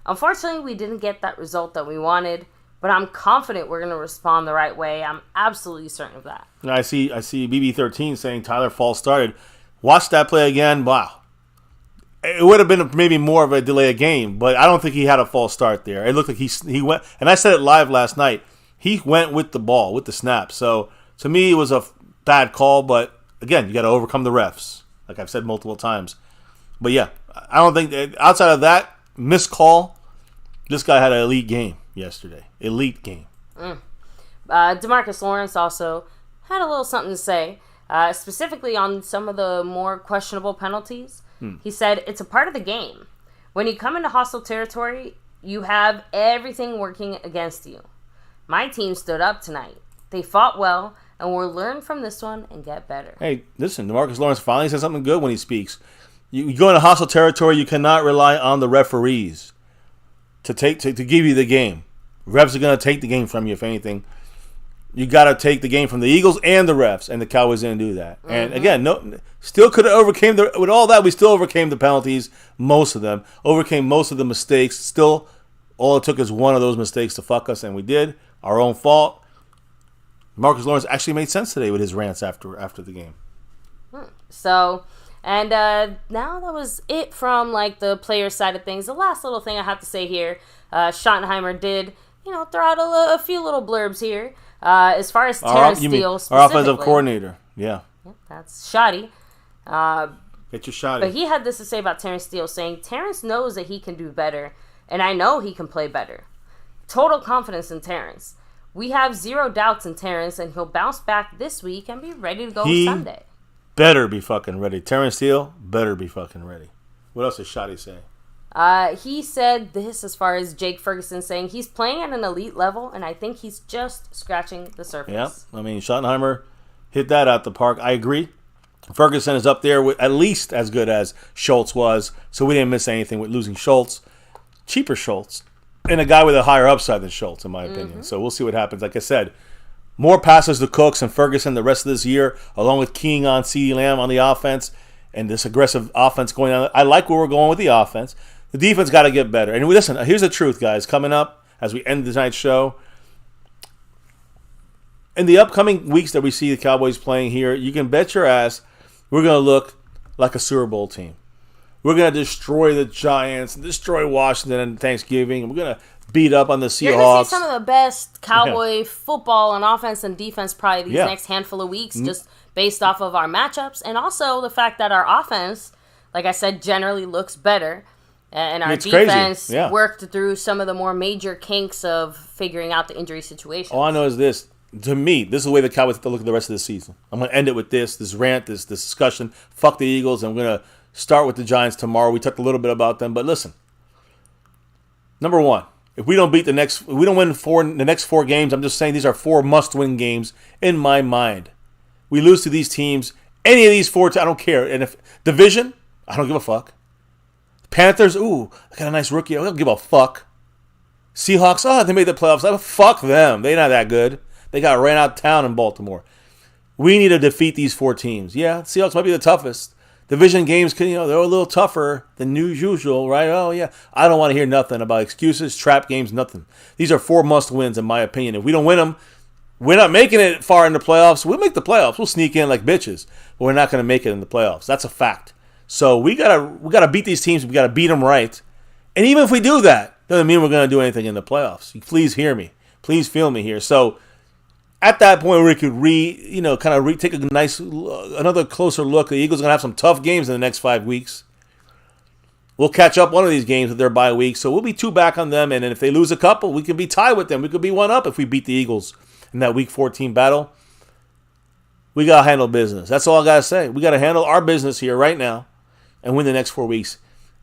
Unfortunately, we didn't get that result that we wanted, but I'm confident we're going to respond the right way. I'm absolutely certain of that. And I see BB13 saying Tyler false started. Watch that play again. Wow. It would have been maybe more of a delay of game, but I don't think he had a false start there. It looked like he went, and I said it live last night, he went with the ball, with the snap. So, to me, it was a bad call, but again, you got to overcome the refs, like I've said multiple times. But yeah, I don't think, outside of that missed call, this guy had an elite game yesterday. Elite game. DeMarcus Lawrence also had a little something to say, specifically on some of the more questionable penalties. He said, it's a part of the game. When you come into hostile territory, you have everything working against you. My team stood up tonight. They fought well, and we'll learn from this one and get better. Hey, listen, DeMarcus Lawrence finally said something good when he speaks. You go into hostile territory, you cannot rely on the referees to give you the game. Refs are going to take the game from you, if anything. You got to take the game from the Eagles and the refs, and the Cowboys didn't do that. Mm-hmm. And again, still could have overcame with all that. We still overcame the penalties, most of them, overcame most of the mistakes. Still, all it took is one of those mistakes to fuck us, and we did. Our own fault. Marcus Lawrence actually made sense today with his rants after the game. So, and now that was it from like the player side of things. The last little thing I have to say here, Schottenheimer did, throw out a few little blurbs here. As far as Terence Steele specifically. Our offensive coordinator, yeah. That's shoddy. Got Hit your shot. But he had this to say about Terence Steele, saying, Terence knows that he can do better, and I know he can play better. Total confidence in Terence. We have zero doubts in Terence, and he'll bounce back this week and be ready to go Sunday. Better be fucking ready. Terence Steele better be fucking ready. What else did Shotty say? He said this as far as Jake Ferguson, saying he's playing at an elite level, and I think he's just scratching the surface. Yep. I mean, Schottenheimer hit that out the park. I agree. Ferguson is up there with at least as good as Schultz was, so we didn't miss anything with losing Schultz. Cheaper Schultz. And a guy with a higher upside than Schultz, in my opinion. So we'll see what happens. Like I said, more passes to Cooks and Ferguson the rest of this year, along with keying on CeeDee Lamb on the offense and this aggressive offense going on. I like where we're going with the offense. The defense got to get better. And listen, here's the truth, guys. Coming up, as we end tonight's show, in the upcoming weeks that we see the Cowboys playing here, you can bet your ass we're going to look like a Super Bowl team. We're going to destroy the Giants, destroy Washington on Thanksgiving. We're going to beat up on the Seahawks. You're going to see some of the best Cowboy football on offense and defense probably these next handful of weeks, just based off of our matchups. And also the fact that our offense, like I said, generally looks better. And our defense worked through some of the more major kinks of figuring out the injury situation. All I know is this. To me, this is the way the Cowboys have to look at the rest of the season. I'm going to end it with this rant, this discussion. Fuck the Eagles. I'm going to start with the Giants tomorrow. We talked a little bit about them, but listen. Number one, if we don't win the next 4 games, I'm just saying these are 4 must-win games in my mind. We lose to these teams, any of these 4, I don't care. And if division, I don't give a fuck. Panthers, ooh, I got a nice rookie. I don't give a fuck. Seahawks, they made the playoffs. Fuck them. They're not that good. They got ran out of town in Baltimore. We need to defeat these 4 teams. Yeah, Seahawks might be the toughest. Division games, they're a little tougher than usual, right? Oh, yeah. I don't want to hear nothing about excuses, trap games, nothing. These are 4 must-wins, in my opinion. If we don't win them, we're not making it far in the playoffs. We'll make the playoffs. We'll sneak in like bitches, but we're not going to make it in the playoffs. That's a fact. So we gotta beat these teams. We gotta beat them right. And even if we do that, doesn't mean we're going to do anything in the playoffs. Please hear me. Please feel me here. So at that point, we could take another closer look. The Eagles are going to have some tough games in the next 5 weeks. We'll catch up one of these games with their bye week, so we'll be 2 back on them. And then if they lose a couple, we could be tied with them. We could be 1 up if we beat the Eagles in that Week 14 battle. We got to handle business. That's all I got to say. We got to handle our business here right now and win the next 4 weeks.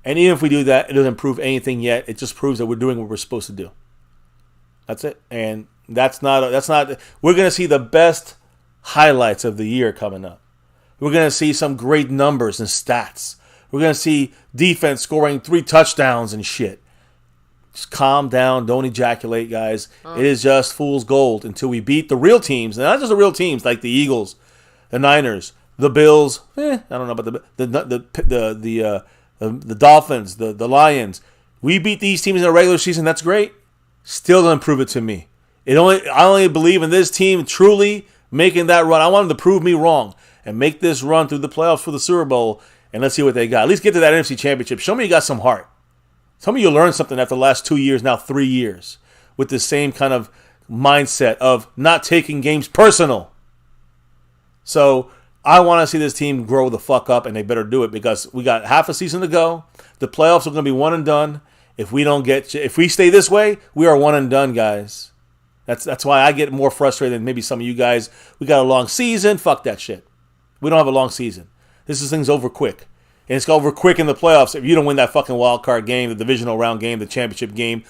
And even if we do that, it doesn't prove anything yet. It just proves that we're doing what we're supposed to do. That's it. And that's not. We're going to see the best highlights of the year coming up. We're going to see some great numbers and stats. We're going to see defense scoring 3 touchdowns and shit. Just calm down. Don't ejaculate, guys. It is just fool's gold until we beat the real teams. And not just the real teams like the Eagles, the Niners, the Bills. I don't know about the Dolphins, the Lions. We beat these teams in the regular season. That's great. Still doesn't prove it to me. I only believe in this team truly making that run. I want them to prove me wrong and make this run through the playoffs for the Super Bowl. And let's see what they got. At least get to that NFC Championship. Show me you got some heart. Tell me you learned something after the last 2 years, now 3 years, with the same kind of mindset of not taking games personal. So I want to see this team grow the fuck up, and they better do it because we got half a season to go. The playoffs are going to be one and done. If we stay this way, we are one and done, guys. That's why I get more frustrated than maybe some of you guys. We got a long season. Fuck that shit. We don't have a long season. Thing's over quick. And it's over quick in the playoffs if you don't win that fucking wild card game, the divisional round game, the championship game,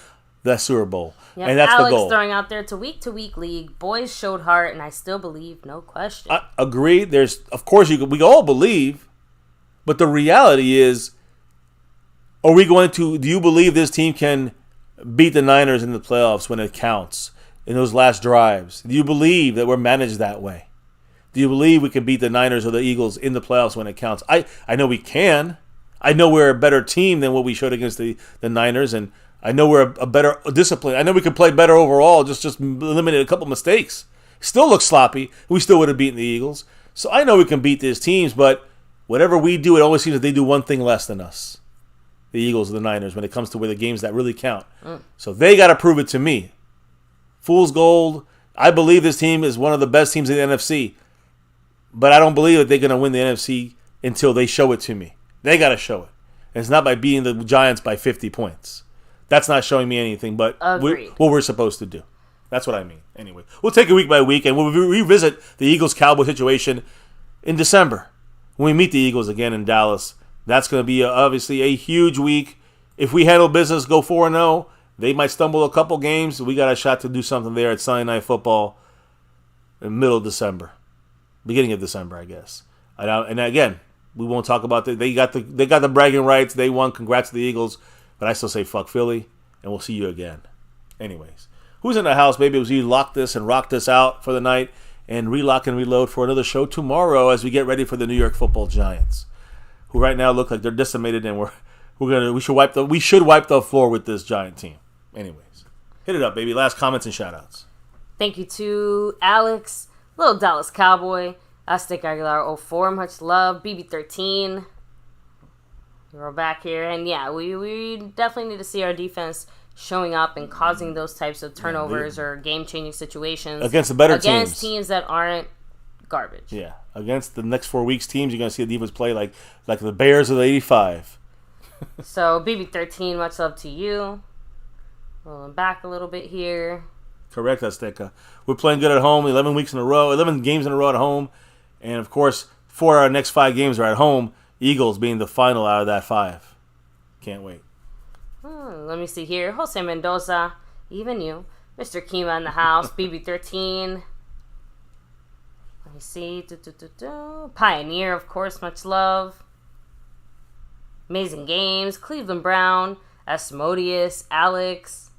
the Super Bowl. Yep, and that's Alex the goal. Throwing out there, it's a week-to-week league. Boys showed heart, and I still believe, no question. I agree. Of course, we all believe, but the reality is, do you believe this team can beat the Niners in the playoffs when it counts in those last drives? Do you believe that we're managed that way? Do you believe we can beat the Niners or the Eagles in the playoffs when it counts? I know we can. I know we're a better team than what we showed against the Niners, and I know we're a better discipline. I know we can play better overall, just eliminate a couple mistakes. Still looks sloppy. We still would have beaten the Eagles. So I know we can beat these teams, but whatever we do, it always seems that they do one thing less than us, the Eagles or the Niners, when it comes to where the games that really count. So they got to prove it to me. Fool's gold. I believe this team is one of the best teams in the NFC. But I don't believe that they're going to win the NFC until they show it to me. They got to show it. And it's not by beating the Giants by 50 points. That's not showing me anything but what we're supposed to do. That's what I mean. Anyway, we'll take it week by week, and we'll revisit the Eagles-Cowboys situation in December when we meet the Eagles again in Dallas. That's going to be obviously a huge week. If we handle business, go 4-0, they might stumble a couple games. We got a shot to do something there at Sunday Night Football in the middle of December. Beginning of December, I guess. And again, we won't talk about that. They got the bragging rights. They won. Congrats to the Eagles. But I still say fuck Philly, and we'll see you again. Anyways, who's in the house, baby? It was you lock this and rock this out for the night and relock and reload for another show tomorrow as we get ready for the New York Football Giants, who right now look like they're decimated, and we should wipe the floor with this Giant team. Anyways, hit it up, baby. Last comments and shout-outs. Thank you to Alex, Little Dallas Cowboy, Aztec Aguilar 04, much love, BB13. We're back here, and yeah, we definitely need to see our defense showing up and causing those types of turnovers or game-changing situations against the better against teams that aren't garbage. Yeah, against the next 4 weeks teams, you're going to see the defense play like the Bears of the '85. So BB13, much love to you. Rolling back a little bit here. Correct, Azteca. We're playing good at home. 11 games in a row at home, and of course, 4 of our next 5 games are at home. Eagles being the final out of that 5. Can't wait. Let me see here. Jose Mendoza, even you. Mr. Kima in the house. BB13. Let me see. Pioneer, of course, much love. Amazing Games. Cleveland Brown. Asmodeus. Alex.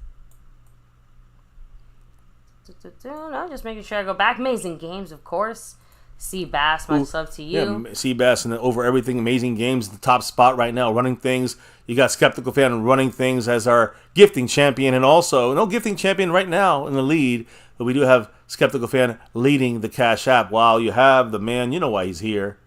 No, just making sure I go back. Amazing Games, of course. Seabass, much love to you. Yeah, Seabass and over everything. Amazing Games, the top spot right now, running things. You got Skeptical Fan running things as our gifting champion, and also no gifting champion right now in the lead, but we do have Skeptical Fan leading the Cash App. While you have the man, you know why he's here,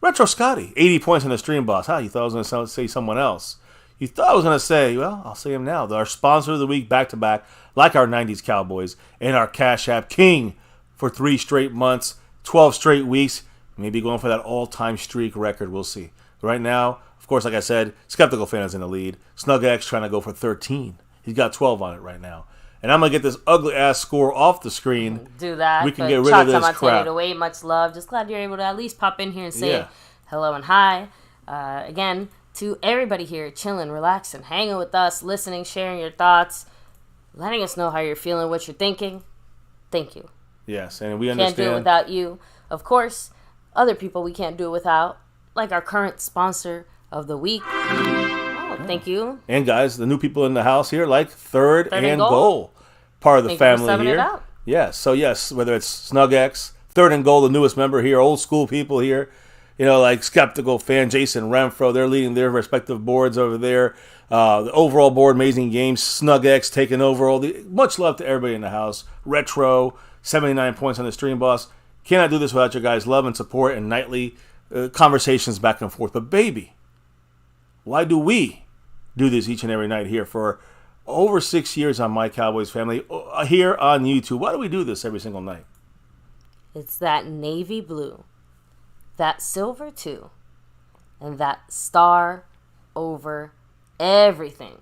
Retro Scotty, 80 points in the stream, boss. You thought I was going to say someone else. You thought I was going to say, well, I'll say him now. Our sponsor of the week, back to back, like our 90s Cowboys, and our Cash App king for 3 straight months. 12 straight weeks, maybe going for that all-time streak record. We'll see. Right now, of course, like I said, Skeptical Fan is in the lead. SnugX trying to go for 13. He's got 12 on it right now. And I'm going to get this ugly-ass score off the screen. Do that. We can get rid of this crap. Away, much love. Just glad you're able to at least pop in here and say hello and hi. Again, to everybody here chilling, relaxing, hanging with us, listening, sharing your thoughts, letting us know how you're feeling, what you're thinking. Thank you. Yes, and we understand. Can't do it without you. Of course, other people we can't do it without, like our current sponsor of the week. Thank you. And guys, the new people in the house here, like Third and Goal. Part of the family here. Yes, so yes, whether it's SnugX, Third and Goal, the newest member here, old school people here, like Skeptical Fan, Jason Renfro, they're leading their respective boards over there. The overall board, Amazing Games, SnugX taking over. Much love to everybody in the house. Retro, 79 points on the stream, boss. Cannot do this without your guys' love and support and nightly conversations back and forth. But baby, why do we do this each and every night here for over 6 years on My Cowboys Family here on YouTube? Why do we do this every single night? It's that navy blue, that silver too, and that star over everything.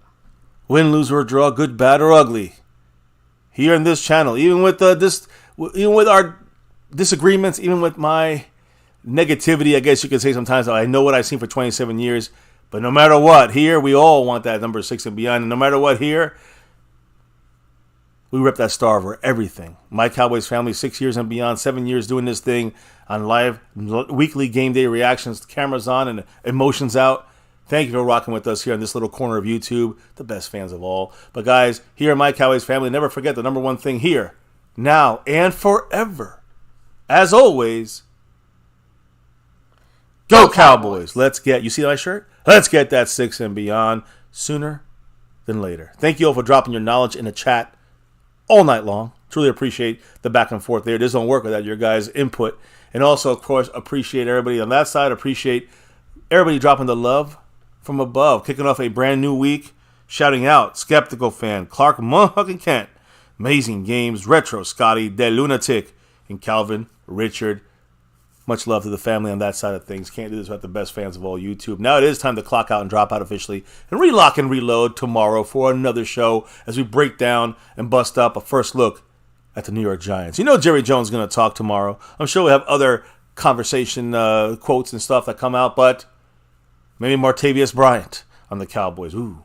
Win, lose, or draw, good, bad, or ugly. Here in this channel, even with our disagreements, even with my negativity, I guess you could say sometimes, I know what I've seen for 27 years, but no matter what, here we all want that number 6 and beyond, and no matter what, here we rep that star over everything. My Cowboys Family, 6 years and beyond, 7 years doing this thing on live weekly game day reactions, cameras on and emotions out. Thank you for rocking with us here in this little corner of YouTube, the best fans of all. But guys, here in My Cowboys Family, never forget the number one thing here, now and forever. As always, go Cowboys. You see my shirt? Let's get that 6 and beyond sooner than later. Thank you all for dropping your knowledge in the chat all night long. Truly appreciate the back and forth there. This don't work without your guys' input. And also, of course, appreciate everybody on that side. Appreciate everybody dropping the love from above. Kicking off a brand new week. Shouting out Skeptical Fan, Clark Motherfucking Kent, Amazing Games, Retro Scotty, The Lunatic, and Calvin Richard Much love to the family on that side of things. Can't do this without the best fans of all YouTube. Now it is time to clock out and drop out officially and relock and reload tomorrow for another show as we break down and bust up a first look at the New York Giants. You know Jerry Jones is going to talk tomorrow. I'm sure we'll have other conversation quotes and stuff that come out, but maybe Martavius Bryant on the Cowboys. Ooh.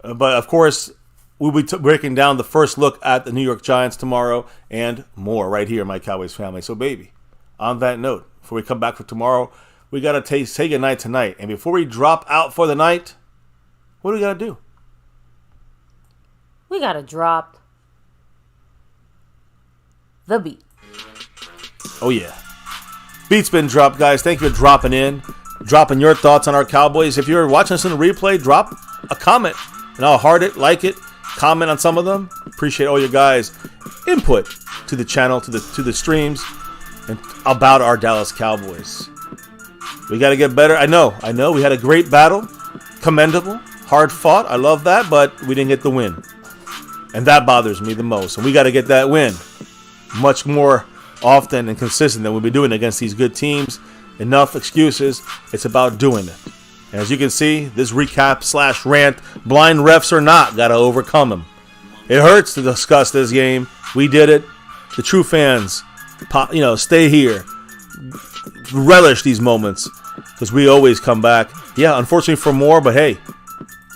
But, of course, we'll be breaking down the first look at the New York Giants tomorrow and more right here in My Cowboys Family. So, baby, on that note, before we come back for tomorrow, we got to say goodnight tonight. And before we drop out for the night, what do we got to do? We got to drop the beat. Oh, yeah. Beat's been dropped, guys. Thank you for dropping in, dropping your thoughts on our Cowboys. If you're watching us in the replay, drop a comment, and I'll heart it, like it, comment on some of them. Appreciate all you guys' input to the channel, to the streams, and about our Dallas Cowboys. We got to get better. I know. We had a great battle. Commendable. Hard fought. I love that, but we didn't get the win. And that bothers me the most. And we got to get that win much more often and consistent than we'll be doing against these good teams. Enough excuses. It's about doing it. And as you can see, this recap / rant, blind refs or not, got to overcome them. It hurts to discuss this game. We did it. The true fans, stay here. Relish these moments because we always come back. Yeah, unfortunately for more, but hey,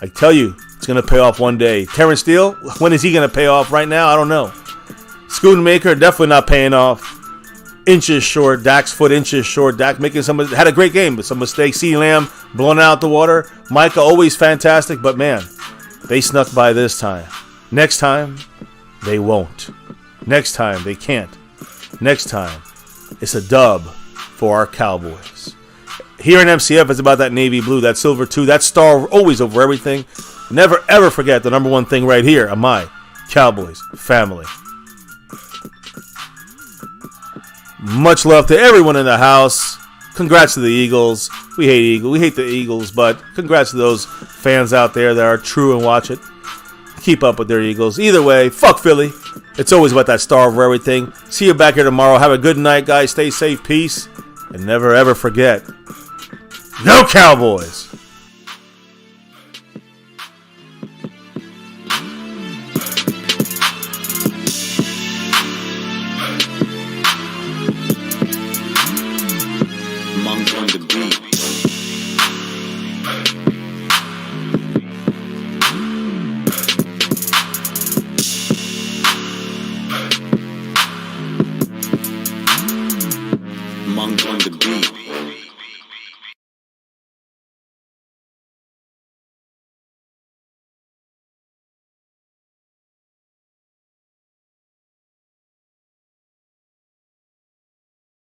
I tell you, it's going to pay off one day. Terence Steele, when is he going to pay off? Right now, I don't know. Schoonmaker, definitely not paying off. Inches short. Dak's foot inches short. Dak had a great game, but some mistakes. CeeDee Lamb blown out the water. Micah always fantastic, but man, they snuck by this time. Next time, they won't. Next time, they can't. Next time, it's a dub for our Cowboys. Here in MCF, it's about that navy blue, that silver too, that star always over everything. Never ever forget the number one thing right here on My Cowboys Family. Much love to everyone in the house. Congrats to the Eagles. We hate the Eagles, but congrats to those fans out there that are true and watch it. Keep up with their Eagles. Either way, fuck Philly. It's always about that star over everything. See you back here tomorrow. Have a good night, guys. Stay safe. Peace. And never ever forget, no Cowboys. Monk on the beat. Monk on the beat.